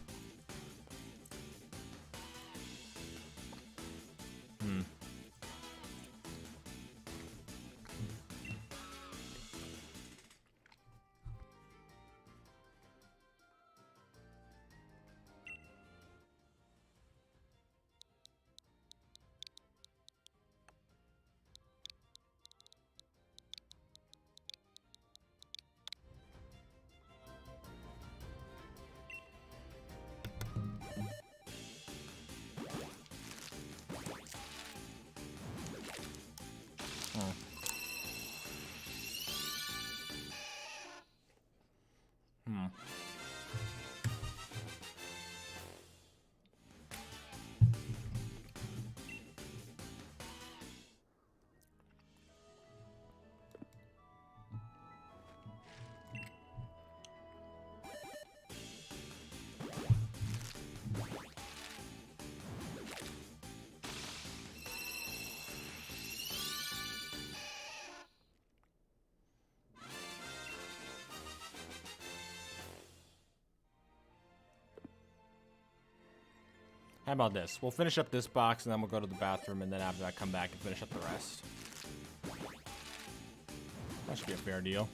How about this? We'll finish up this box and then we'll go to the bathroom, and then after that come back and finish up the rest. That should be a fair deal.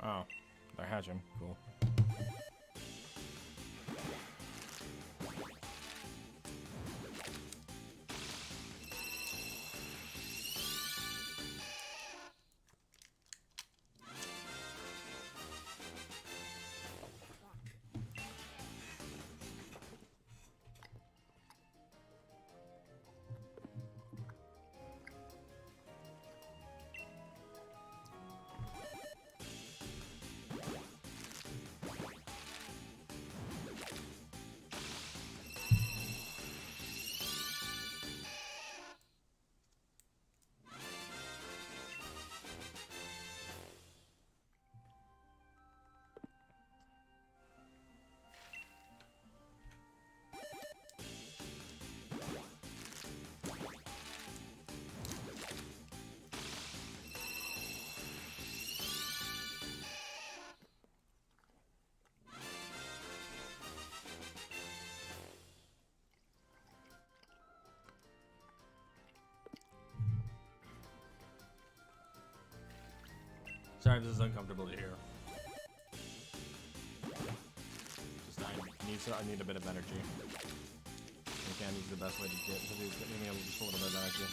Oh, they're hatching. Cool. Sorry if this is uncomfortable to hear. Just I need a bit of energy. The candy's the best way to get me just a little bit of energy.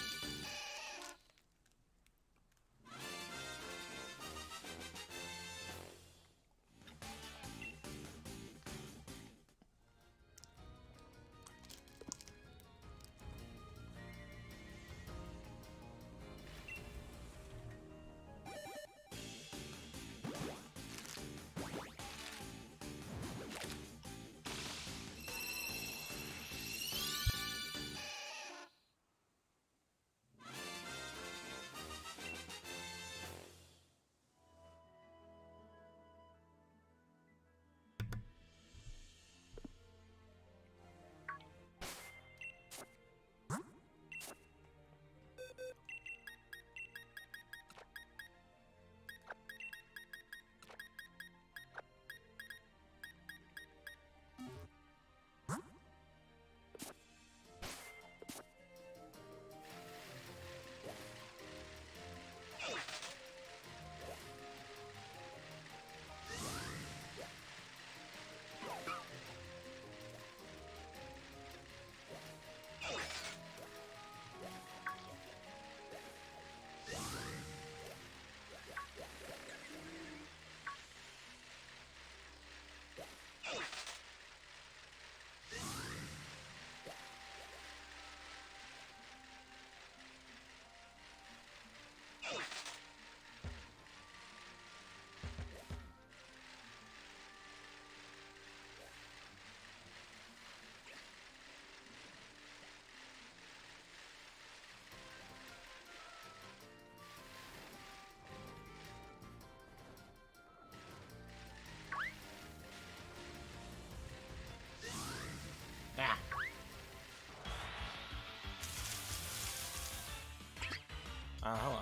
Ah. Hello.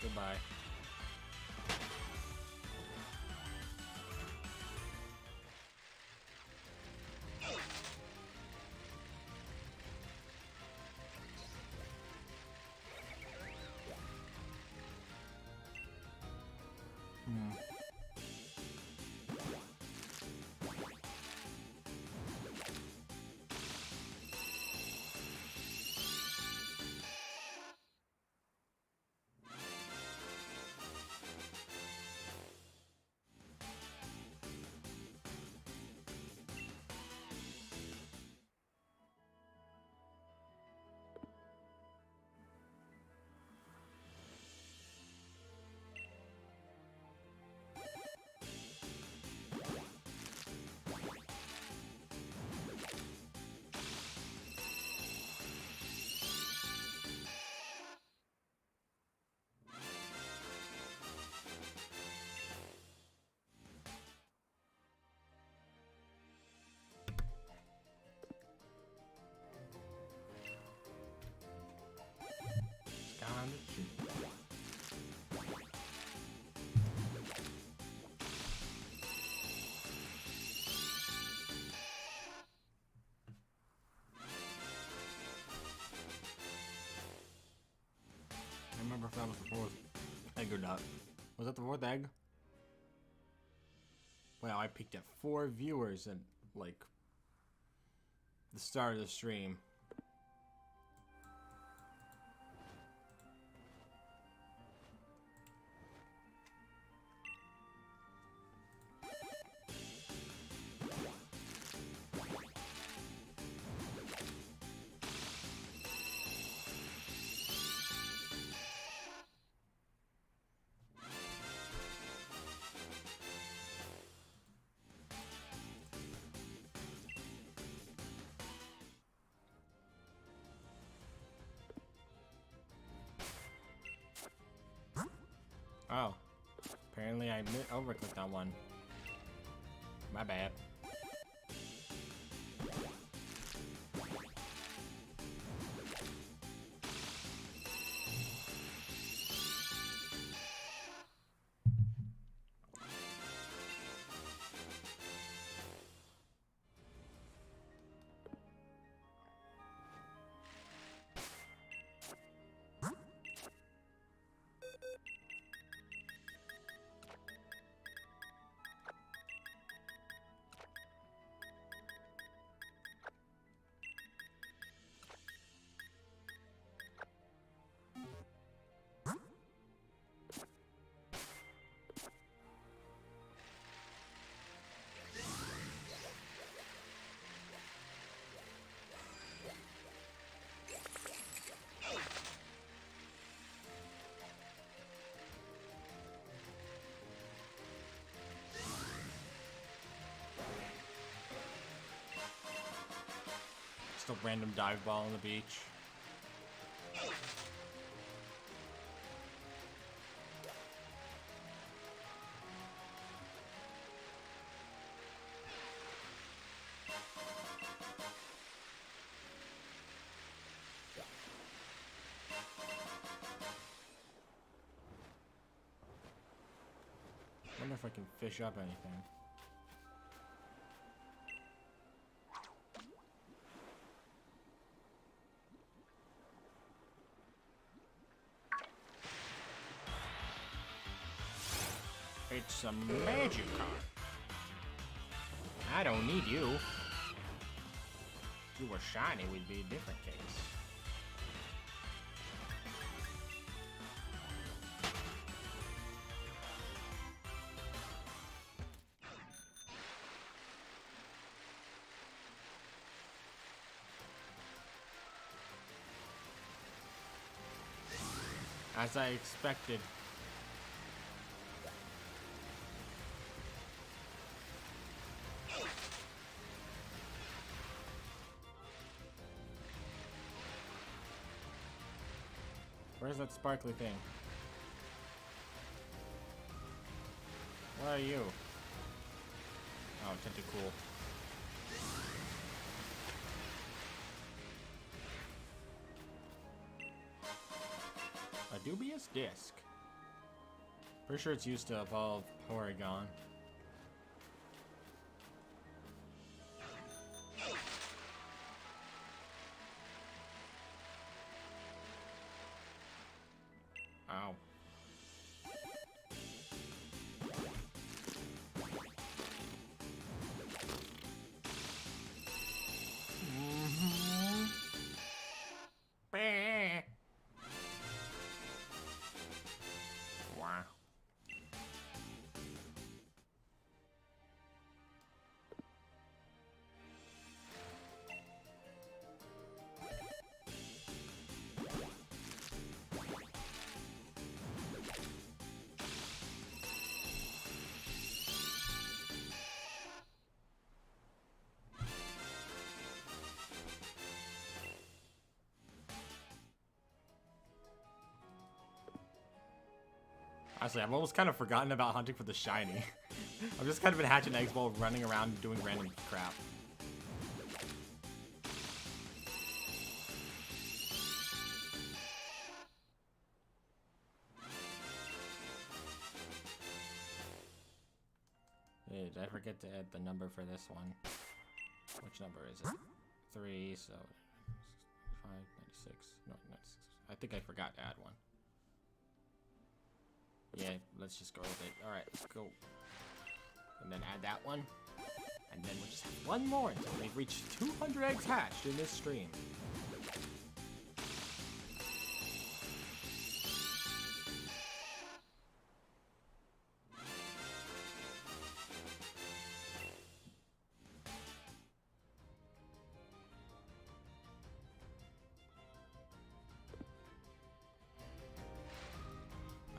Goodbye. Down the street. I remember if that was the fourth egg or not. Was that the fourth egg? Wow, I peaked at 4 viewers at, like, the start of the stream. Oh. Apparently I overclicked on one. My bad. Just a random dive ball on the beach. Wonder if I can fish up anything. It's a magic card. I don't need you. If you were shiny, we'd be a different case. As I expected. Where's that sparkly thing? Where are you? Oh, Tentacool. A dubious disc. Pretty sure it's used to evolve Porygon. Ow. Bah. Wow. Honestly, I've almost kind of forgotten about hunting for the shiny. I've just kind of been hatching eggs while running around doing random crap. Hey, did I forget to add the number for this one? Which number is it? 3, so 5, 96. No, 96. I think I forgot to add one. Yeah, let's just go with it. Alright, let's go. And then add that one. And then we'll just have one more until we've reached 200 eggs hatched in this stream.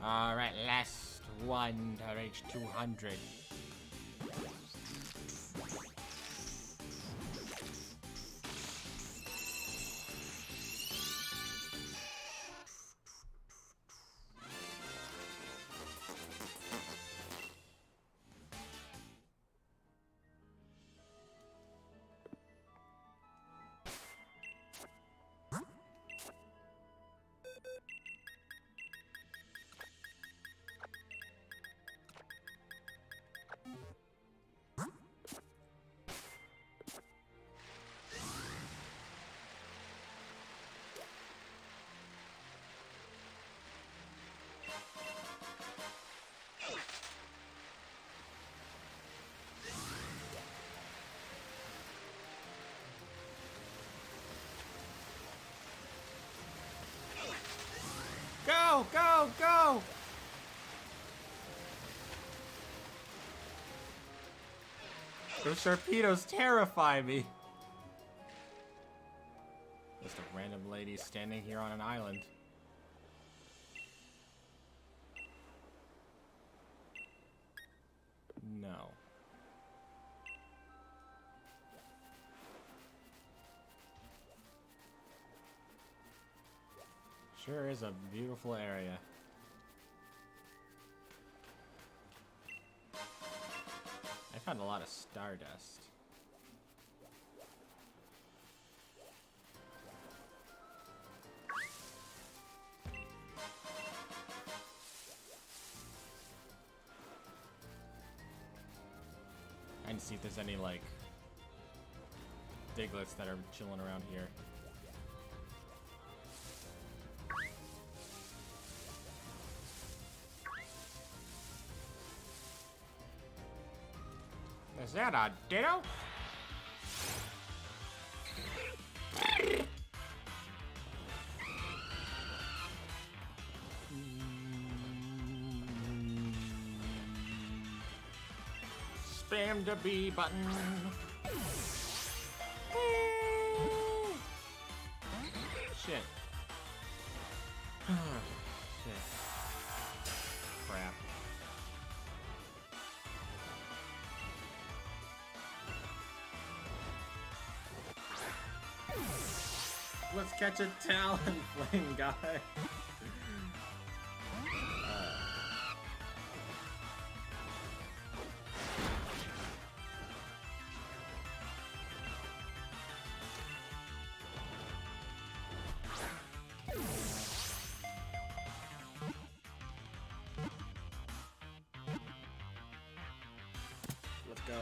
Alright, last one to reach 200. Go, go, go! Those torpedoes terrify me. Just a random lady standing here on an island. No. Sure is a beautiful area. I found a lot of stardust. I need to see if there's any, like, Diglets that are chilling around here. Is that a Ditto? Spam the B button. Shit. Shit. Crap. Let's catch a Talonflame, guy. Let's go.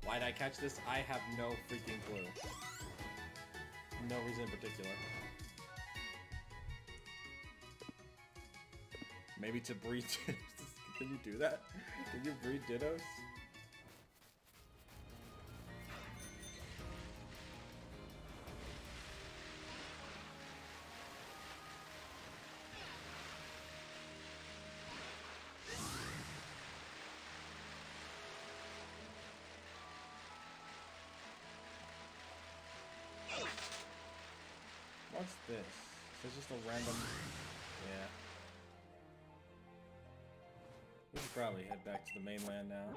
Why'd I catch this? I have no freaking clue. No reason in particular. Maybe to breed. Can you do that? Can you breed Dittos? What's this? Is this just a random... Yeah. We should probably head back to the mainland now.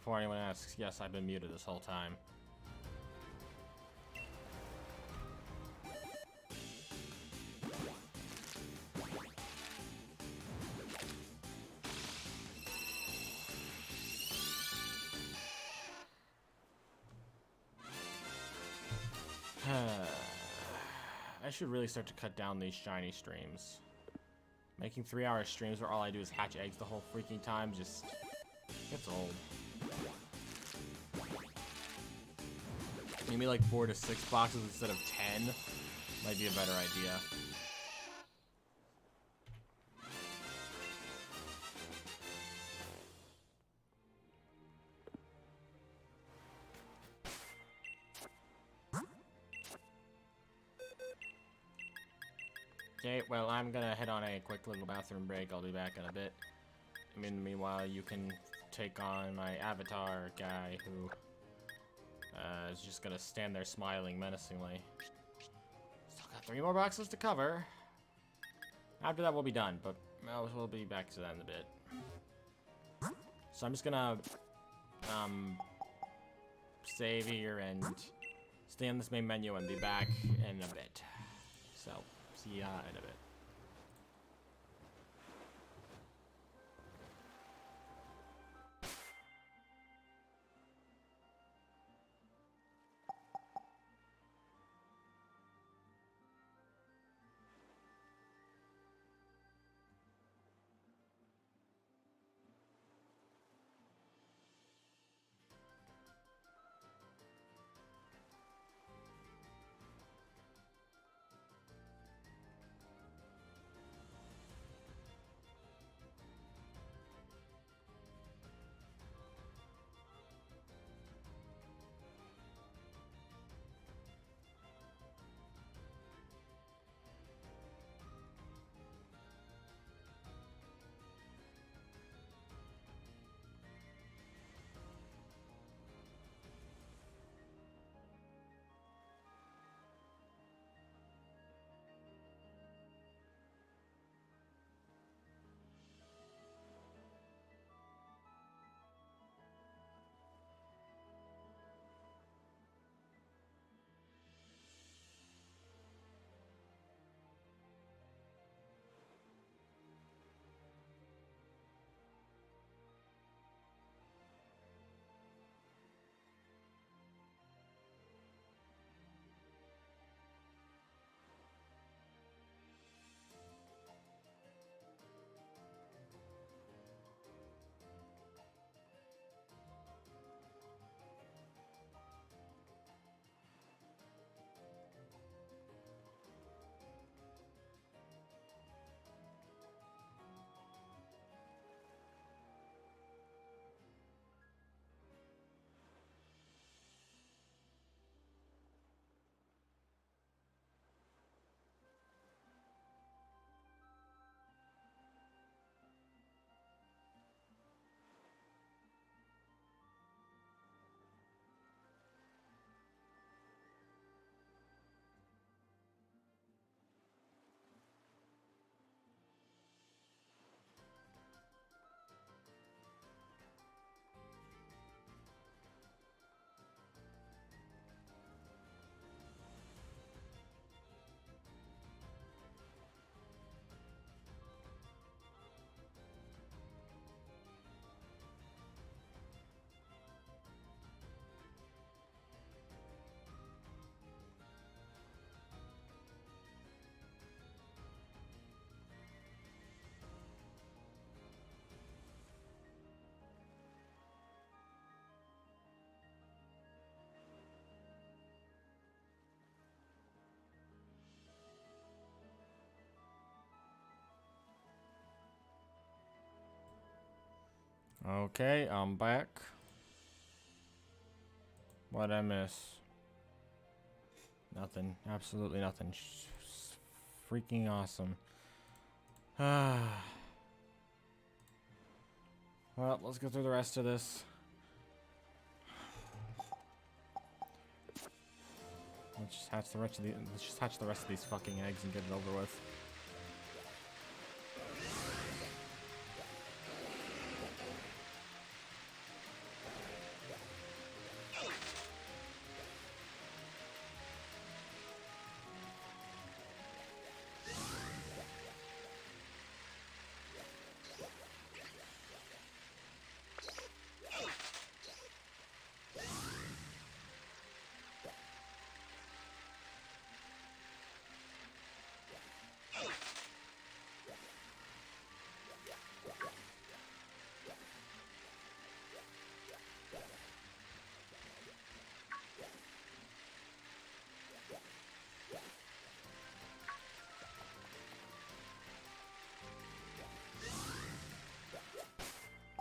before anyone asks, yes, I've been muted this whole time. I should really start to cut down these shiny streams. Making 3-hour streams where all I do is hatch eggs the whole freaking time just gets old. Maybe like 4 to 6 boxes instead of 10 might be a better idea. Okay, well, I'm gonna head on a quick little bathroom break. I'll be back in a bit. I mean, meanwhile, you can take on my avatar guy who is just gonna stand there smiling menacingly. Still got 3 more boxes to cover. After that, we'll be done, but we'll be back to that in a bit. So I'm just gonna save here and stay on this main menu and be back in a bit. So, see ya in a bit. Okay, I'm back. What'd I miss? Nothing. Absolutely nothing. Freaking awesome. Well, let's go through the rest of this. Let's just hatch the rest of these fucking eggs and get it over with.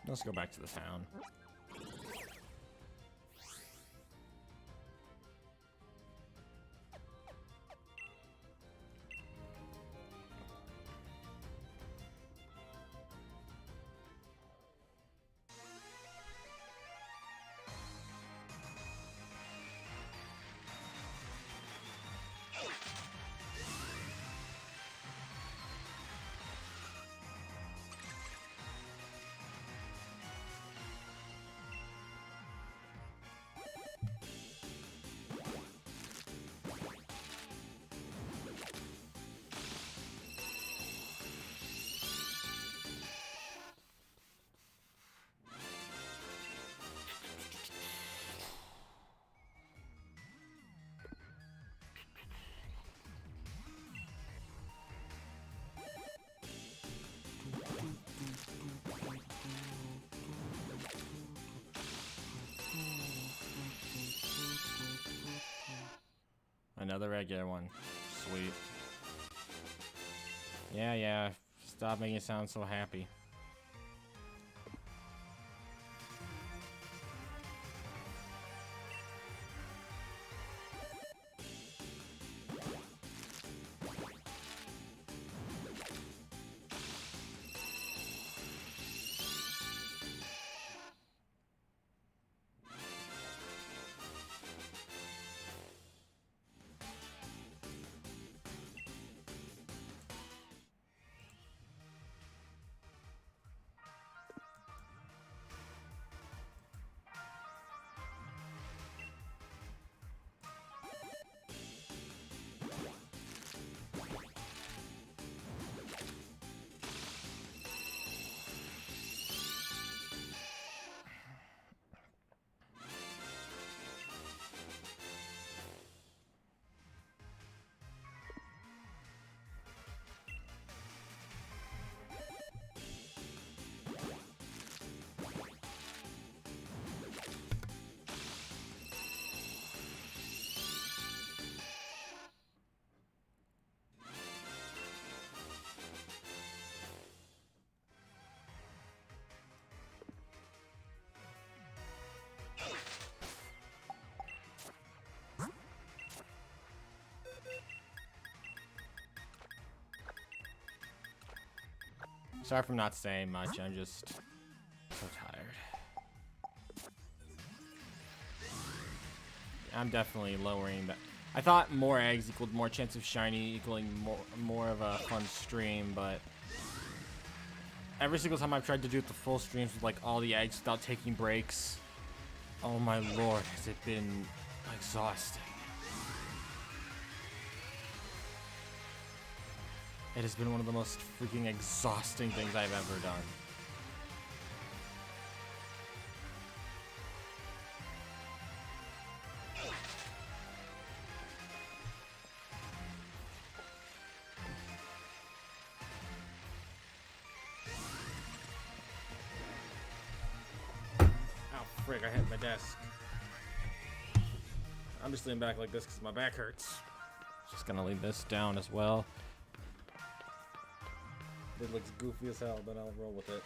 Let's go back to the town. Another regular one. Sweet. Yeah. Stop making it sound so happy. Sorry for not saying much, I'm just so tired. I'm definitely lowering that. I thought more eggs equaled more chance of shiny, equaling more of a fun stream, but every single time I've tried to do it the full streams with like all the eggs without taking breaks, oh my lord, has it been exhausting. It has been one of the most freaking exhausting things I've ever done. Ow, frick, I hit my desk. I'm just leaning back like this because my back hurts. Just gonna leave this down as well. It looks goofy as hell, but I'll roll with it.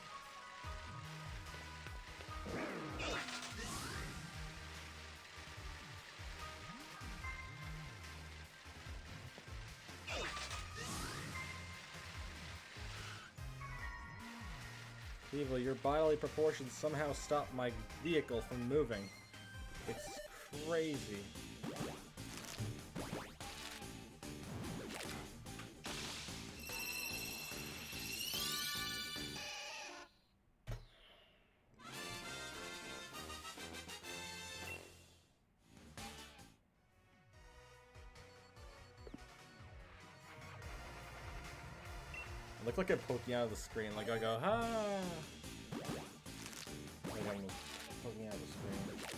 Evil, your bodily proportions somehow stop my vehicle from moving. It's crazy. I look like I'm poking out of the screen, like I go, ah! Like I'm poking out of the screen.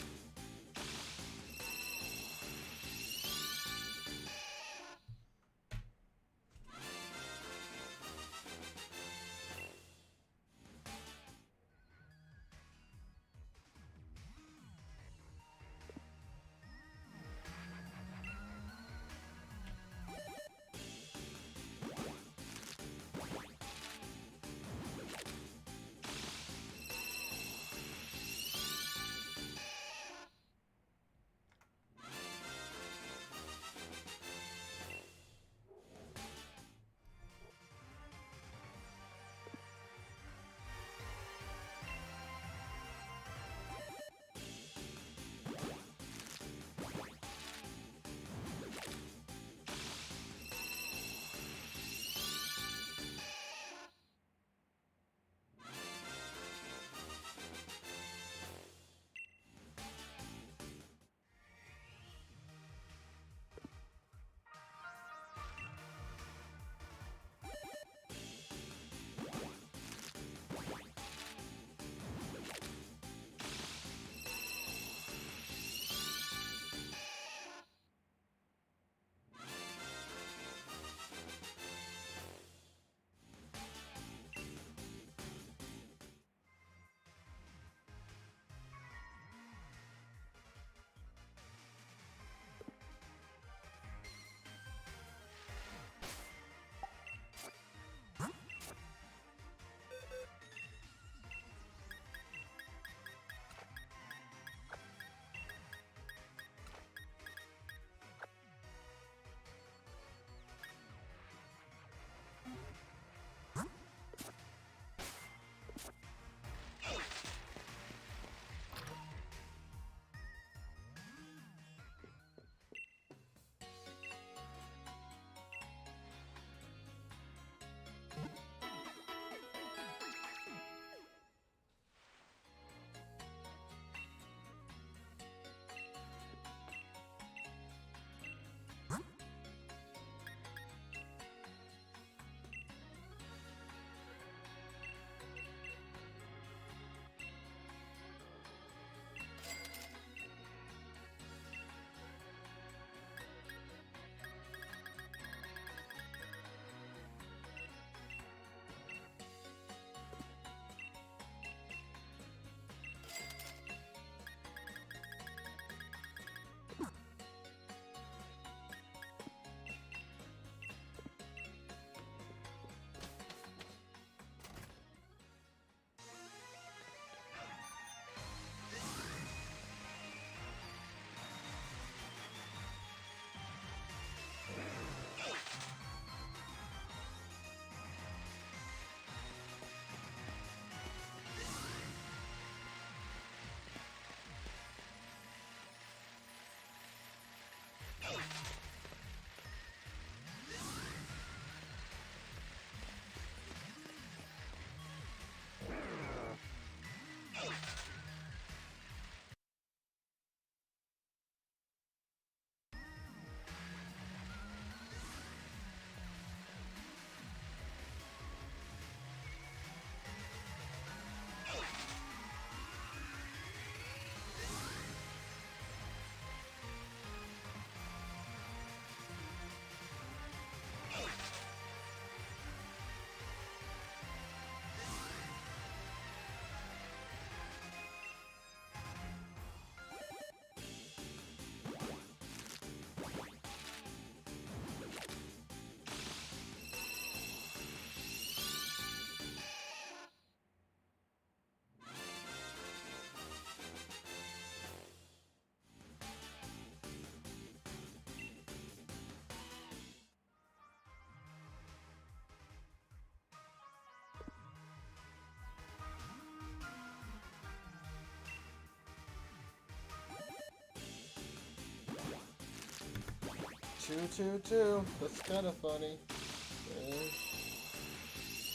222. That's kind of funny.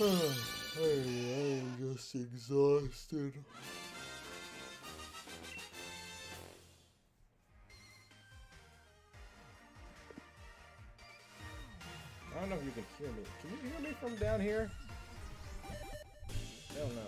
I'm just exhausted. I don't know if you can hear me. Can you hear me from down here? Hell no.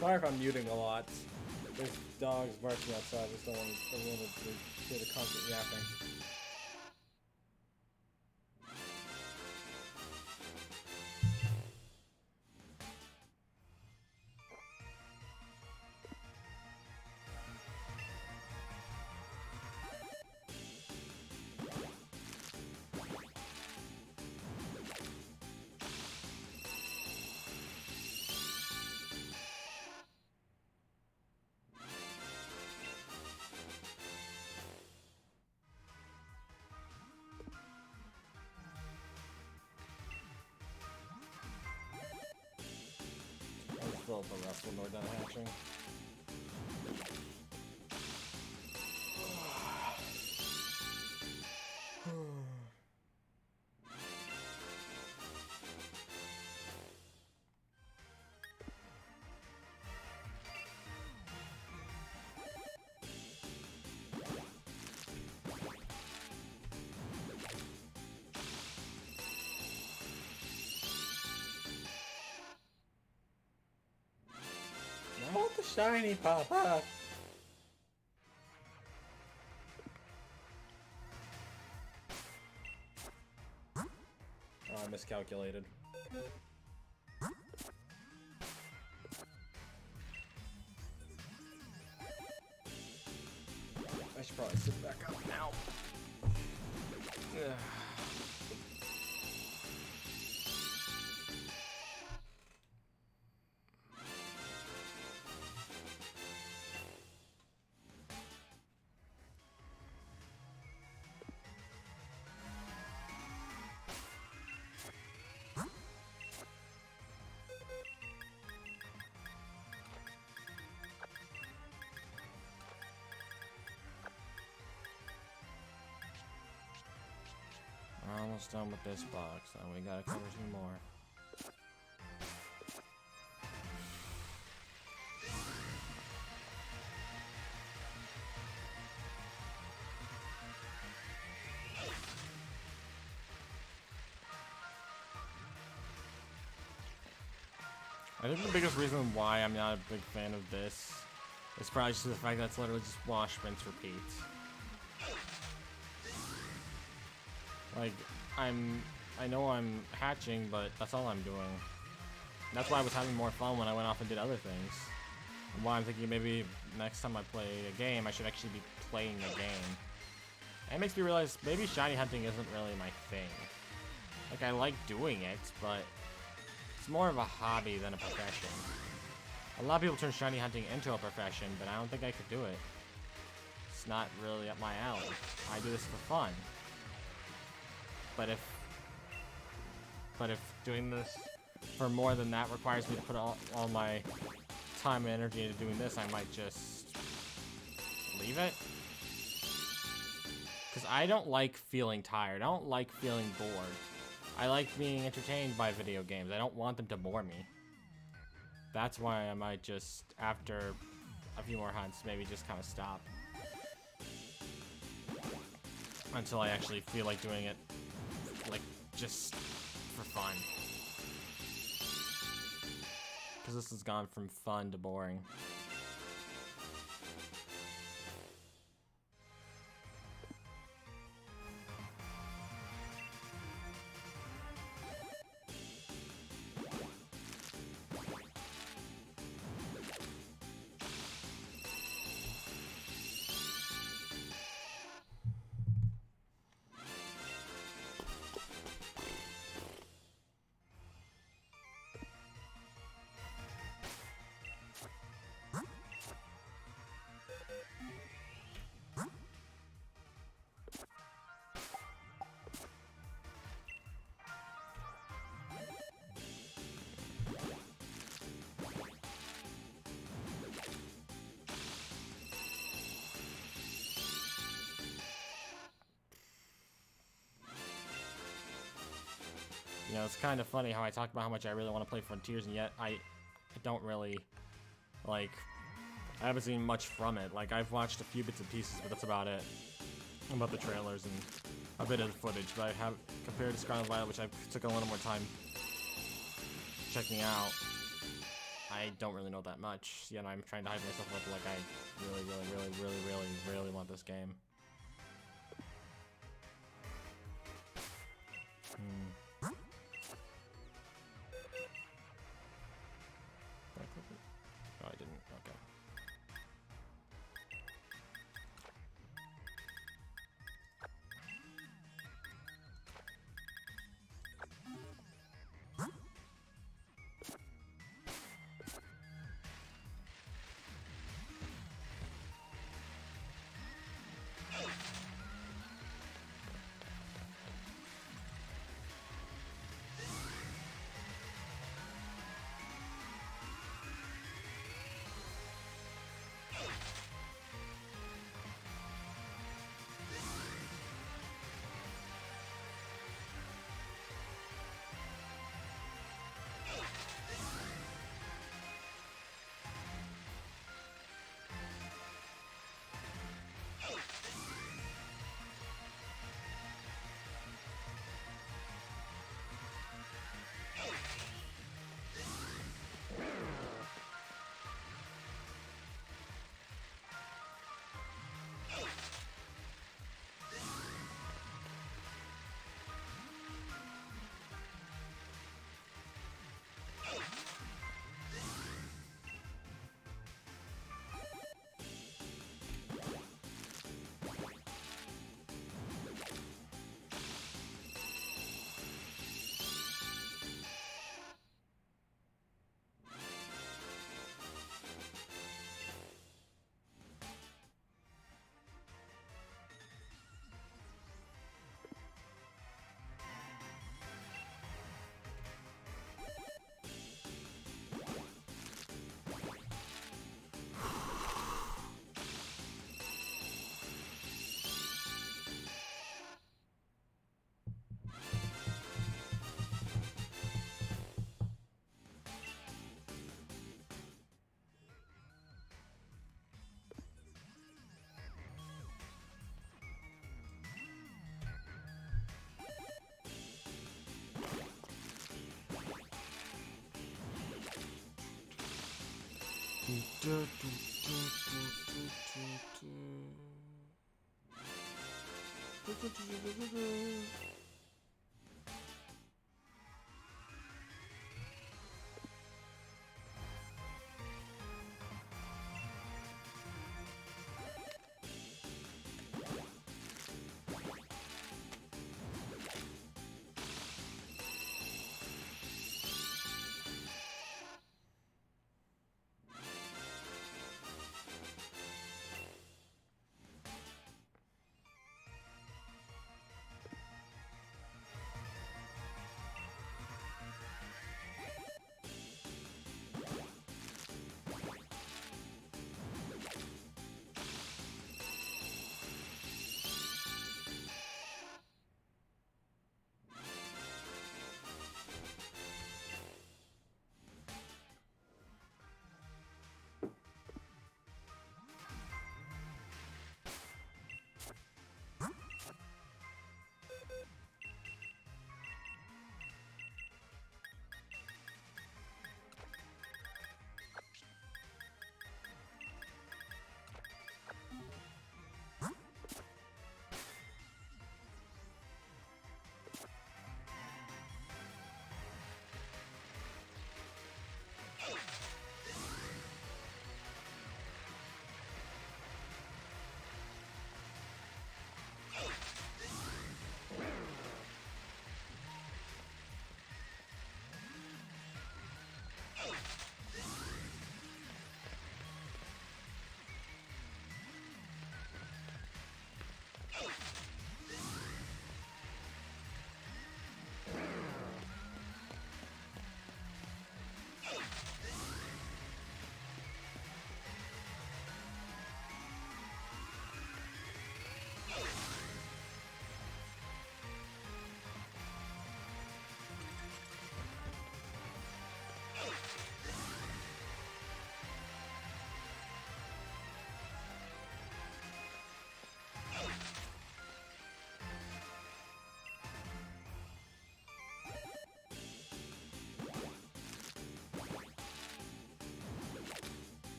Sorry if I'm muting a lot. There's dogs barking outside. I just don't want to hear the constant yapping. Let's fill up the rest when we're done hatching. Not the shiny pop-up! Oh, I miscalculated. I should probably sit back up now. Ugh. almost done with this box, and we gotta cover some more. I think the biggest reason why I'm not a big fan of this is probably just the fact that it's literally just wash, rinse, repeat. Like, I know I'm hatching, but that's all I'm doing. That's why I was having more fun when I went off and did other things. And why I'm thinking maybe next time I play a game, I should actually be playing a game. And it makes me realize maybe shiny hunting isn't really my thing. Like, I like doing it, but it's more of a hobby than a profession. A lot of people turn shiny hunting into a profession, but I don't think I could do it. It's not really up my alley. I do this for fun. But if doing this for more than that requires me to put all my time and energy into doing this, I might just leave it. Because I don't like feeling tired. I don't like feeling bored. I like being entertained by video games. I don't want them to bore me. That's why I might just, after a few more hunts, maybe just kind of stop. Until I actually feel like doing it, like, just for fun. Because this has gone from fun to boring. You know, it's kind of funny how I talk about how much I really want to play Frontiers, and yet I don't really, like, I haven't seen much from it. Like, I've watched a few bits and pieces, but that's about it. About the trailers and a bit of the footage, but I have, compared to Scarlet Violet, which I took a little more time checking out, I don't really know that much. You know, I'm trying to hype myself up like I really want this game. Did I click it? No, I didn't. Okay.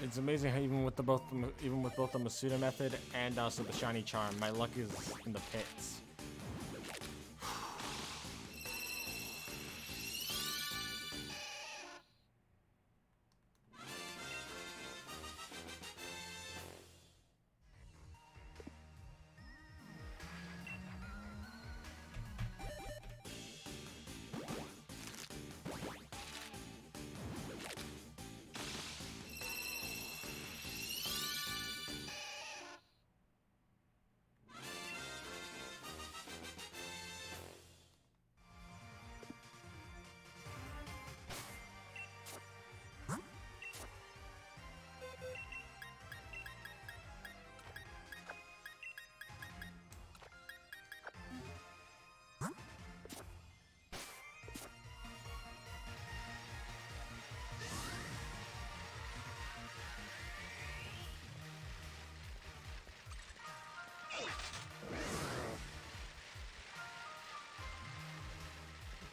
It's amazing how even with both the Masuda method and also the shiny charm, my luck is in the pits.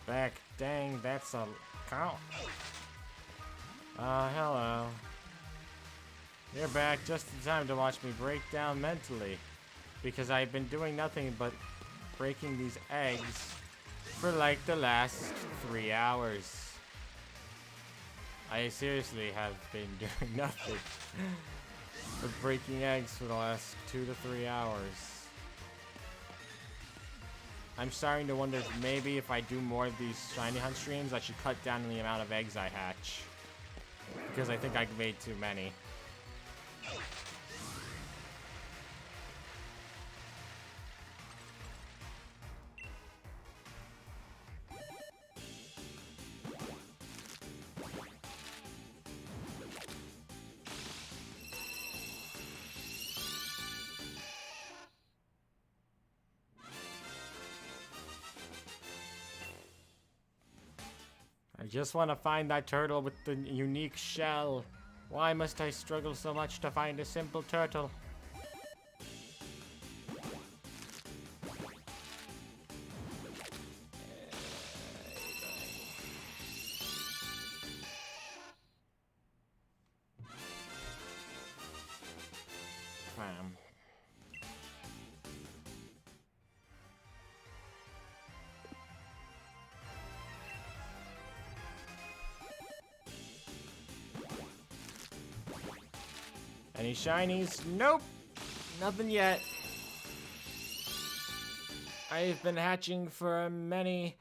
Back, dang, that's a count. Hello. You're back just in time to watch me break down mentally. Because I've been doing nothing but breaking these eggs for like the last 3 hours. I seriously have been doing nothing but breaking eggs for the last 2 to 3 hours. I'm starting to wonder if maybe if I do more of these shiny hunt streams, I should cut down on the amount of eggs I hatch. Because I think I made too many. I just want to find that turtle with the unique shell. Why must I struggle so much to find a simple turtle? Any shinies? Nope. Nothing yet. I've been hatching for many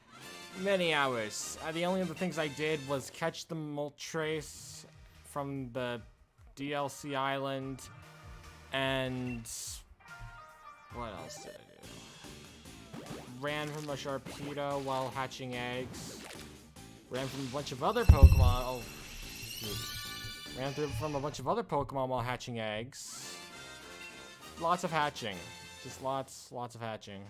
hours. The only other things I did was catch the Moltres from the DLC island, and what else did I do? Ran from a Sharpedo while hatching eggs. Ran from a bunch of other Pokemon. Oh, shoot. Ran through from a bunch of other Pokemon while hatching eggs. Lots of hatching. Just lots of hatching.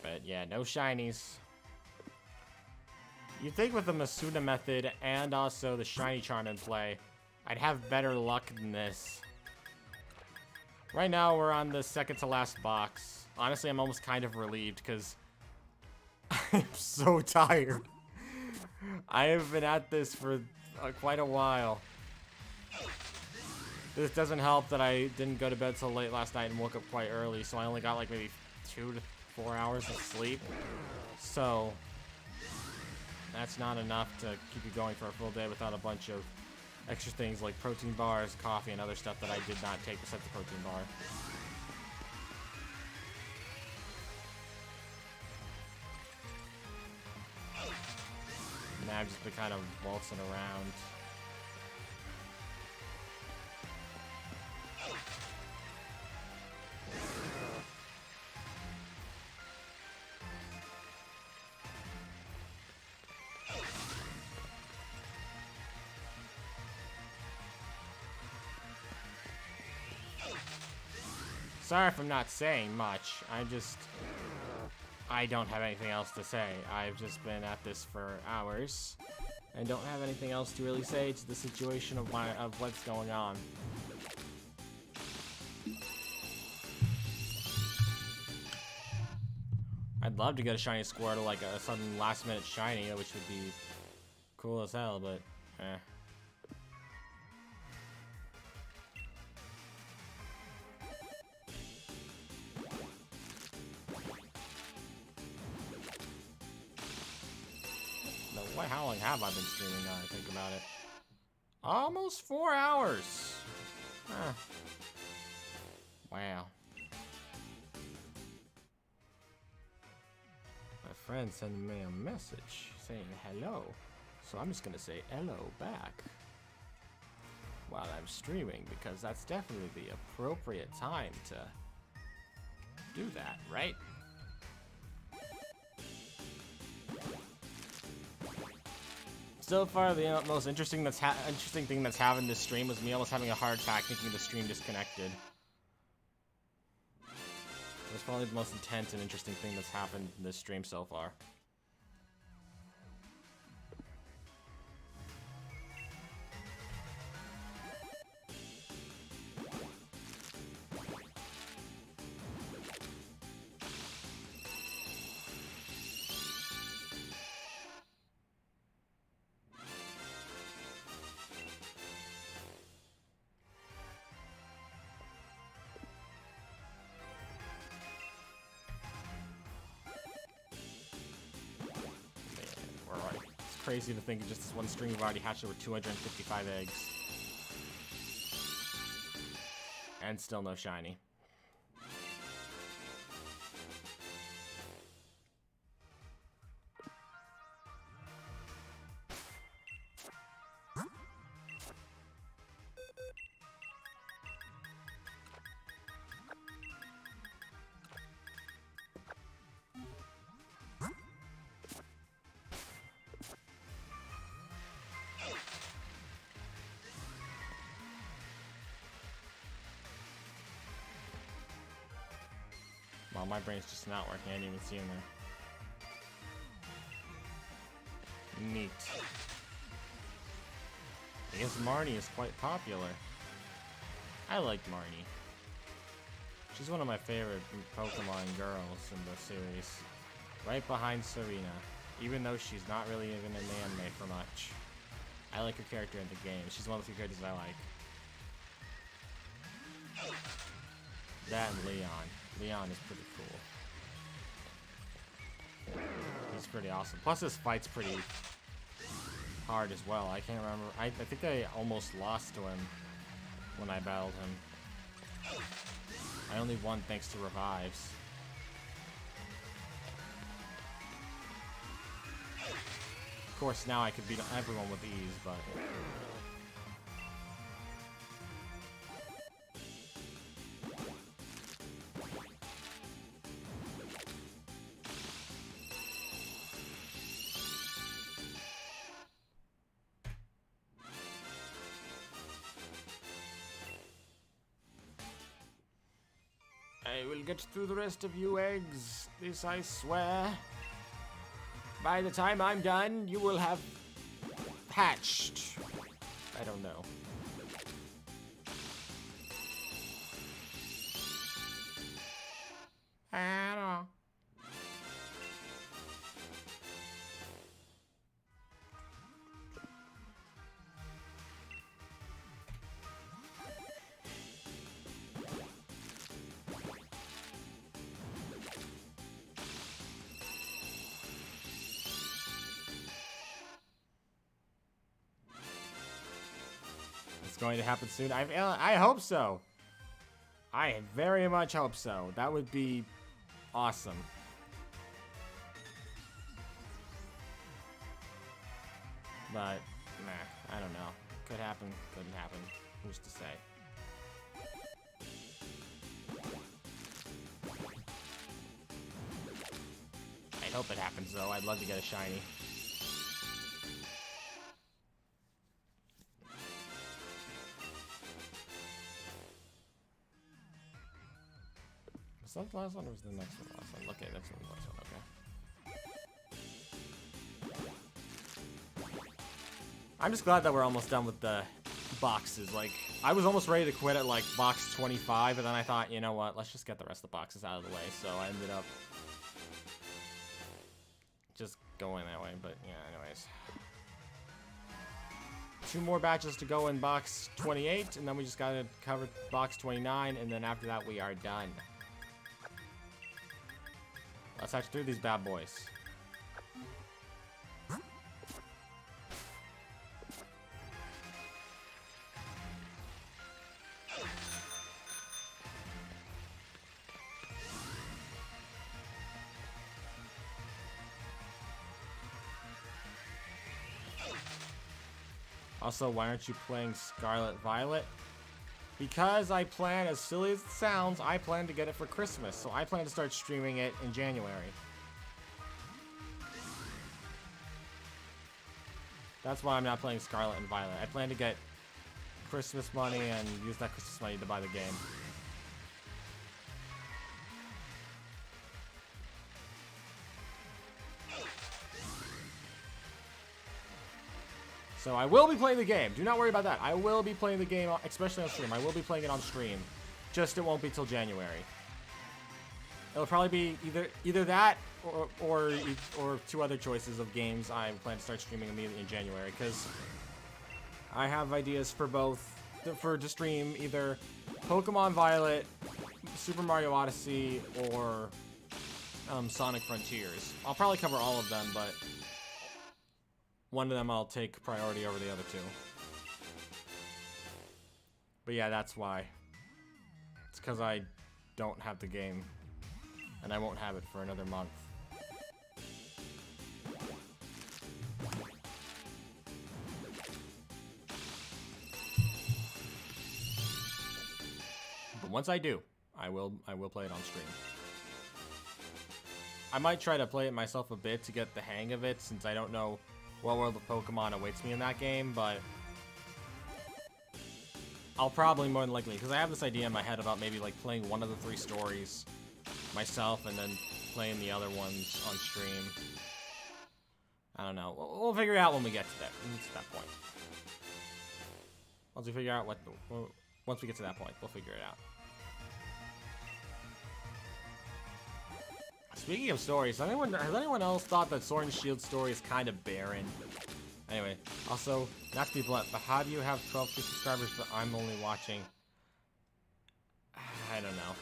But yeah, no shinies. You'd think with the Masuda method and also the shiny charm in play, I'd have better luck than this. Right now, we're on the second to last box. Honestly, I'm almost kind of relieved because I'm so tired. I have been at this for quite a while. This doesn't help that I didn't go to bed till late last night and woke up quite early, so I only got like maybe 2 to 4 hours of sleep. So that's not enough to keep you going for a full day without a bunch of extra things like protein bars, coffee, and other stuff that I did not take besides the protein bar. Now I've just been kind of waltzing around. Sorry if I'm not saying much. I don't have anything else to say. I've just been at this for hours and don't have anything else to really say to the situation of what's going on. I'd love to get a shiny Squirtle, like a sudden last minute shiny, which would be cool as hell, but eh. How long have I been streaming now? I think about it. Almost 4 hours. Huh. Wow. My friend sent me a message saying hello, so I'm just gonna say hello back while I'm streaming because that's definitely the appropriate time to do that, right? So far, the most interesting thing that's happened this stream was me almost having a heart attack thinking the stream disconnected. That's probably the most intense and interesting thing that's happened in this stream so far. crazy to think just this one stream we've already hatched over 255 eggs. And still no shiny. Well, my brain's just not working. I didn't even see him there. Neat. I guess Marnie is quite popular. I like Marnie. She's one of my favorite Pokemon girls in the series. Right behind Serena. Even though she's not really even in the anime for much. I like her character in the game. She's one of the few characters I like. That and Leon. Leon is pretty cool. He's pretty awesome. Plus this fight's pretty hard as well. I can't remember. I think I almost lost to him when I battled him. I only won thanks to revives. Of course now I could beat everyone with ease, but... I will get through the rest of you eggs, this I swear. By the time I'm done, you will have hatched. I don't know. I don't know. Going to happen soon. I hope so. I very much hope so. That would be awesome. But nah, I don't know. Could happen, couldn't happen. Who's to say? I hope it happens though. I'd love to get a shiny. Was that the last one or was the next one the last one? Okay, next one, last one, okay. I'm just glad that we're almost done with the boxes. Like, I was almost ready to quit at like box 25, and then I thought, you know what, let's just get the rest of the boxes out of the way. So I ended up just going that way, but yeah, anyways. 2 more batches to go in box 28, and then we just gotta cover box 29, and then after that we are done. Let's hatch through these bad boys. Also, why aren't you playing Scarlet Violet? Because I plan, as silly as it sounds, I plan to get it for Christmas. So I plan to start streaming it in January. That's why I'm not playing Scarlet and Violet. I plan to get Christmas money and use that Christmas money to buy the game. So I will be playing the game. Do not worry about that. I will be playing the game, especially on stream. I will be playing it on stream. Just it won't be till January. It'll probably be either that or 2 other choices of games I plan to start streaming immediately in January, because I have ideas for both to stream either Pokemon Violet, Super Mario Odyssey, or Sonic Frontiers. I'll probably cover all of them, but one of them I'll take priority over the other two. But yeah, that's why. It's because I don't have the game. And I won't have it for another month. But once I do, I will play it on stream. I might try to play it myself a bit to get the hang of it, since I don't know what world of Pokemon awaits me in that game, but I'll probably more than likely, because I have this idea in my head about maybe like playing one of the 3 stories myself and then playing the other ones on stream. I don't know. We'll figure it out when we get to that point. Once we figure out once we get to that point, we'll figure it out. Speaking of stories, has anyone else thought that Sword and Shield story is kind of barren? Anyway, also, not to be blunt, but how do you have 12 subscribers but I'm only watching? I don't know.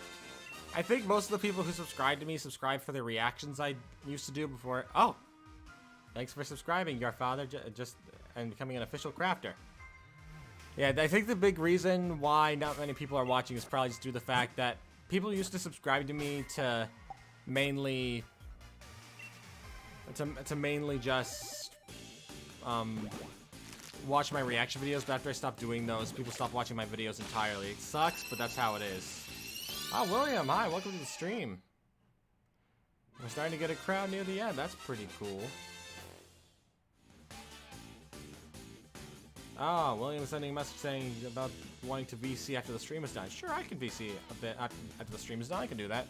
I think most of the people who subscribe to me subscribe for the reactions I used to do before. Oh! Thanks for subscribing, your father, and becoming an official crafter. Yeah, I think the big reason why not many people are watching is probably just due to the fact that people used to subscribe to me to mainly just watch my reaction videos, but after I stopped doing those, people stopped watching my videos entirely. It sucks, but that's how it is. Oh, William, hi, welcome to the stream. We're starting to get a crowd near the end. That's pretty cool. Ah, William is sending a message saying about wanting to VC after the stream is done. Sure, I can VC a bit after the stream is done. I can do that.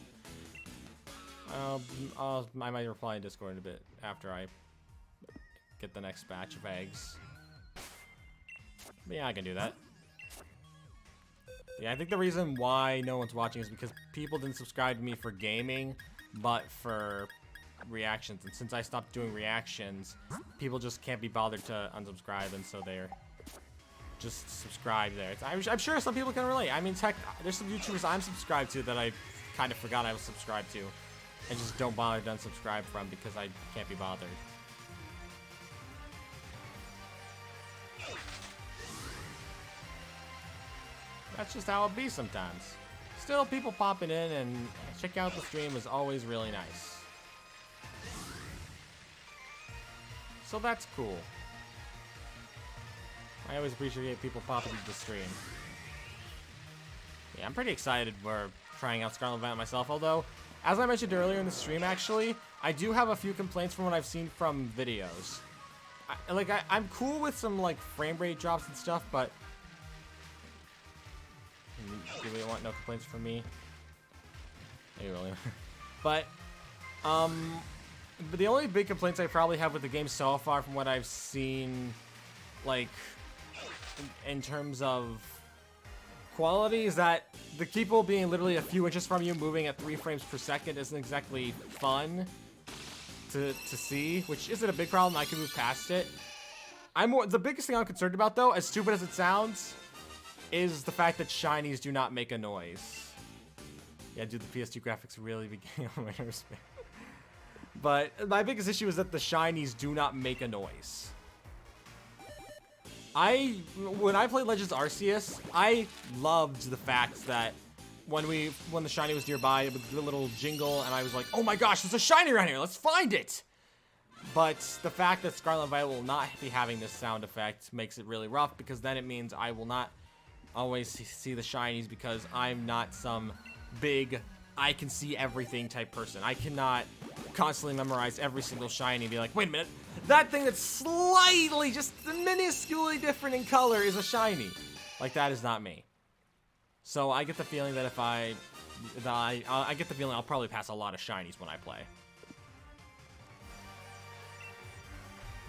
I might reply in Discord in a bit after I get the next batch of eggs. But yeah, I can do that. Yeah, I think the reason why no one's watching is because people didn't subscribe to me for gaming, but for reactions. And since I stopped doing reactions, people just can't be bothered to unsubscribe, and so they're just subscribed there. I'm sure some people can relate. I mean, there's some YouTubers I'm subscribed to that I kind of forgot I was subscribed to, and just don't bother to unsubscribe from because I can't be bothered. That's just how it be sometimes. Still, people popping in and check out the stream is always really nice. So that's cool. I always appreciate people popping into the stream. Yeah, I'm pretty excited for trying out Scarlet Violet myself, although, as I mentioned earlier in the stream, actually, I do have a few complaints from what I've seen from videos. I'm cool with some, like, frame rate drops and stuff, but... Do we want no complaints from me? Maybe really. But the only big complaints I probably have with the game so far from what I've seen, like, in terms of quality, is that the people being literally a few inches from you moving at 3 frames per second isn't exactly fun to see, which isn't a big problem. I can move past it. The biggest thing I'm concerned about, though, as stupid as it sounds, is the fact that shinies do not make a noise. Yeah, dude, the PS2 graphics really became on my nerves. But my biggest issue is that the shinies do not make a noise. When I played Legends Arceus, I loved the fact that when the shiny was nearby, it would do a little jingle, and I was like, oh my gosh, there's a shiny around here, let's find it! But the fact that Scarlet and Violet will not be having this sound effect makes it really rough, because then it means I will not always see the shinies, because I'm not some big, I can see everything type person. I cannot constantly memorize every single shiny and be like, wait a minute, that thing that's slightly, just minusculely different in color is a shiny. Like, that is not me. So I get the feeling that I get the feeling I'll probably pass a lot of shinies when I play.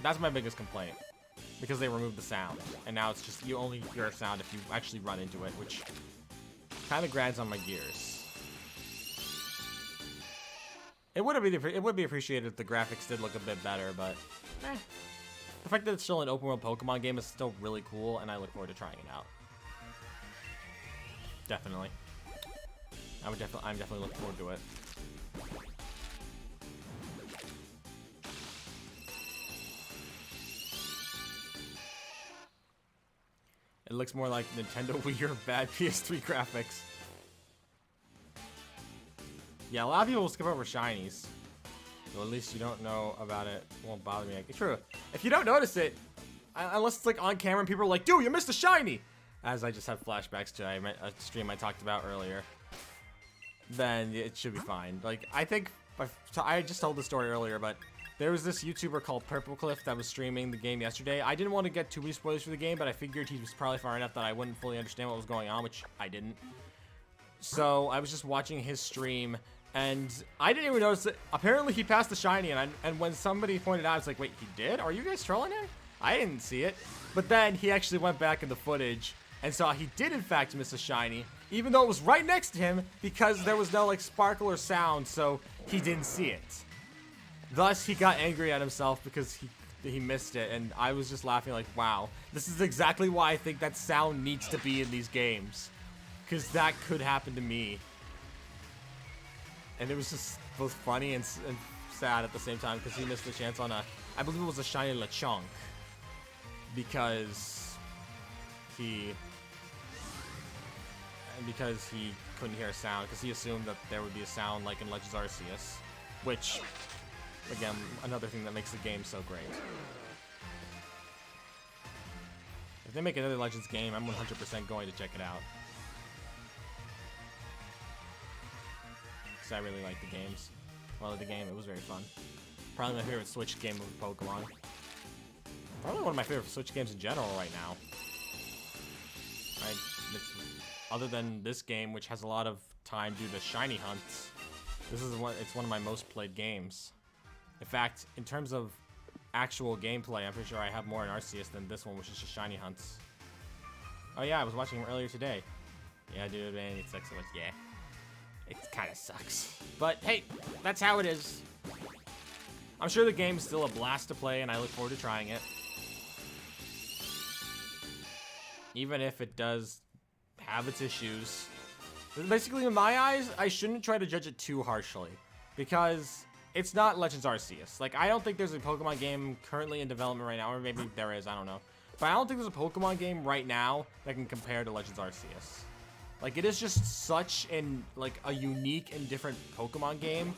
That's my biggest complaint. Because they removed the sound, and now it's just you only hear a sound if you actually run into it, which kind of grinds on my gears. It would be appreciated if the graphics did look a bit better, but the fact that it's still an open world Pokemon game is still really cool, and I look forward to trying it out. Definitely, I'm definitely looking forward to it. It looks more like Nintendo Wii or bad PS3 graphics. Yeah, a lot of people will skip over shinies. Well, at least you don't know about it. It won't bother me. True. If you don't notice it, unless it's like on camera and people are like, dude, you missed a shiny! As I just have flashbacks to a stream I talked about earlier. Then it should be fine. Like, I think, I just told the story earlier, but there was this YouTuber called Purple Cliff that was streaming the game yesterday. I didn't want to get too many spoilers for the game, but I figured he was probably far enough that I wouldn't fully understand what was going on, which I didn't. So I was just watching his stream, and I didn't even notice it. Apparently he passed the shiny, and when somebody pointed out, I was like, wait, he did? Are you guys trolling him? I didn't see it. But then he actually went back in the footage and saw he did in fact miss a shiny, even though it was right next to him, because there was no like sparkle or sound, so he didn't see it. Thus, he got angry at himself because he missed it, and I was just laughing like, wow, this is exactly why I think that sound needs to be in these games, because that could happen to me. And it was just both funny and sad at the same time, because he missed the chance on I believe it was a shiny Lechonk, because he couldn't hear a sound, because he assumed that there would be a sound like in Legends Arceus, which, again, another thing that makes the game so great. If they make another Legends game, I'm 100% going to check it out. Because I really like the games. Well, the game, it was very fun. Probably my favorite Switch game of Pokemon. Probably one of my favorite Switch games in general right now. Other than this game, which has a lot of time due to shiny hunts, it's one of my most played games. In fact, in terms of actual gameplay, I'm pretty sure I have more in Arceus than this one, which is just shiny hunts. Oh yeah, I was watching him earlier today. Yeah, dude, man, it sucks so much. Yeah, it kind of sucks. But hey, that's how it is. I'm sure the game's still a blast to play, and I look forward to trying it. Even if it does have its issues. Basically, in my eyes, I shouldn't try to judge it too harshly, because it's not Legends Arceus. Like, I don't think there's a Pokemon game currently in development right now, or maybe there is, I don't know. But I don't think there's a Pokemon game right now that can compare to Legends Arceus. Like, it is just such a unique and different Pokemon game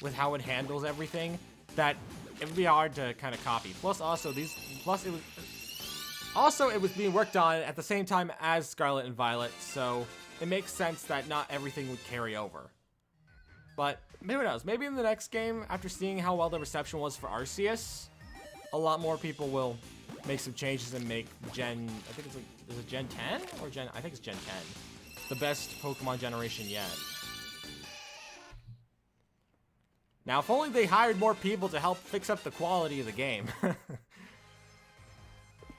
with how it handles everything that it would be hard to kind of copy. Plus, it was being worked on at the same time as Scarlet and Violet, so it makes sense that not everything would carry over. But who knows? Maybe in the next game, after seeing how well the reception was for Arceus, a lot more people will make some changes and make Gen, I think it's like, is it Gen 10 or Gen? I think it's Gen 10, the best Pokemon generation yet. Now, if only they hired more people to help fix up the quality of the game.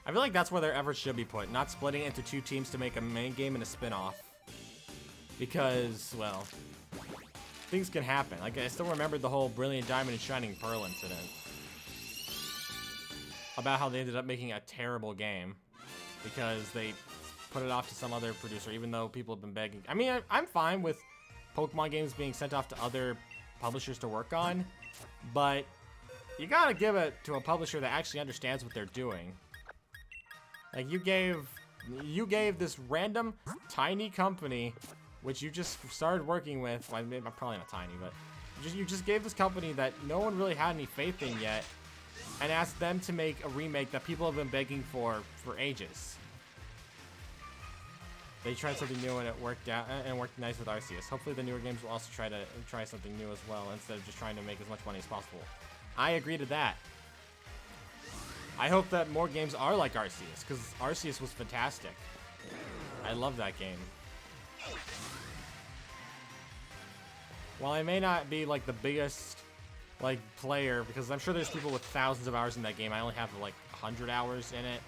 I feel like that's where their efforts should be put, not splitting into two teams to make a main game and a spin-off. Because, well, things can happen. Like, I still remember the whole Brilliant Diamond and Shining Pearl incident. About how they ended up making a terrible game. Because they put it off to some other producer, even though people have been begging. I mean, I'm fine with Pokemon games being sent off to other publishers to work on. But you gotta give it to a publisher that actually understands what they're doing. Like, you gave this random tiny company, which you just started working with, well, maybe, probably not tiny, but you just gave this company that no one really had any faith in yet, and asked them to make a remake that people have been begging for ages. They tried something new and it worked out, and worked nice with Arceus. Hopefully the newer games will also try something new as well, instead of just trying to make as much money as possible. I agree to that. I hope that more games are like Arceus, because Arceus was fantastic. I love that game. While I may not be like the biggest player, because I'm sure there's people with thousands of hours in that game, I only have like 100 hours in it,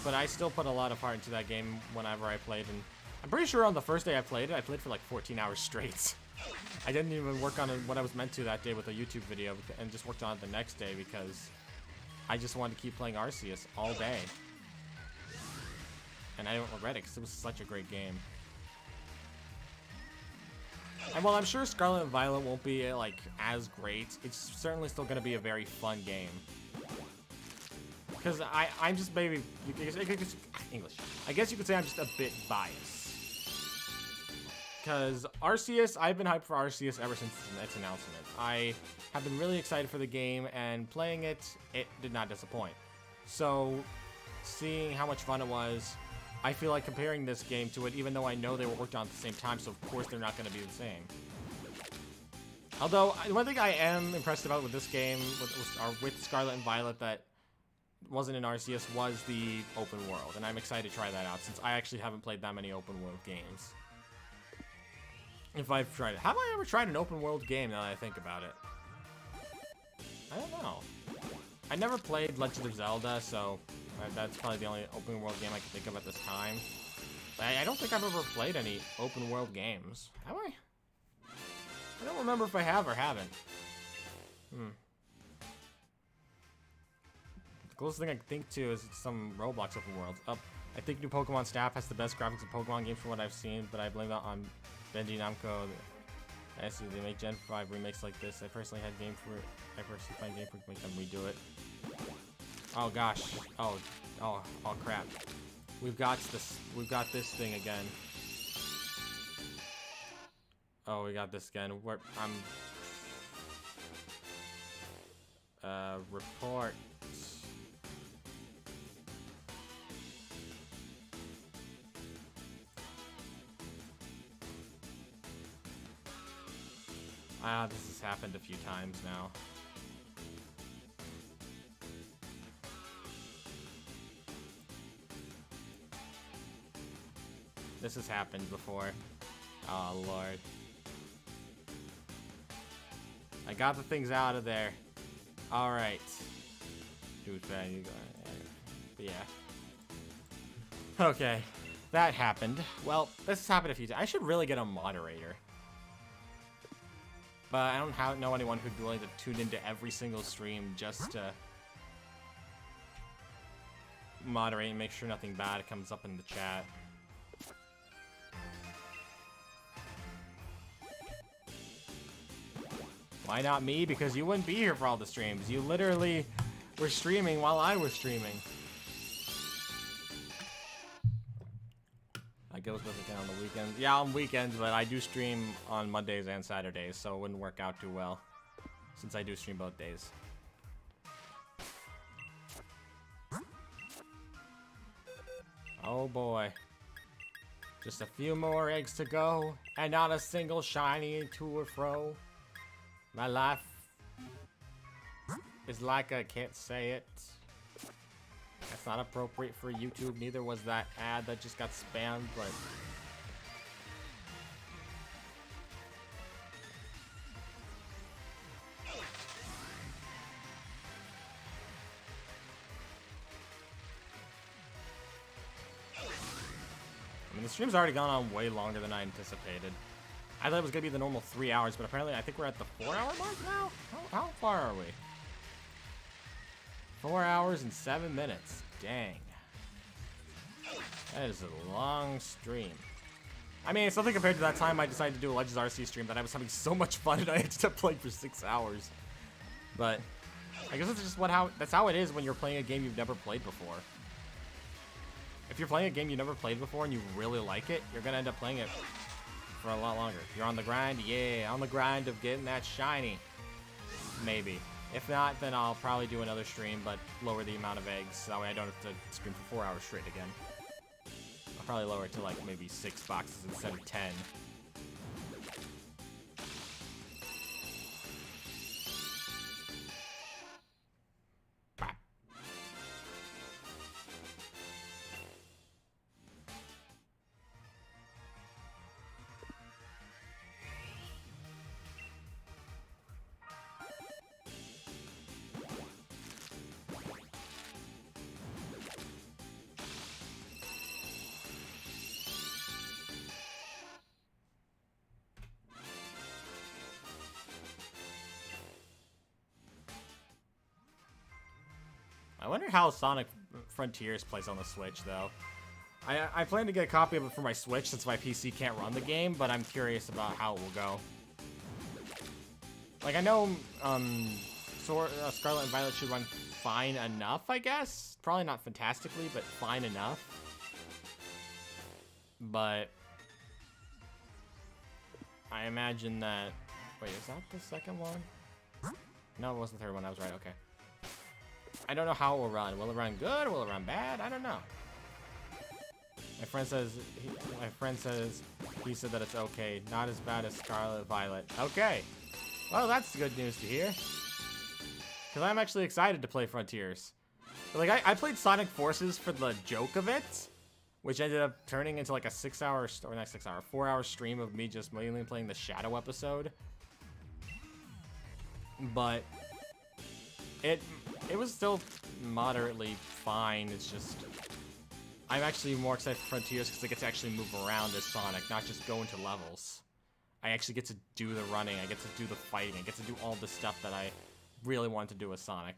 but I still put a lot of heart into that game whenever I played, and I'm pretty sure on the first day I played for like 14 hours straight. I didn't even work on what I was meant to that day with a YouTube video, and just worked on it the next day because I just wanted to keep playing Arceus all day. And I don't regret it, because it was such a great game. And while I'm sure Scarlet and Violet won't be like as great, it's certainly still going to be a very fun game. Because I'm just maybe English. I guess you could say I'm just a bit biased. Because Arceus, I've been hyped for Arceus ever since its announcement. I have been really excited for the game, and playing it did not disappoint. So, seeing how much fun it was, I feel like comparing this game to it, even though I know they were worked on at the same time, so of course they're not going to be the same. Although, one thing I am impressed about with this game, with Scarlet and Violet, that wasn't in Arceus, was the open world, and I'm excited to try that out, since I actually haven't played that many open world games. If I've tried it. Have I ever tried an open world game now that I think about it? I don't know. I never played Legend of Zelda, so that's probably the only open world game I can think of at this time. I don't think I've ever played any open world games. Have I? I don't remember if I have or haven't. The closest thing I can think to is some Roblox open worlds. I think new Pokemon staff has the best graphics of Pokemon games from what I've seen, but I blame that on Benji Namco. I see they make Gen 5 remakes like this. I personally find Game Freak make them redo it. Oh gosh. Oh crap. We've got this thing again. Oh, we got this again. Report. This has happened a few times now. This has happened before. Oh, Lord. I got the things out of there. Alright. Dude, man, you go. But yeah. Okay. That happened. Well, this has happened a few times. I should really get a moderator. But I don't know anyone who'd be willing to tune into every single stream just to moderate and make sure nothing bad comes up in the chat. Why not me? Because you wouldn't be here for all the streams. You literally were streaming while I was streaming. I guess doesn't count on the weekends. Yeah, on weekends, but I do stream on Mondays and Saturdays, so it wouldn't work out too well since I do stream both days. Oh boy. Just a few more eggs to go, and not a single shiny to or fro. My life is like I can't say it. That's not appropriate for YouTube. Neither was that ad that just got spammed, but... I mean, the stream's already gone on way longer than I anticipated. I thought it was going to be the normal 3 hours, but apparently I think we're at the 4-hour mark now? How far are we? 4 hours and 7 minutes. Dang. That is a long stream. I mean, it's nothing compared to that time I decided to do a Legends RC stream that I was having so much fun and I ended up playing for 6 hours. But I guess that's just that's how it is when you're playing a game you've never played before. If you're playing a game you never played before and you really like it, you're gonna end up playing it for a lot longer. You're on the grind? Yeah, on the grind of getting that shiny. Maybe. If not, then I'll probably do another stream, but lower the amount of eggs, so that way I don't have to stream for 4 hours straight again. I'll probably lower it to like maybe 6 boxes instead of 10. I wonder how Sonic Frontiers plays on the Switch, though. I plan to get a copy of it for my Switch since my PC can't run the game, but I'm curious about how it will go. Like, I know Scarlet and Violet should run fine enough, I guess. Probably not fantastically, but fine enough. But I imagine that... Wait, is that the second one? No, it wasn't the third one. I was right. Okay. I don't know how it will run. Will it run good? Will it run bad? I don't know. My friend says he said that it's okay. Not as bad as Scarlet Violet. Okay. Well, that's good news to hear. Because I'm actually excited to play Frontiers. But, like, I played Sonic Forces for the joke of it, which ended up turning into like a 6-hour, or not 6-hour, 4-hour stream of me just mainly playing the Shadow episode. But it was still moderately fine. It's just I'm actually more excited for Frontiers because I get to actually move around as Sonic, not just go into levels. I actually get to do the running, I get to do the fighting, I get to do all the stuff that I really want to do as Sonic.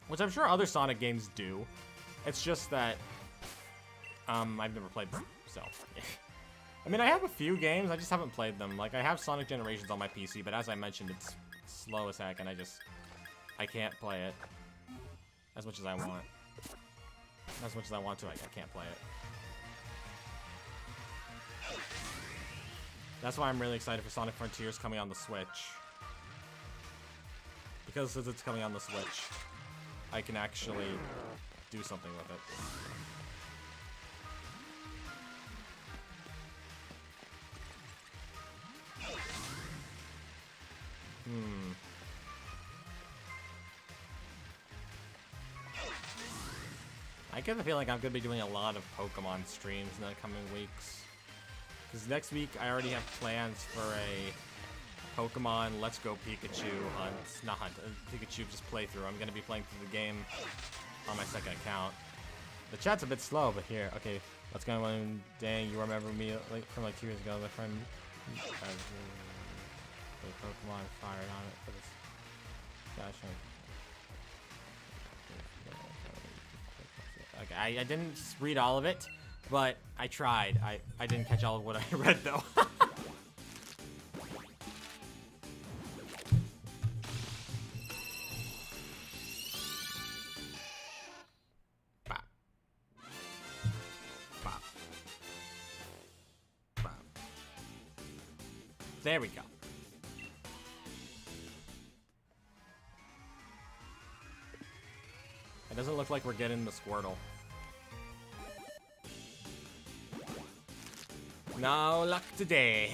Which I'm sure other Sonic games do. It's just that I've never played them, so I mean, I have a few games, I just haven't played them. Like, I have Sonic Generations on my PC, but as I mentioned, it's slow as heck, and I can't play it as much as I want. As much as I want to, I can't play it. That's why I'm really excited for Sonic Frontiers coming on the Switch. Because since it's coming on the Switch, I can actually do something with it. I get the feeling I'm going to be doing a lot of Pokemon streams in the coming weeks. Because next week, I already have plans for a Pokemon Let's Go Pikachu hunt. Not hunt, Pikachu just playthrough. I'm going to be playing through the game on my second account. The chat's a bit slow, but here. Okay, let's go on. Dang, you remember me from like 2 years ago. My friend the Pokemon fired on it for this. Gosh, okay, I didn't read all of it, but I tried. I didn't catch all of what I read, though. Bop. Bop. Bop. There we go. It doesn't look like we're getting the Squirtle. No luck today.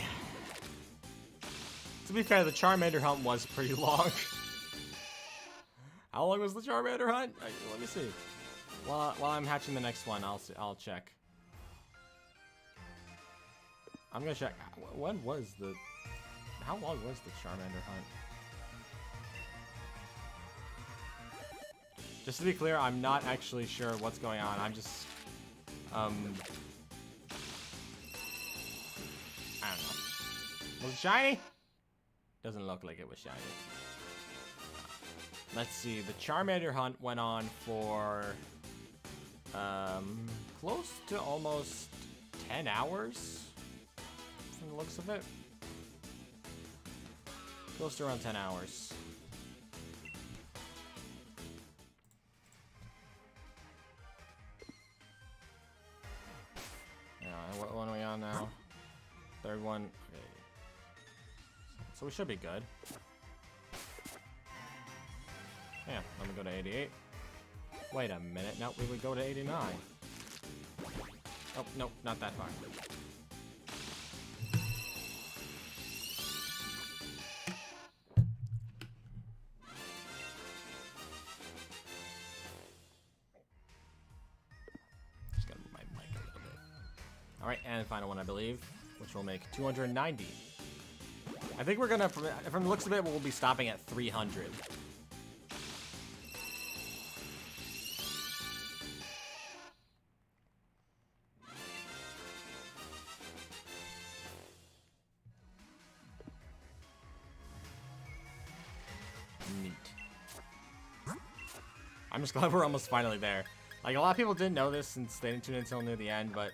To be fair, the Charmander hunt was pretty long. How long was the Charmander hunt? Let me see. While I'm hatching the next one, I'll check. I'm gonna check. When was the? How long was the Charmander hunt? Just to be clear, I'm not actually sure what's going on. I'm just, I don't know. Was it shiny? Doesn't look like it was shiny. Let's see. The Charmander hunt went on for, close to almost 10 hours, from the looks of it. Close to around 10 hours. What one are we on now? Third one. Okay. So we should be good. Yeah, let me go to 88. Wait a minute. No, we would go to 89. Oh, nope, not that far. Alright, and final one, I believe, which will make 290. I think we're gonna, from the looks of it, we'll be stopping at 300. Neat. I'm just glad we're almost finally there. Like, a lot of people didn't know this since they didn't tune in until near the end, but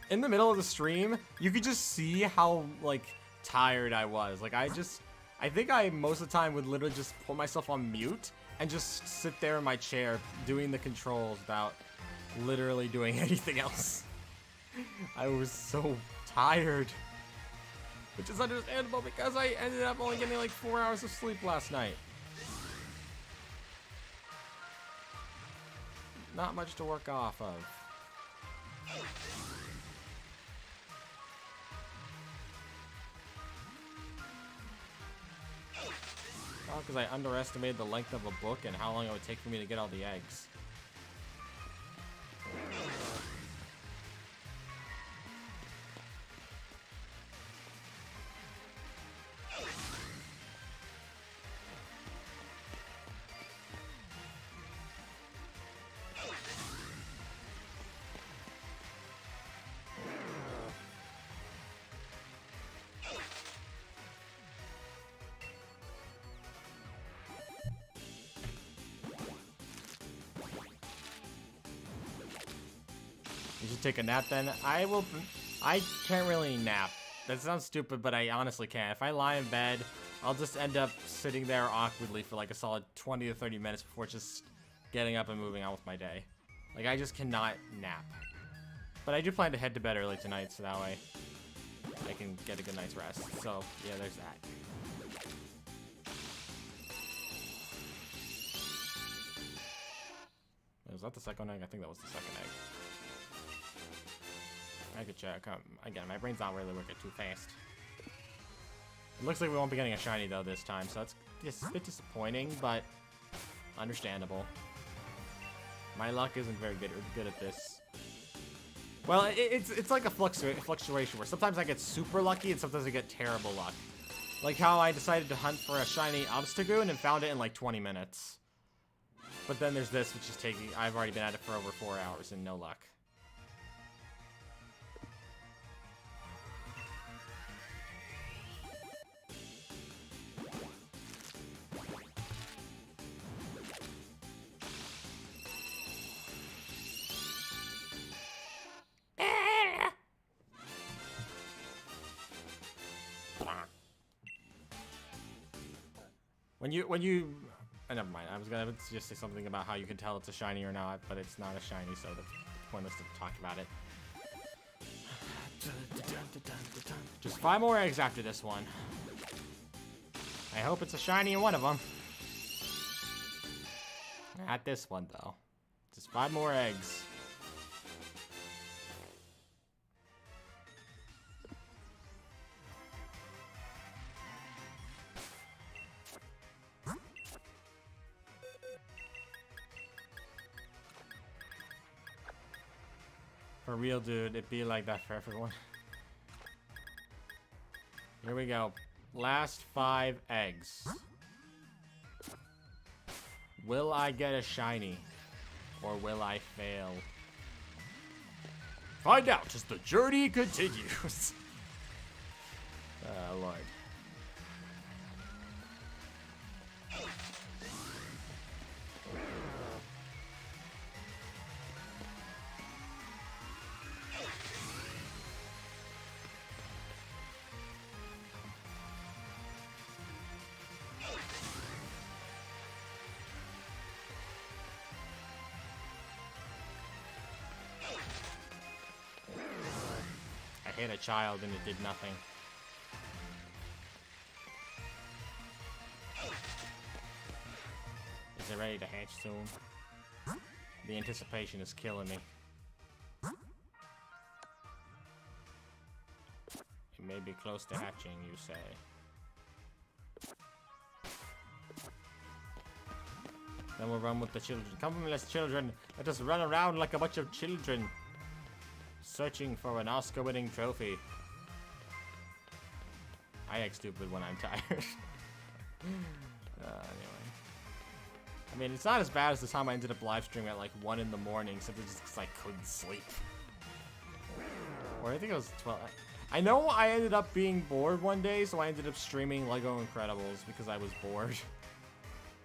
in the middle of the stream, you could just see how, like, tired I was. Like, I think I, most of the time, would literally just put myself on mute and just sit there in my chair doing the controls without literally doing anything else. I was so tired. Which is understandable because I ended up only getting like 4 hours of sleep last night. Not much to work off of. Oh, because I underestimated the length of a book and how long it would take for me to get all the eggs. You should take a nap then. I can't really nap. That sounds stupid, but I honestly can't. If I lie in bed, I'll just end up sitting there awkwardly for like a solid 20 to 30 minutes before just getting up and moving on with my day. Like, I just cannot nap. But I do plan to head to bed early tonight, so that way I can get a good night's rest. So, yeah, there's that. Was that the second egg? I think that was the second egg. I could check. Again, my brain's not really working too fast. It looks like we won't be getting a shiny, though, this time, so that's just a bit disappointing, but understandable. My luck isn't very good at this. Well, it's like a fluctuation where sometimes I get super lucky and sometimes I get terrible luck. Like how I decided to hunt for a shiny Obstagoon and found it in like 20 minutes. But then there's this, which is taking... I've already been at it for over 4 hours and no luck. When you never mind. I was gonna just say something about how you can tell it's a shiny or not, but it's not a shiny, so it's pointless to talk about it. Just 5 more eggs after this one. I hope it's a shiny in one of them. Not this one though. Just 5 more eggs. For real, dude, it'd be like that for everyone. Here we go. Last 5 eggs. Will I get a shiny? Or will I fail? Find out as the journey continues. Lord. I hit a child and it did nothing. Is it ready to hatch soon? The anticipation is killing me. It may be close to hatching, you say. Then we'll run with the children. Come on, let's children. Let us run around like a bunch of children. Searching for an Oscar-winning trophy. I act stupid when I'm tired. Anyway. I mean, it's not as bad as the time I ended up live streaming at like 1 in the morning, simply just because I couldn't sleep. Or I think it was 12. I know I ended up being bored one day, so I ended up streaming Lego Incredibles because I was bored.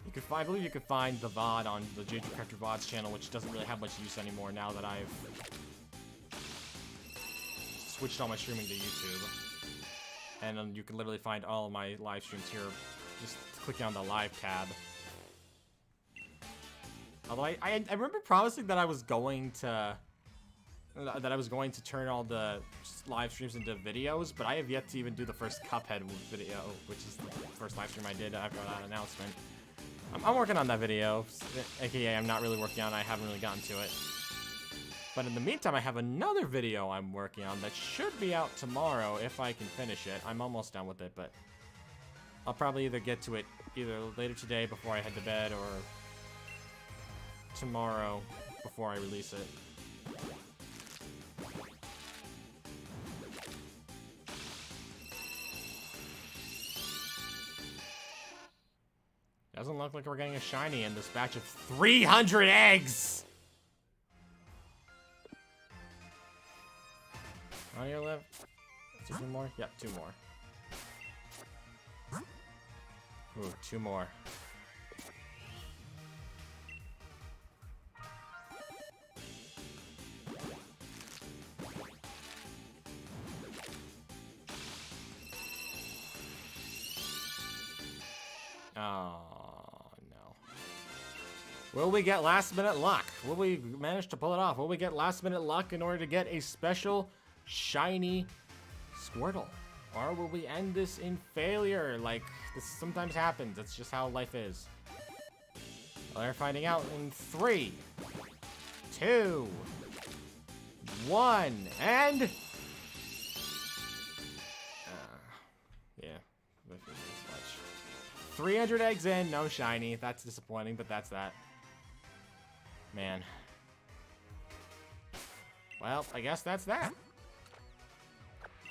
You could find, I believe you could find the VOD on the JJ Character VODs channel, which doesn't really have much use anymore now that I've switched all my streaming to YouTube. And you can literally find all of my live streams here, just clicking on the live tab. Although I remember promising that I was going to turn all the live streams into videos, but I have yet to even do the first Cuphead video, which is the first live stream I did after that announcement. I'm working on that video, aka I'm not really working on it, I haven't really gotten to it. But in the meantime, I have another video I'm working on that should be out tomorrow if I can finish it. I'm almost done with it, but I'll probably either get to it either later today before I head to bed or tomorrow before I release it. Doesn't look like we're getting a shiny in this batch of 300 eggs! On your left. Is there 2 more? Yep, 2 more. Ooh, 2 more. Oh, no. Will we get last minute luck? Will we manage to pull it off? Will we get last minute luck in order to get a special shiny Squirtle? Or will we end this in failure? Like, this sometimes happens. That's just how life is. Well, they're finding out in 3, 2, 1, and... yeah. 300 eggs in, no shiny. That's disappointing, but that's that. Man. Well, I guess that's that.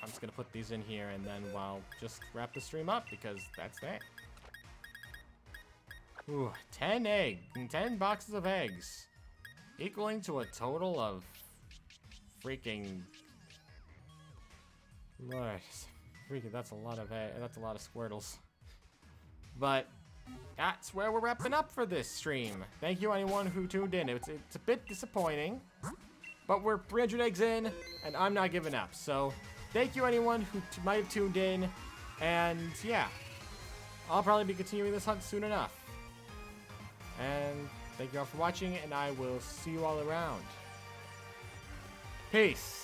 I'm just gonna put these in here and then I'll just wrap the stream up because that's that. Ooh, 10 boxes of eggs. Equaling to a total of freaking... Lord, freaking, that's a lot of Squirtles. But that's where we're wrapping up for this stream. Thank you anyone who tuned in. It's a bit disappointing, but we're 300 eggs in and I'm not giving up. So thank you anyone who might have tuned in, and yeah, I'll probably be continuing this hunt soon enough. And thank you all for watching, and I will see you all around. Peace.